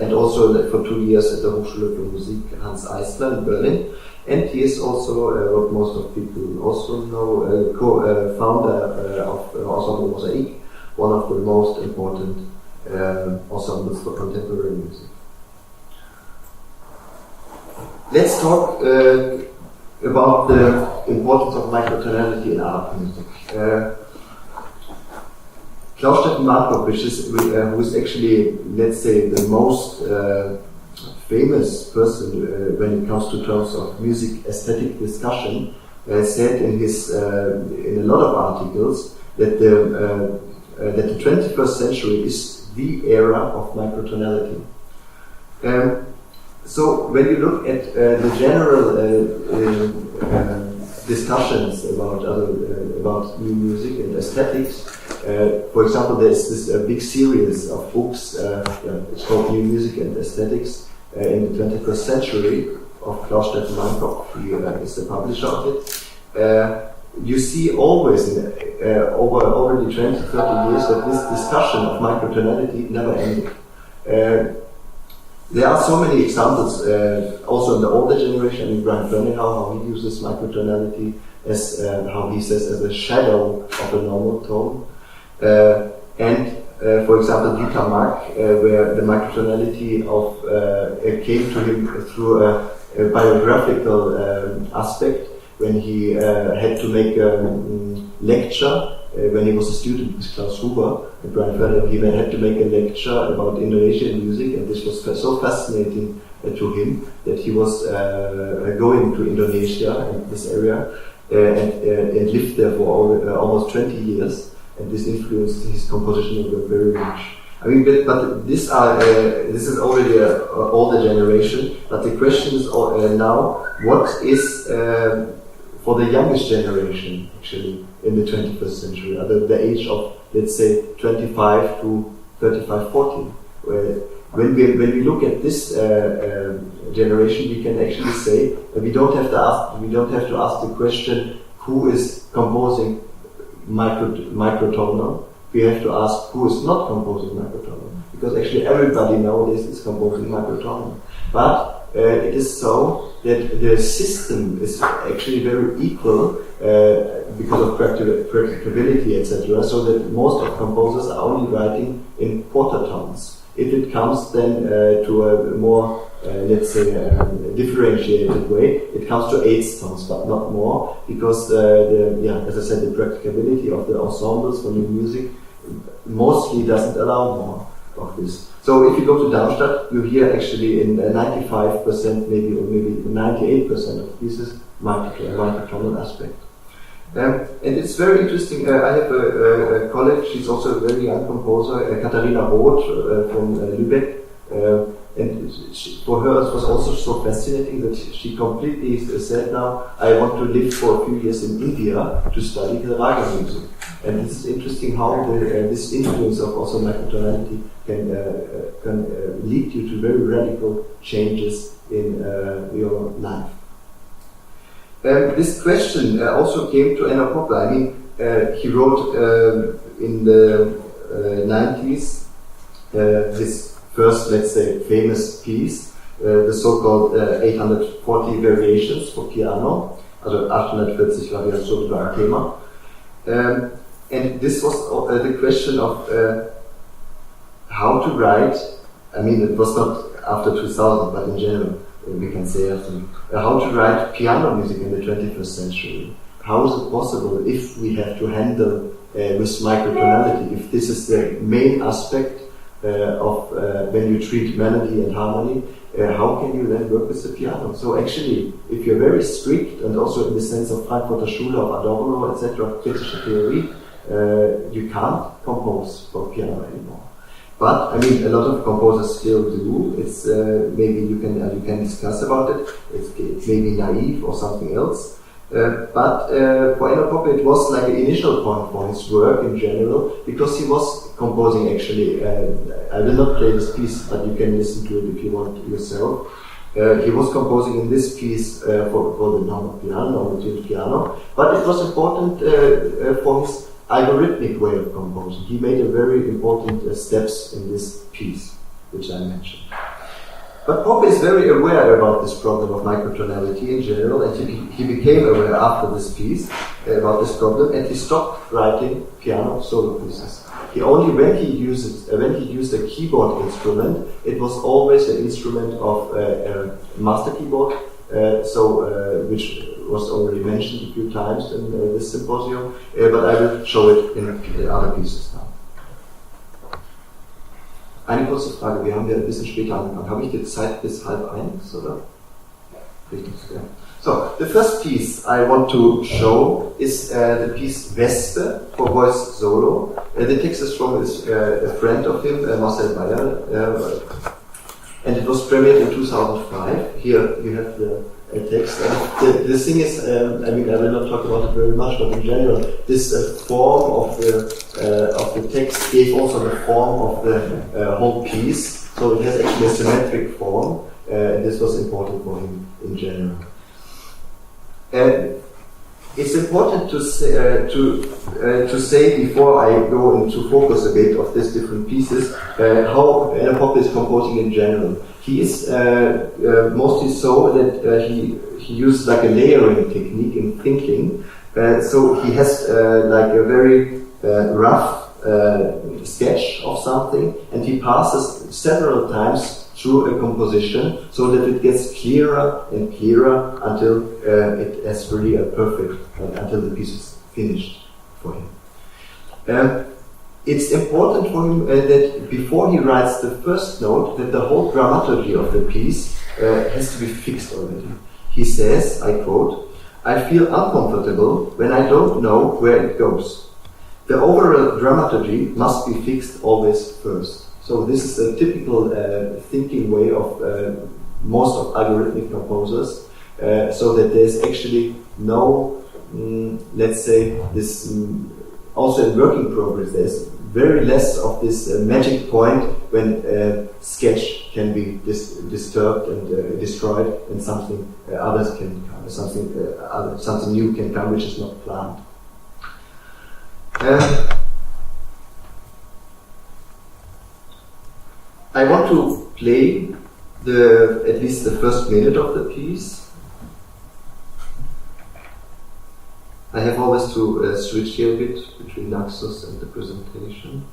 and also for 2 years at the Hochschule für Musik Hans Eisler in Berlin. And he is also, what most of people also know, co-founder of Ensemble Mosaic, one of the most important ensembles for contemporary music. Let's talk about the importance of microtonality in art music. Klaus-Steffen Markov, who is actually, let's say, the most famous person when it comes to terms of music aesthetic discussion, said in a lot of articles that the 21st century is the era of microtonality. So when you look at the general discussions about new music and aesthetics, for example, there's this big series of books. It's called New Music and Aesthetics in the 21st Century of Klaus-Steffen Markov. He is the publisher of it. You see always over already 20, 30 years that this discussion of microtonality never ended. There are so many examples, also in the older generation. I mean, Brian Ferneyhough, how he uses microtonality as, how he says, as a shadow of a normal tone. For example, Dieter Mark, where the microtonality came to him through a biographical aspect, when he had to make a lecture when he was a student with Klaus Huber and Brian Ferneyhough. He had to make a lecture about Indonesian music, and this was so fascinating to him that he was going to Indonesia and this area and lived there for almost 20 years. And this influenced his composition very much. I mean, but this is already an older generation. But the question is now, what is for the youngest generation actually in the 21st century, at the age of, let's say, 25 to 35, 40? When we look at this generation, we can actually say that we don't have to ask the question who is composing microtonal. We have to ask who is not composing microtonal, because actually everybody nowadays is composing microtonal. But it is so that the system is actually very equal because of practicability, etc. So that most of composers are only writing in quarter tones. If it comes then to a more let's say differentiated way, it comes to eighth tones, but not more, because as I said, the practicability of the ensembles for new music mostly doesn't allow more of this. So if you go to Darmstadt, you hear actually in 95% maybe, or maybe 98% of pieces microtonal aspect. And it's very interesting. I have a colleague, she's also a very young composer, Katharina Roth from Lübeck. And for her it was also so fascinating that she completely said, now I want to live for a few years in India to study the raga music. And this is interesting how this influence of also microtonality can lead you to very radical changes in your life. This question also came to Enno Poppe. I mean, he wrote in the 90s his first, let's say, famous piece, the so-called 840 Variations for Piano, also 840 Variationen über ein Thema. And this was the question of how to write. I mean, it was not after 2000, but in general, we can say after, how to write piano music in the 21st century. How is it possible if we have to handle with microtonality, if this is the main aspect when you treat melody and harmony, how can you then work with the piano? So actually, if you're very strict, and also in the sense of Frankfurter Schule of Adorno, etc., kritische theory, you can't compose for piano anymore. But I mean, a lot of composers still do. It's maybe you can discuss about it. It's maybe naive or something else. But for Enno Poppe, it was like an initial point for his work in general, because he was composing actually. I will not play this piece, but you can listen to it if you want yourself. He was composing in this piece for the normal piano, but it was important for his algorithmic way of composing. He made a very important steps in this piece, which I mentioned. But Poppe is very aware about this problem of microtonality in general, and he became aware after this piece about this problem, and he stopped writing piano solo pieces. He only, when he used a keyboard instrument, it was always an instrument of a master keyboard, which was already mentioned a few times in this symposium, but I will show it in other pieces now. Eine kurze Frage, wir haben ja ein bisschen später angefangen. Habe ich die Zeit bis 12:30, oder? Richtig, ja. So, the first piece I want to show is the piece Vespe for voice solo. The text is from a friend of him, Marcel Bayer, and it was premiered in 2005. Here you have the text. The thing is, I mean, I will not talk about it very much, but in general, this form of the text gave also the form of the whole piece. So it has actually a symmetric form, and this was important for him in general. It's important to say before I go into focus a bit of these different pieces how Enno Poppe is composing in general. He is mostly so that he uses like a layering technique in thinking. So he has like a very rough sketch of something, and he passes several times through a composition so that it gets clearer and clearer until it has really a perfect, until the piece is finished for him. It's important for him that before he writes the first note, that the whole dramaturgy of the piece has to be fixed already. He says, I quote, "I feel uncomfortable when I don't know where it goes. The overall dramaturgy must be fixed always first." So this is a typical thinking way of most of algorithmic composers, so that there's actually no, let's say, this also in working progress, there's very less of this magic point when sketch can be disturbed and destroyed, and something others can come, something new can come which is not planned. I want to play at least the first minute of the piece. I have always to switch here a bit between Naxos and the presentation.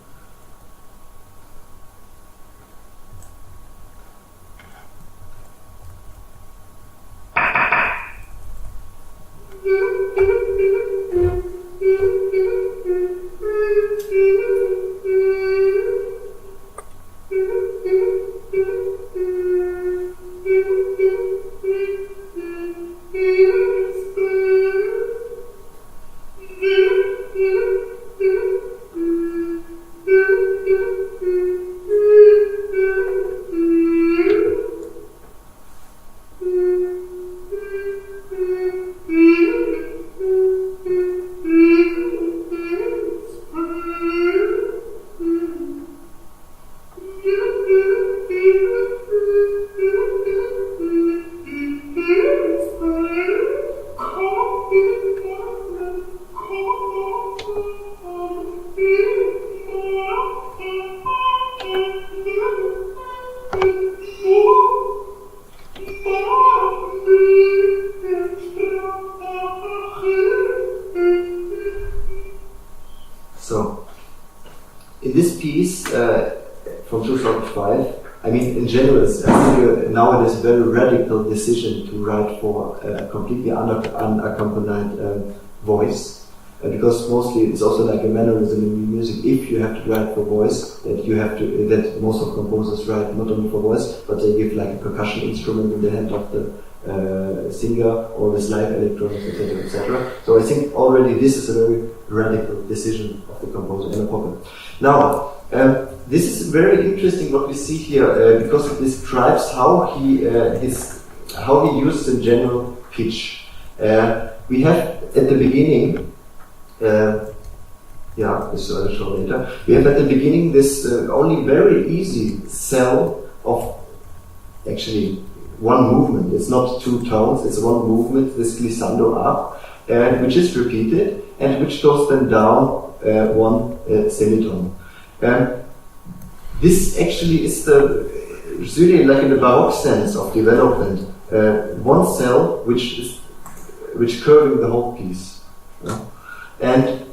Nowadays, a very radical decision to write for a completely unaccompanied voice. because mostly it's also like a mannerism in music. If you have to write for voice, that most of composers write not only for voice, but they give like a percussion instrument in the hand of the singer, or with live electronics, etc., etc. So I think already this is a very radical decision of the composer, Enno Poppe. Now, this is very interesting what we see here, because it describes how he uses in general pitch. We have at the beginning, this I'll show later. We have at the beginning this only very easy cell of actually one movement. It's not two tones, it's one movement, this glissando up, which is repeated and which goes then down one semitone. This actually is it's really like in the Baroque sense of development, one cell which curving the whole piece. And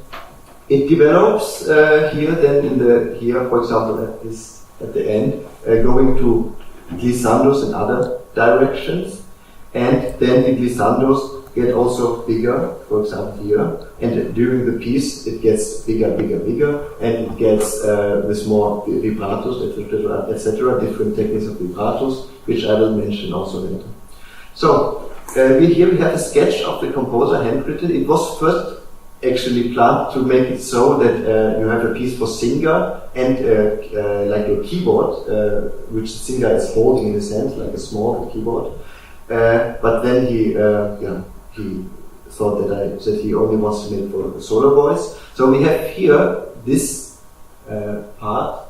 it develops here then for example at the end, going to glissandos in other directions, and then the glissandos get also bigger, for example here, and during the piece it gets bigger, and it gets with more vibratos, etc., different techniques of vibratos, which I will mention also later. So here we have a sketch of the composer, handwritten. It was first actually planned to make it so that you have a piece for singer and like a keyboard, which the singer is holding in his hand, like a small keyboard. But then he thought that he only wants to make for a solo voice. So we have here this part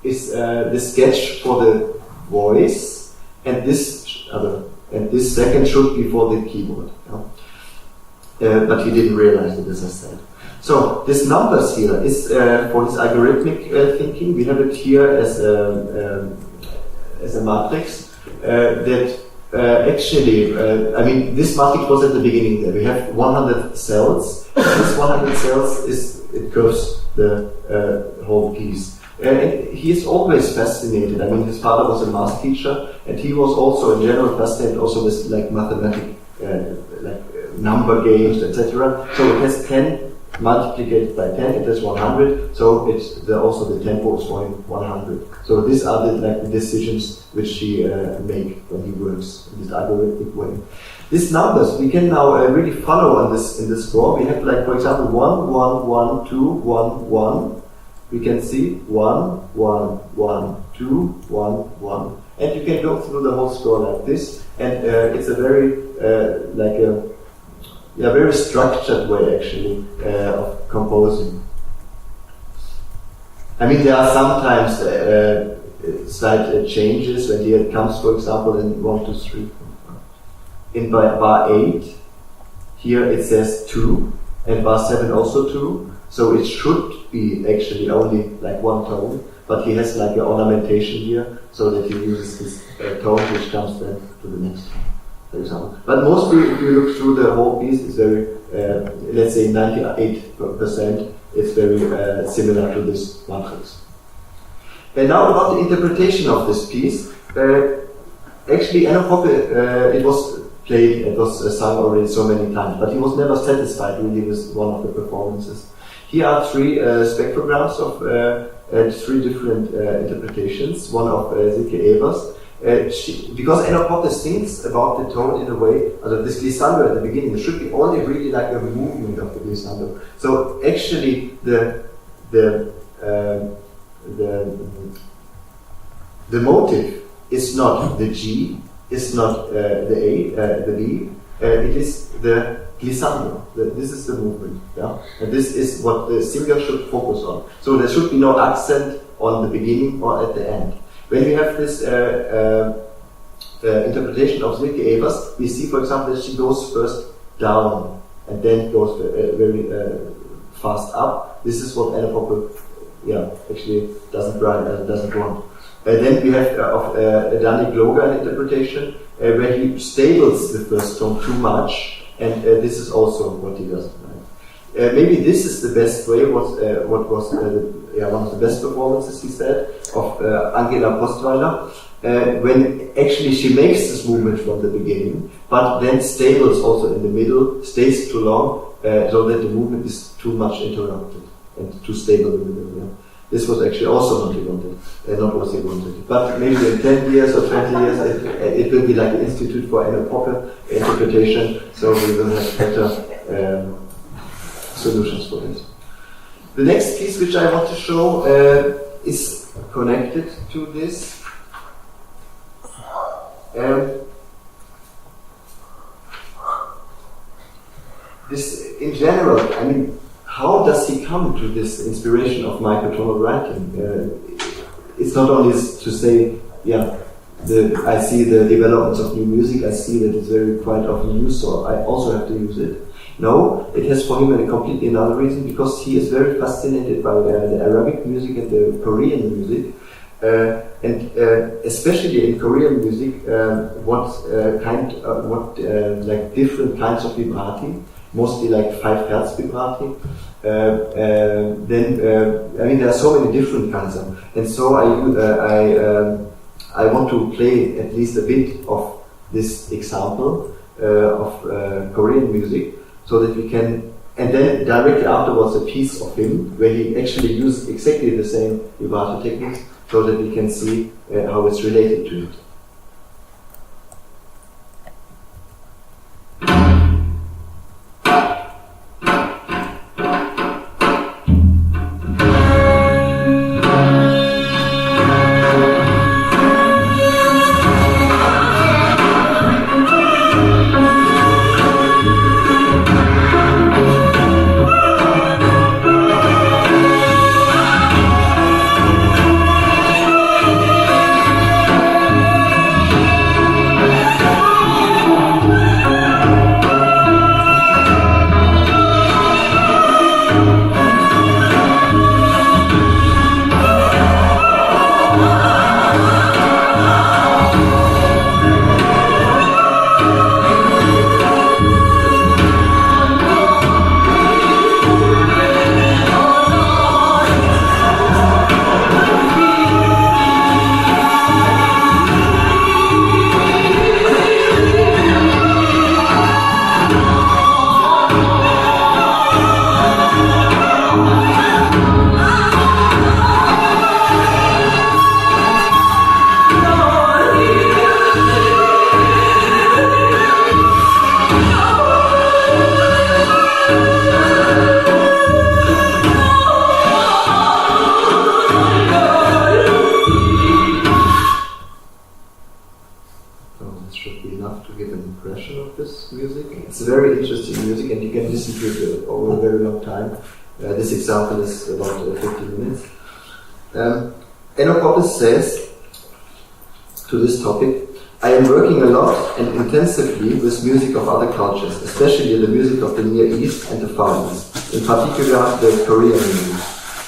is the sketch for the voice, and this second should be for the keyboard. But he didn't realize it, as I said. So this numbers here is for his algorithmic thinking. We have it here as a matrix that actually, this matrix was at the beginning there. We have 100 cells. This 100 cells it curves the whole piece. And he is always fascinated. His father was a math teacher, and he was also in general fascinated also with like mathematics, number games, etc. So it has 10 multiplied by 10, it has 100, so also the tempo is going 100. So these are the decisions which he make when he works in this algorithmic way. These numbers we can now really follow in this score. We have like, for example, 1, 1, 1, 2, 1, 1. We can see 1, 1, 1, 2, 1, 1. And you can go through the whole score like this, and it's a very very structured way actually of composing. There are sometimes slight changes when here it comes, for example, in 1, 2, 3. In bar 8, here it says 2, and bar 7 also 2. So it should be actually only like one tone, but he has like an ornamentation here, so that he uses this tone which comes then to the next one, for example. But mostly, if you look through the whole piece, it's very, let's say 98%, it's very similar to this matrix. And now about the interpretation of this piece. Actually, Enno Poppe, it was played, it was sung already so many times, but he was never satisfied really with one of the performances. Here are 3 spectrograms of 3 different interpretations, one of Silke Evers. Because Enno Poppe thinks about the tone in a way, this glissando at the beginning, it should be only really like a movement of the glissando. So actually the motive is not the G, it's not the A, the B, it is the glissando. This is the movement, and this is what the singer should focus on. So there should be no accent on the beginning or at the end. When we have this interpretation of Silke Evers, we see, for example, that she goes first down and then goes very fast up. This is what Enno Poppe, actually doesn't want. Then we have of Danny Gloger interpretation, where he stables the first tone too much, and this is also what he doesn't like. Maybe this is the best way. What was one of the best performances, he said, of Angela Postweiler, when actually she makes this movement from the beginning, but then stables also in the middle, stays too long, so that the movement is too much interrupted and too stable in the middle. Yeah. This was actually also not what he wanted. But maybe in 10 years or 20 years, it will be like the Institute for Enno Poppe interpretation, so we will have better solutions for this. The next piece which I want to show is connected to this. This, in general, I mean, how does he come to this inspiration of microtonal writing? It's not only to say, yeah, I see the developments of new music, I see that it's very quite often used, so I also have to use it. No, it has for him a completely another reason, because he is very fascinated by the Arabic music and the Korean music. And especially in Korean music, like different kinds of vibrati, mostly like 5 Hertz vibrati. I mean, there are so many different kinds of, and so I want to play at least a bit of this example of Korean music, so that we can, and then directly afterwards a piece of him where he actually used exactly the same vibrato techniques, so that we can see how it's related to it. This example is about 15 minutes. Enno Poppe says to this topic, I am working a lot and intensively with music of other cultures, especially the music of the Near East and the Far East, in particular the Korean music.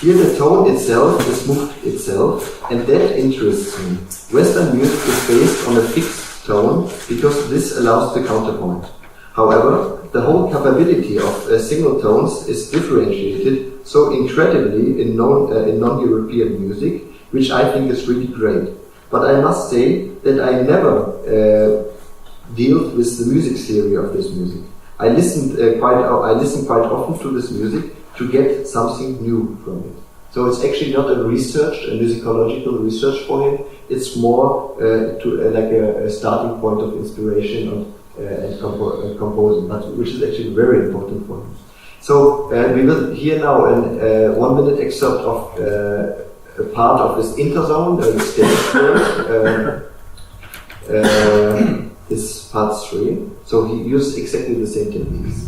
Here the tone itself is moved itself, and that interests me. Western music is based on a fixed tone because this allows the counterpoint. However, the whole capability of single tones is differentiated so incredibly in non-European music, which I think is really great. But I must say that I never dealt with the music theory of this music. I listen quite often to this music to get something new from it. So it's actually not a musicological research for him. It's more like a starting point of inspiration and composing, which is actually very important for him. So we will hear now a 1 minute excerpt of a part of this interzone, the stage is part 3. So he used exactly the same techniques.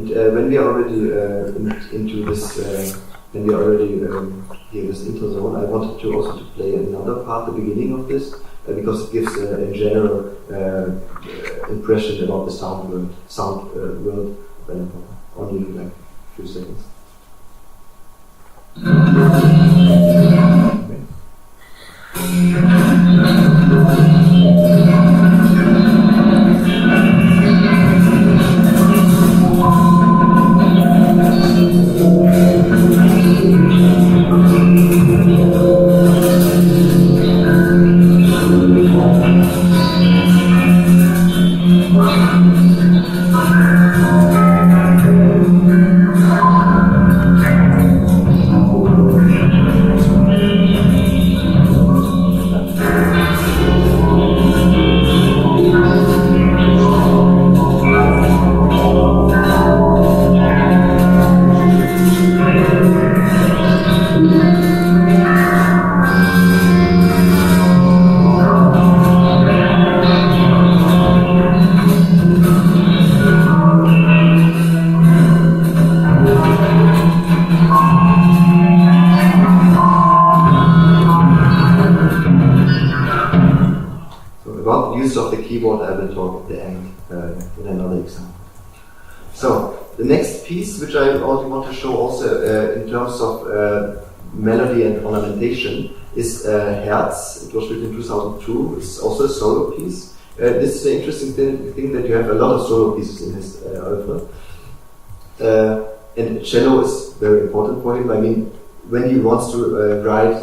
when we are already into this, when we are already here this intro zone, I wanted to also to play another part, the beginning of this, because it gives a general impression about the sound world. Only like a few seconds. Of the keyboard I will talk at the end in another example. So the next piece, which I also want to show also in terms of melody and ornamentation, is Herz. It was written in 2002. It's also a solo piece. This is the interesting thing that you have a lot of solo pieces in his oeuvre. And cello is very important for him. I mean, when he wants to write,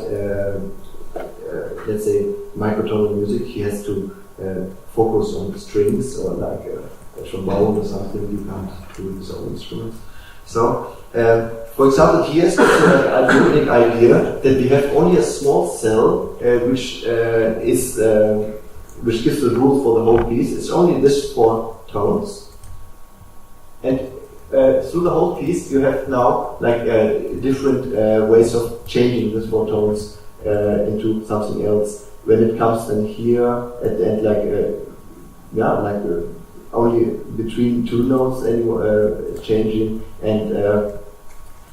let's say, microtonal music, he has to focus on the strings or like a trombone or something. You can't do with his own instruments. So, for example, he has a unique idea that we have only a small cell which gives the rule for the whole piece. It's only this 4 tones, and through the whole piece you have now like different ways of changing these 4 tones into something else. When it comes then here at the end, like only between 2 notes changing, and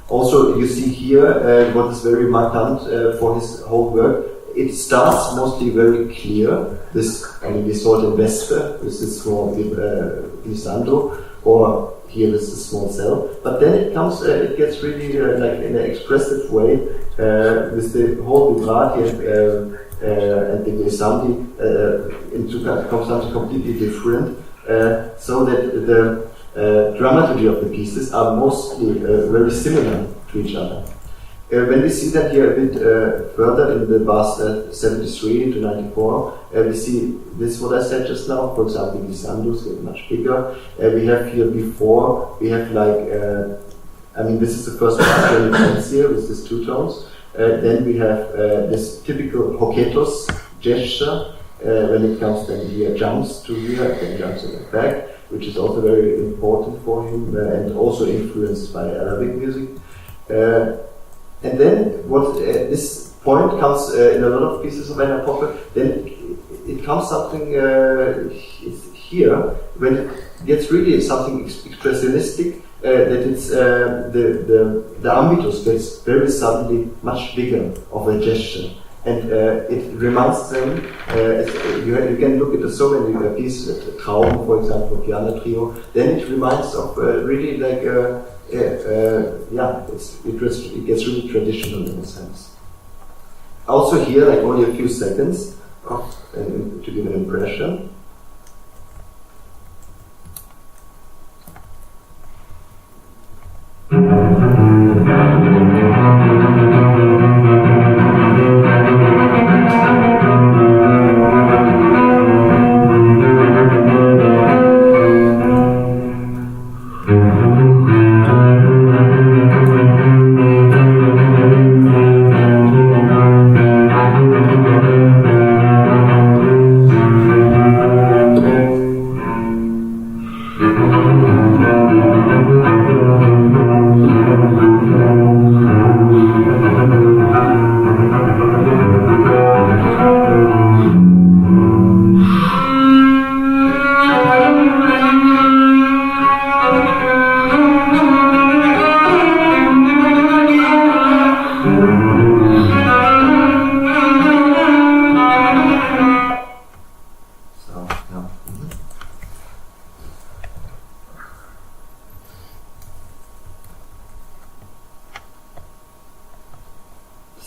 also you see here what is very markant for his whole work. It starts mostly very clear. This, I mean, we saw it in Vesper. This is for glissando, or here this is small cell. But then it comes, it gets really like in an expressive way with the whole vibrati and the glissandi into something completely different, so that the dramaturgy of the pieces are mostly very similar to each other. When we see that here a bit further in the bars 73 to 94, we see this, what I said just now. For example, the glissandos get much bigger. We have here before, we have like, I mean, this is the first part when it ends here with these 2 tones. Then we have this typical hoquetos gesture, when it comes then here jumps to here, then jumps in the back, which is also very important for him and also influenced by Arabic music. And then what this point comes in a lot of pieces of Enno Poppe, then it comes something here, when it gets really something expressionistic, that it's the ambitus gets very suddenly much bigger of a gesture, and it reminds them. You can look at so many pieces, Traum, for example, piano trio. Then it reminds of really like it gets really traditional in a sense. Also here, like only a few seconds to give an impression.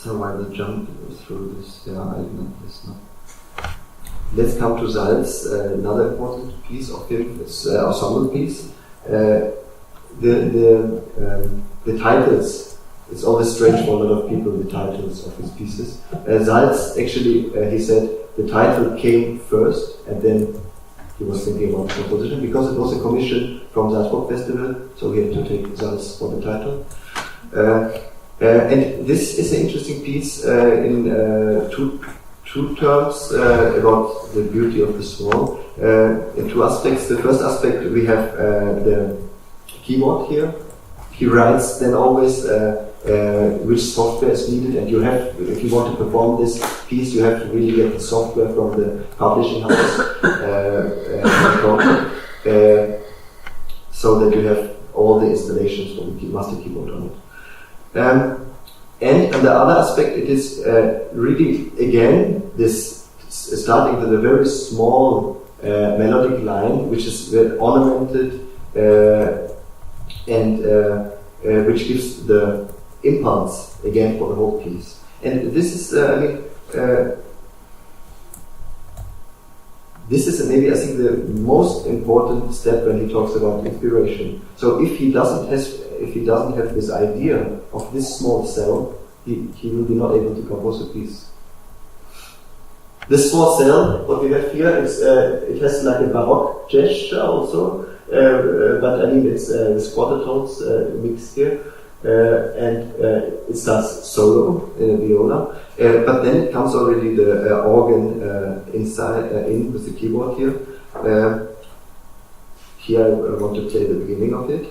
So why the jump through this? Yeah, I know this now. Let's come to Salz, another important piece of him. It's an ensemble piece. The titles, it's always strange for a lot of people, the titles of his pieces. Salz, actually, he said the title came first, and then he was thinking about the composition, because it was a commission from Salzburg Festival, so he had to take Salz for the title. And this is an interesting piece in two terms about the beauty of the swarm. In two aspects. The first aspect, we have the keyboard here. He writes then always which software is needed, and you have, if you want to perform this piece, you have to really get the software from the publishing house, so that you have all the installations from the master keyboard on it. And on the other aspect, it is really, again, this starting with a very small melodic line, which is ornamented and which gives the impulse again for the whole piece. And this is, this is maybe, I think, the most important step when he talks about inspiration. So if he doesn't have this idea of this small cell, he will be not able to compose a piece. This small cell, what we have here, is it has like a Baroque gesture also, but I mean it's quarter tones mixed here, and it starts solo in a viola, but then it comes already the organ inside in with the keyboard here. Here I want to play the beginning of it,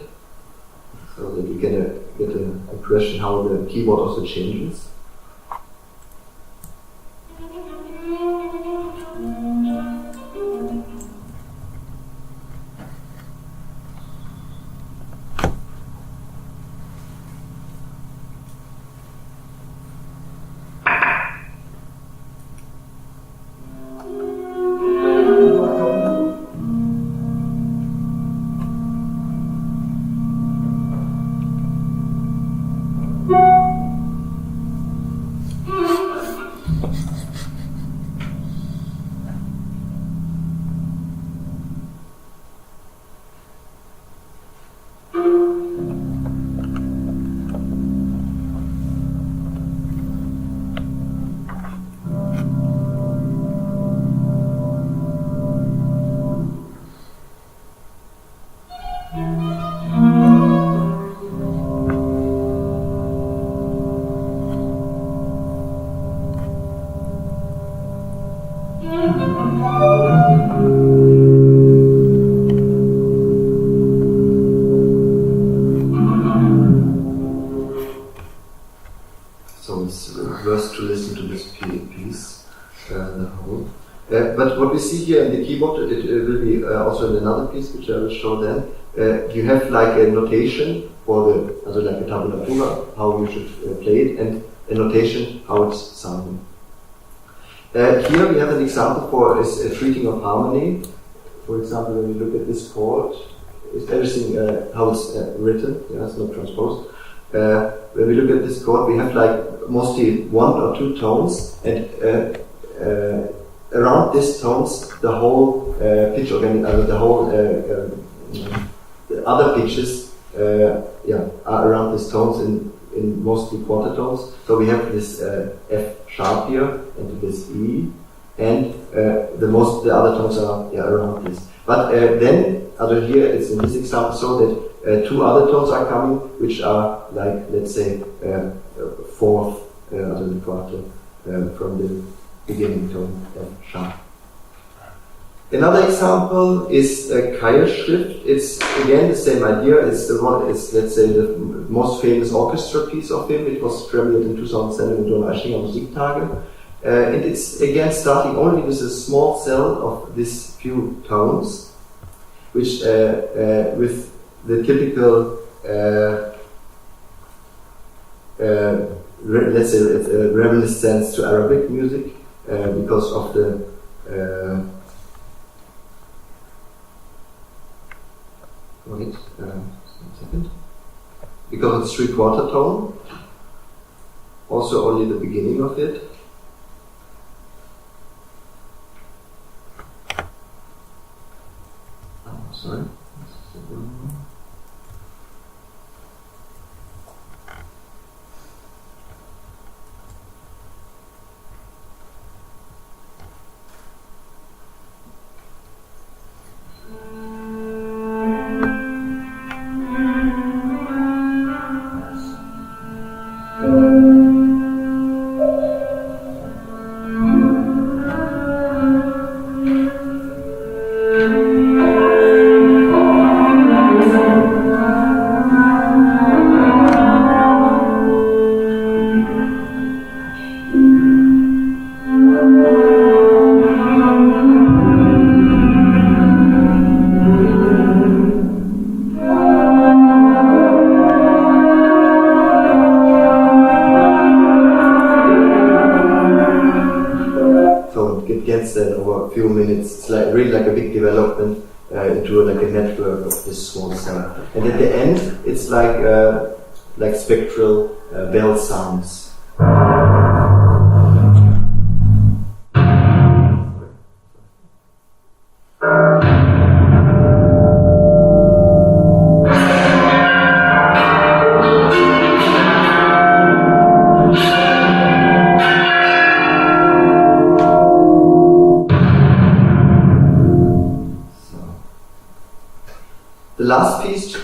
so that you get an impression how the keyboard also changes. But what we see here in the keyboard, it will be also in another piece which I will show then. You have like a notation for the, also like a tabulatura, how you should play it, and a notation how it's sounding. Here we have an example for a treating of harmony. For example, when you look at this chord, it's everything how it's written, yeah, it's not transposed. When we look at this chord, we have like mostly one or two tones, and around these tones, the whole pitch organ, the whole the other pitches, are around these tones in mostly quarter tones. So we have this F sharp here and this E, and the other tones are around this. But then, here it's in this example so that two other tones are coming, which are like, let's say, fourth, the quarter from the beginning tone F sharp. Another example is Keilschrift. It's again the same idea. It's the one. It's, let's say, the most famous orchestra piece of him. It was premiered in 2007 in Donaueschinger Musiktage, and it's again starting only with a small cell of these few tones, which with the typical let's say reminiscence to Arabic music because of the wait, a second. Because it's 3/4 tone. also only the beginning of it. Sorry. Few minutes. It's like really like a big development into like a network of this small cell. And at the end, it's like spectral bell sounds. The last piece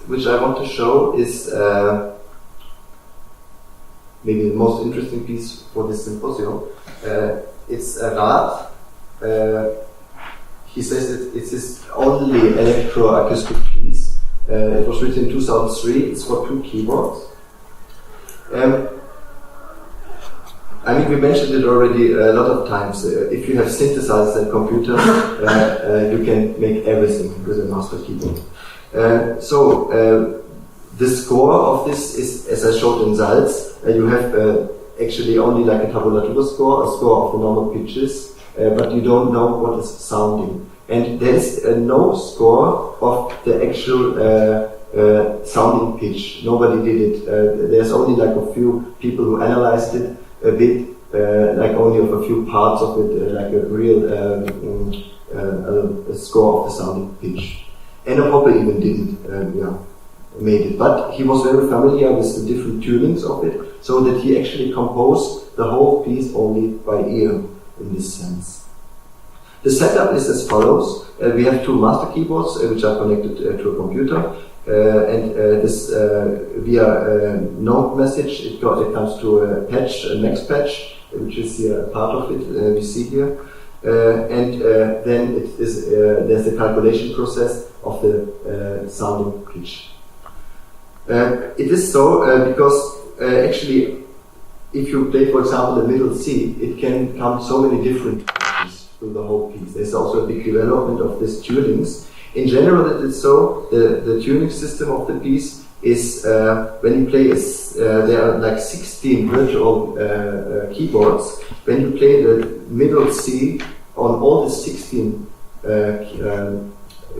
which I want to show is maybe the most interesting piece for this symposium. It's a Rad. He says it's his only electroacoustic piece. It was written in 2003. It's for 2 keyboards. I mean, we mentioned it already a lot of times. If you have synthesizers and computers, you can make everything with a master keyboard. The score of this is, as I showed in Salz, you have actually only like a tabulatura score, a score of the normal pitches, but you don't know what is sounding. And there is no score of the actual sounding pitch. Nobody did it. There's only like a few people who analyzed it a bit, like only of a few parts of it, like a real a score of the sounding pitch. Enno Poppe even didn't made it, but he was very familiar with the different tunings of it, so that he actually composed the whole piece only by ear in this sense. The setup is as follows. We have 2 master keyboards which are connected to a computer. This via node message, it comes to a patch, a max patch, which is here a part of it, we see here. Then it is, there's the calculation process of the sounding pitch. It is so because actually, if you play, for example, the middle C, it can come so many different pitches through the whole piece. There's also a big development of these tunings. In general, it is so. The tuning system of the piece is when you play, there are like 16 virtual keyboards. When you play the middle C on all the 16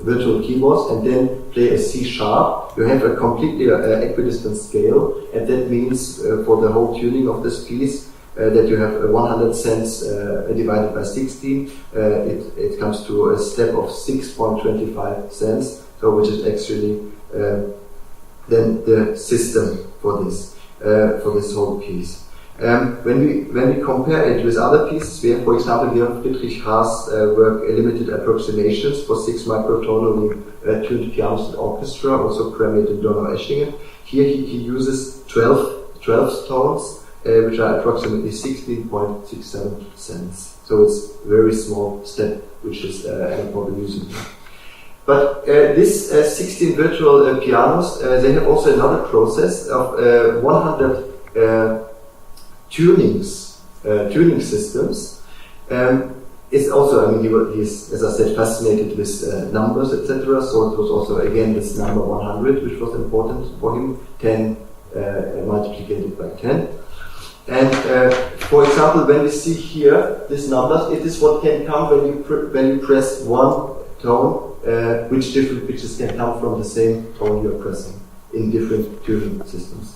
virtual keyboards and then play a C sharp, you have a completely equidistant scale, and that means for the whole tuning of this piece that you have 100 cents divided by 16, it comes to a step of 6.25 cents, so which is actually then the system for this whole piece. When we compare it with other pieces, we have, for example, here Friedrich Haas' work, Limited Approximations for 6 microtonally tuned pianos and orchestra, also premiered in Donau-Eschingen. Here he uses 12 tones, which are approximately 16.67 cents. So it's a very small step, which is Enno Poppe using. But this 16 virtual pianos, they have also another process of 100 tuning systems. It's also, I mean, he's, as I said, fascinated with numbers, etc. So it was also, again, this number 100, which was important for him, 10 multiplied by 10. And for example, when we see here these numbers, it is what can come when you press one tone, which different pitches can come from the same tone you are pressing in different tuning systems.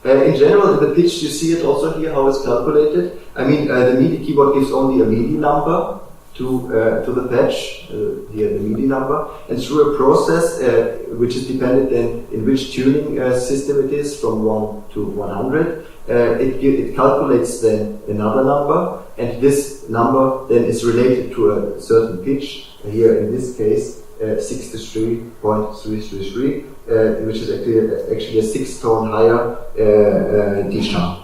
In general, in the pitch, you see it also here how it's calculated. I mean, the MIDI keyboard gives only a MIDI number to the patch, here the MIDI number, and through a process which is dependent then in which tuning system it is, from 1 to 100, it calculates then another number, and this number then is related to a certain pitch, here in this case 63.333, which is actually a 6-tone higher D sharp.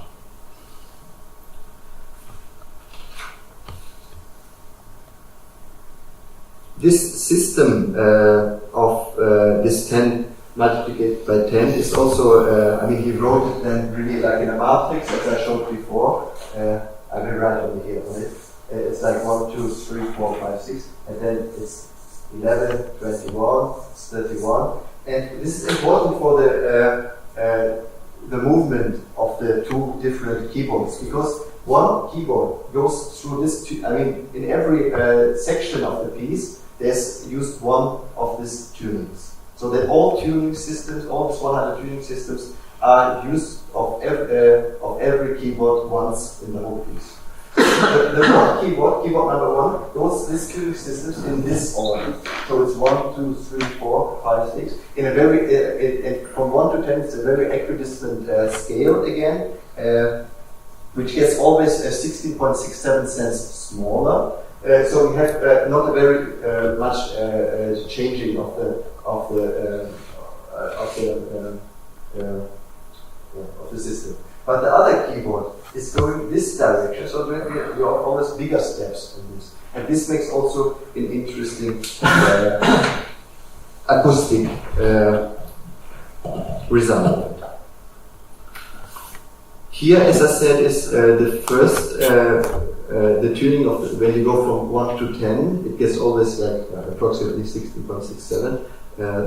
This system of this 10 multiplied by 10 is also, I mean, he wrote it then really like in a matrix, as I showed before. I will write over here on it. It's like 1, 2, 3, 4, 5, 6, and then it's 11, 21, 31. And this is important for the movement of the two different keyboards, because one keyboard goes through this, I mean, in every section of the piece, there's used one of these tunings. So that all tuning systems, all these 100 tuning systems, are used of every keyboard once in the whole piece. The one keyboard number 1, goes these tuning systems in this order. So it's 1, 2, 3, 4, 5, 6. In a very, from 1 to 10, it's a very equidistant scale again, which gets always 16.67 cents smaller. So we have not a very much changing of the system. But the other keyboard is going this direction, so we have almost bigger steps in this. And this makes also an interesting acoustic result. Here, as I said, is the first, the tuning of, when you go from 1 to 10, it gets always like approximately 16.67,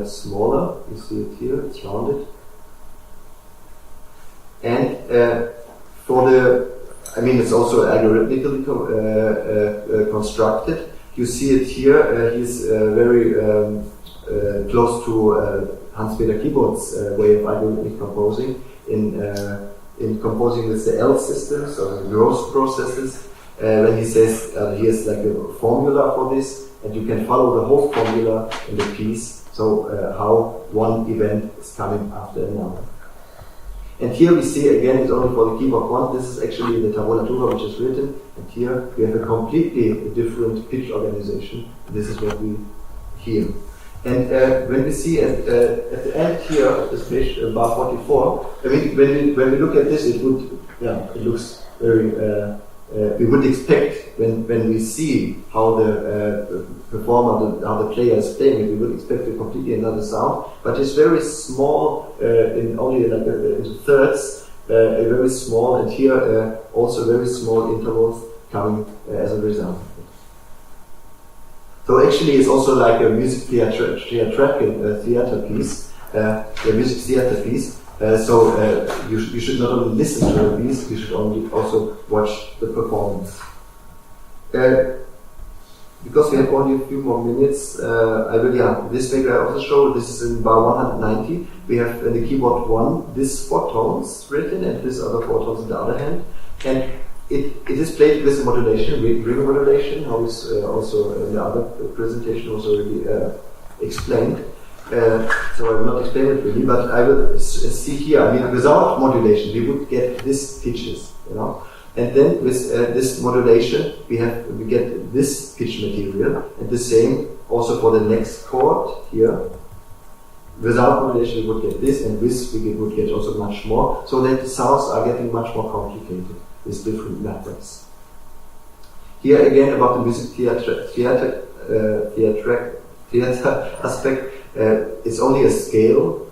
smaller. You see it here, it's rounded. And for the, I mean, it's also algorithmically constructed. You see it here, he's very close to Hans-Peter Keyboard's way of algorithmic composing in composing with the L systems or the growth processes. When he says here's like a formula for this, and you can follow the whole formula in the piece, so how one event is coming after another. And here we see again, it's only for the keyboard 1, this is actually the tabulatura which is written, and here we have a completely different pitch organization. This is what we hear. And when we see at the end here of this page, bar 44, I mean, when we look at this, it would, it looks very, we would expect, when we see how the performer, how the player is playing it, we would expect a completely another sound. But it's very small, in only like in thirds, very small, and here also very small intervals coming as a result. So actually, it's also like a music theater piece, a music theater piece. So you should not only listen to the piece, you should also watch the performance. Because we have only a few more minutes, I will, this figure I also show. This is in bar 190. We have in the keyboard 1 this 4 tones written, and this other 4 tones on the other hand. And it is played with modulation, ring modulation, how is also in the other presentation was already explained. So I will not explain it really, but I will see here. I mean, without modulation, we would get these pitches, you know. And then with this modulation, we get this pitch material, and the same also for the next chord here. Without modulation, we would get this, and this we would get also much more, so that the sounds are getting much more complicated with different methods. Here again about the music theater aspect. It's only a scale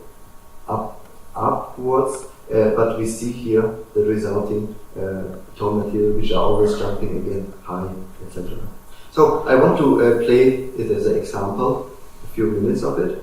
upwards, but we see here the resulting tone material, which are always jumping again high, etc. So I want to play it as an example, a few minutes of it.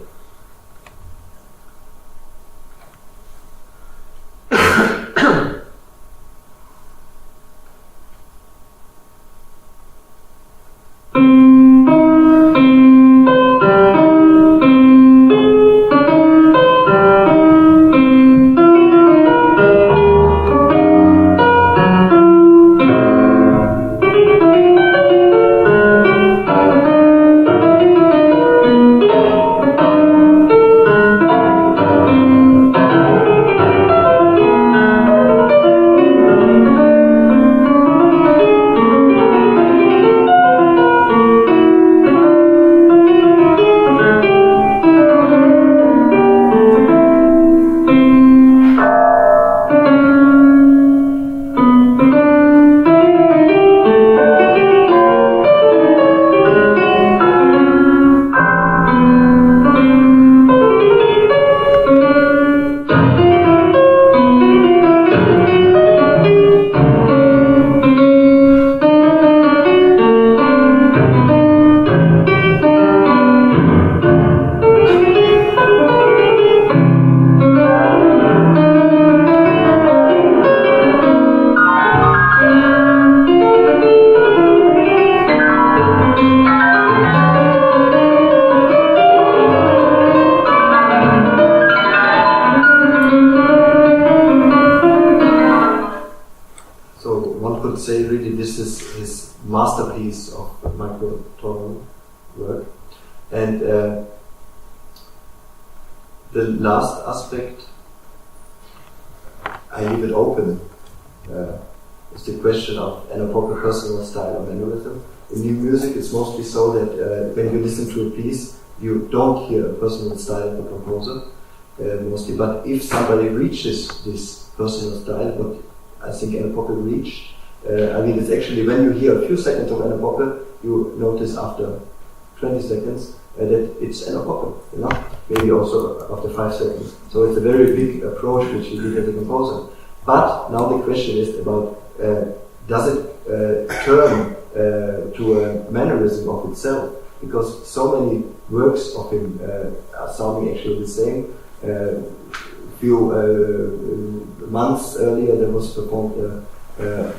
masterpiece of Microtonal work. And the last aspect, I leave it open, is the question of Enno Poppe personal style of mannerism. In new music, it's mostly so that when you listen to a piece, you don't hear a personal style of the composer, mostly. But if somebody reaches this personal style, what I think Enno Poppe reached, I mean, it's actually when you hear a few seconds of Enno Poppe, you notice after 20 seconds that it's Enno Poppe, you know, maybe also after 5 seconds. So it's a very big approach which he did as a composer. But now the question is about does it turn to a mannerism of itself? Because so many works of him are sounding actually the same. Few months earlier there was performed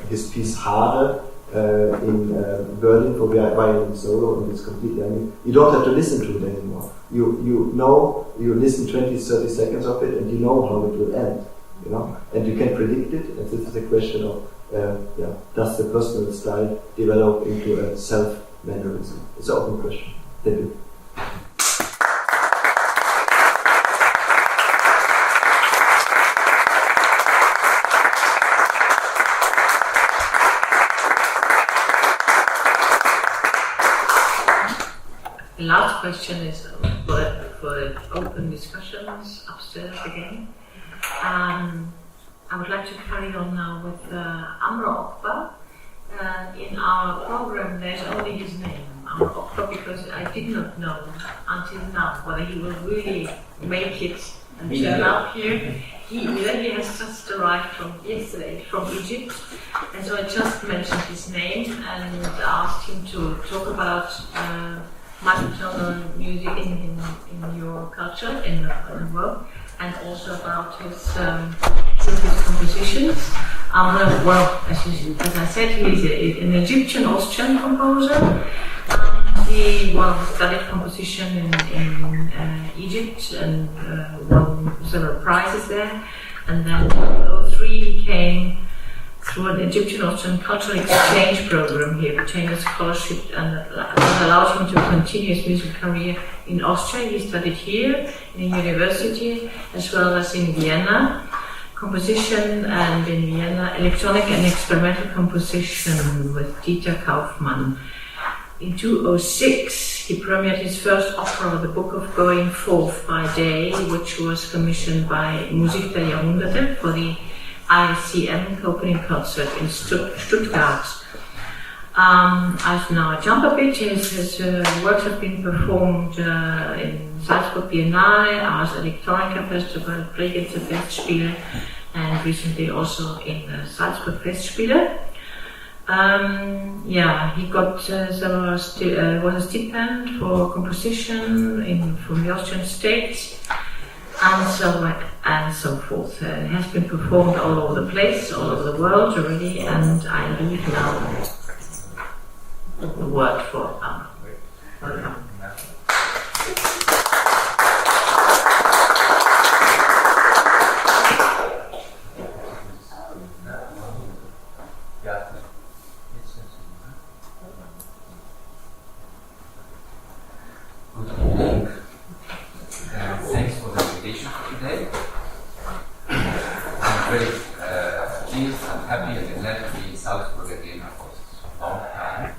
his piece Haare in Berlin for violin solo, and it's completely, I mean, you don't have to listen to it anymore. You know, you listen 20-30 seconds of it and you know how it will end, you know, and you can predict it. And this is a question of does the personal style develop into a self-mannerism? It's an open question. Thank you. The last question is for open discussions upstairs again. I would like to carry on now with Amr Okba. In our program there's only his name, Amr Okba, because I did not know until now whether he will really make it and turn up here. He has just arrived from yesterday from Egypt, and so I just mentioned his name and asked him to talk about Microtonal music in your culture, in the world, and also about his compositions. Well, as I said, he's an Egyptian-Austrian composer. He studied composition in Egypt and won several prizes there. And then in 2003 he came through an Egyptian-Austrian cultural exchange program here, obtained a scholarship, and that allowed him to continue his musical career in Austria. He studied here in a university as well as in Vienna, composition, and in Vienna electronic and experimental composition with Dieter Kaufmann. In 2006 he premiered his first opera, The Book of Going Forth by Day, which was commissioned by Musik der Jahrhunderte for the ICM opening concert in Stuttgart. As now I jump a bit, his works have been performed in Salzburg Biennale, Ars Electronica Festival, Bregenzer Festspiele, and recently also in the Salzburg Festspiele. He got was a stipend for composition from the Austrian state, and so forth. It has been performed all over the place, all over the world already, and I leave now the word for Amr. Thanks for the invitation for today. I'm very pleased and happy and glad to be in Salzburg again for a long time.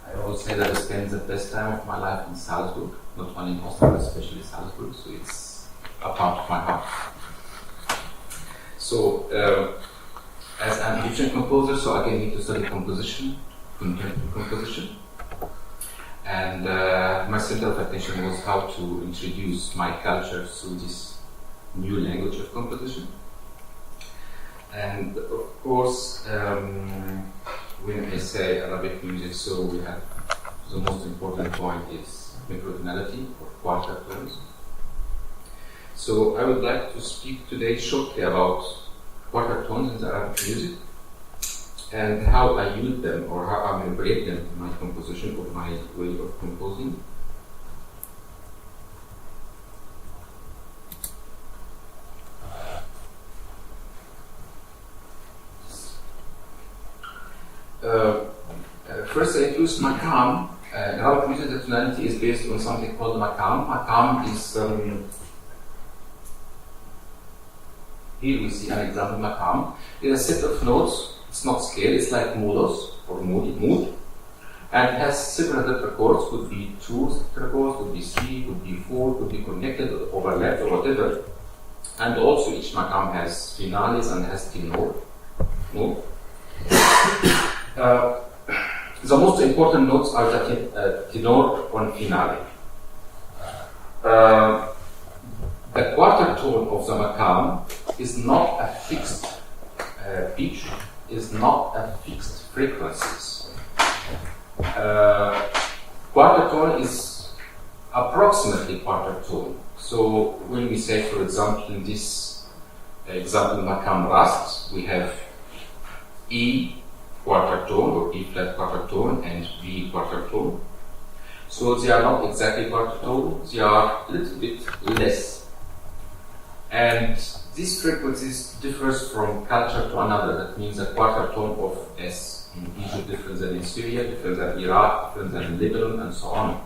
I always say that I spend the best time of my life in Salzburg, not only in Austria, but especially Salzburg, so it's a part of my heart. So, as an Egyptian composer, so I need to study composition, contemporary composition. And my center of attention was how to introduce my culture through this new language of composition. And of course, when I say Arabic music, so we have the most important point is microtonality or quartet tones. So I would like to speak today shortly about quartet tones in the Arabic music, and how I use them or how I manipulate them in my composition or my way of composing. first I introduced Makam. In Arabic music, the tonality is based on something called Makam. Makam is, here we see an example Makam. It's a set of notes, it's not scale, it's like modos or mood. And it has several tetrachords, could be 2 tetrachords, could be 3, could be 4, could be connected or overlapped or whatever. And also each Makam has finales and has tenor. No? The most important notes are the tenor and finale. The quarter tone of the Makam is not a fixed pitch, is not a fixed frequencies. Quarter tone is approximately quarter tone. So when we say, for example, in this example Makam Rast, we have E quarter tone or E flat quarter tone and B quarter tone. So they are not exactly quarter tone, they are a little bit less. And these frequencies differs from culture to another. That means a quarter tone of S in Egypt different than in Syria, different than Iraq, different than in Lebanon, and so on.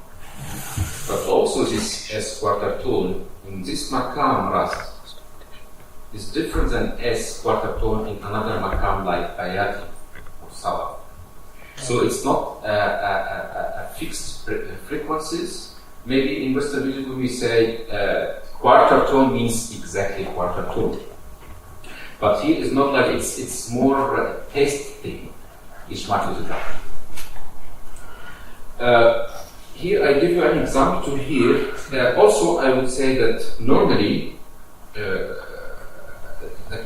But also this S quarter tone in this Makam Rast is different than S quarter tone in another Makam like Bayati or Sabah. So it's not a fixed frequencies. Maybe in Western music when we say quarter tone means exactly quarter tone. But here it's not like it's more taste thing. Each mark is here I give you an example here. Also I would say that normally the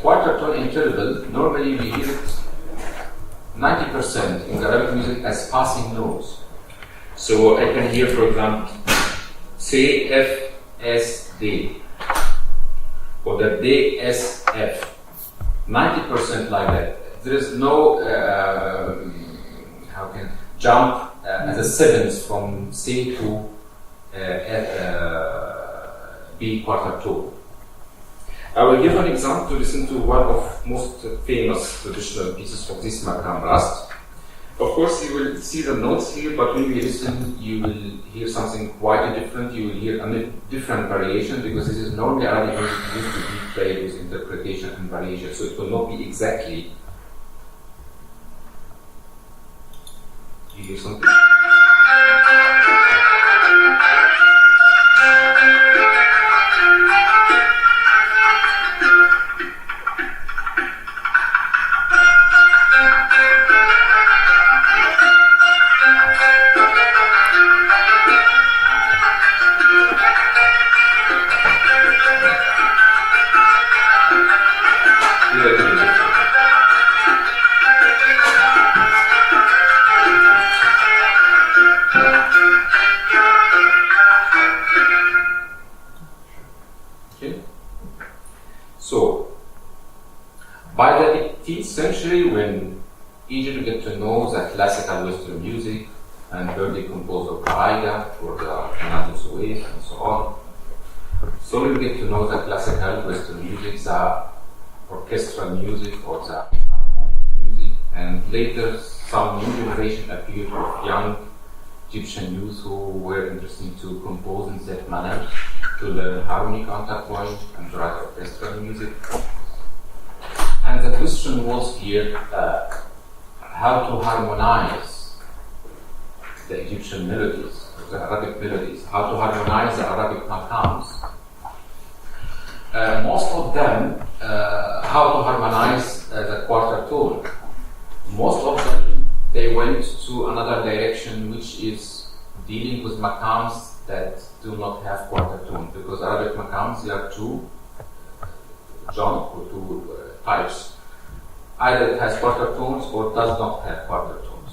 quarter tone interval, normally we hear it 90% in the Arabic music as passing notes. So I can hear, for example, C, F, S, D, or the D, S, F. 90% like that. There is no jump as a seventh from C to B quarter tone. I will give an example to listen to one of most famous traditional pieces of this Makam Rast. Of course, you will see the notes here, but when you listen, you will hear something quite different. You will hear a different variation because this is normally Arabic music used to be played with interpretation and variation, so it will not be exactly. You hear something? By the 18th century, when Egypt began to know the classical Western music and heard the composer Braga for the Canadian Suez and so on, so we get to know the classical Western music, the orchestral music or the harmonic music, and later some new generation appeared of young Egyptian youth who were interested to compose in that manner, to learn harmony counterpoint and to write orchestral music. And the question was here how to harmonize the Egyptian melodies, the Arabic melodies, how to harmonize the Arabic makams. Most of them, how to harmonize the quarter tone. Most of them, they went to another direction, which is dealing with makams that do not have quarter tone, because Arabic makams, there are two genres or two types. Either it has quarter tones or does not have quarter tones.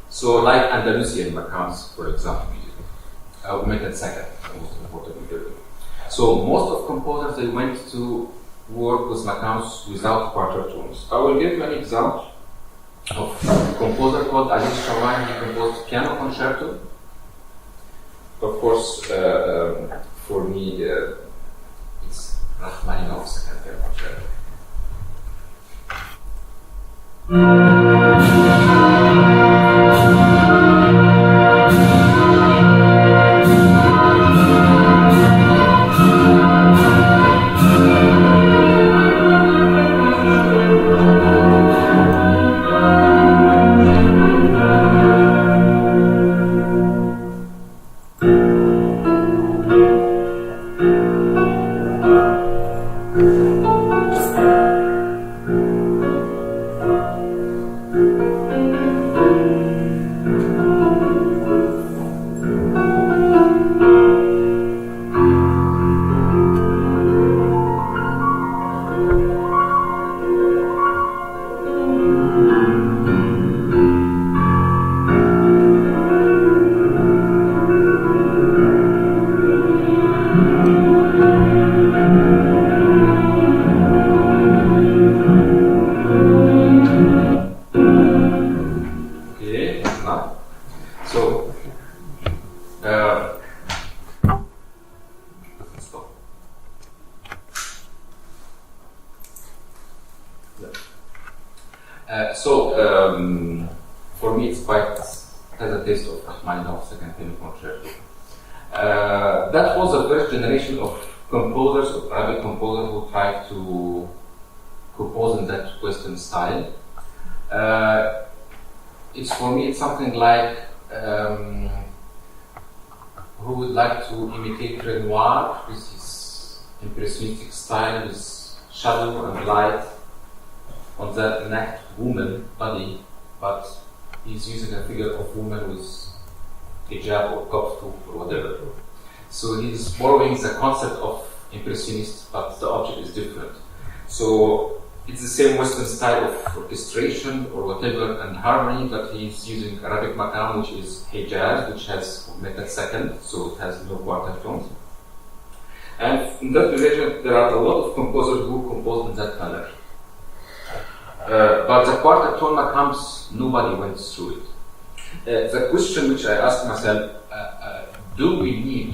So like Andalusian makams, for example, I will make that second, the most important interview. So most of composers, they went to work with makams without quarter tones. I will give you an example of a composer called Aziz Shawan. He composed piano concerto. Of course, for me, it's Rachmaninoff's second piano concerto. For me, it's quite has a taste of Rachmaninoff Second Piano Concerto. That was the first generation of composers, of Arabic composers, who tried to compose in that Western style. For me, it's something like who would like to imitate Renoir with his impressionistic style, with shadow and light on the naked woman body, but he's using a figure of woman with hijab or koptu or whatever. So he's borrowing the concept of impressionist, but the object is different. So it's the same Western style of orchestration or whatever and harmony, but he's using Arabic maqam, which is Hijaz, which has method second, so it has no quartet tones. And in that region, there are a lot of composers who compose in that manner. But the quartet tone maqams, nobody went through it. The question which I asked myself, do we need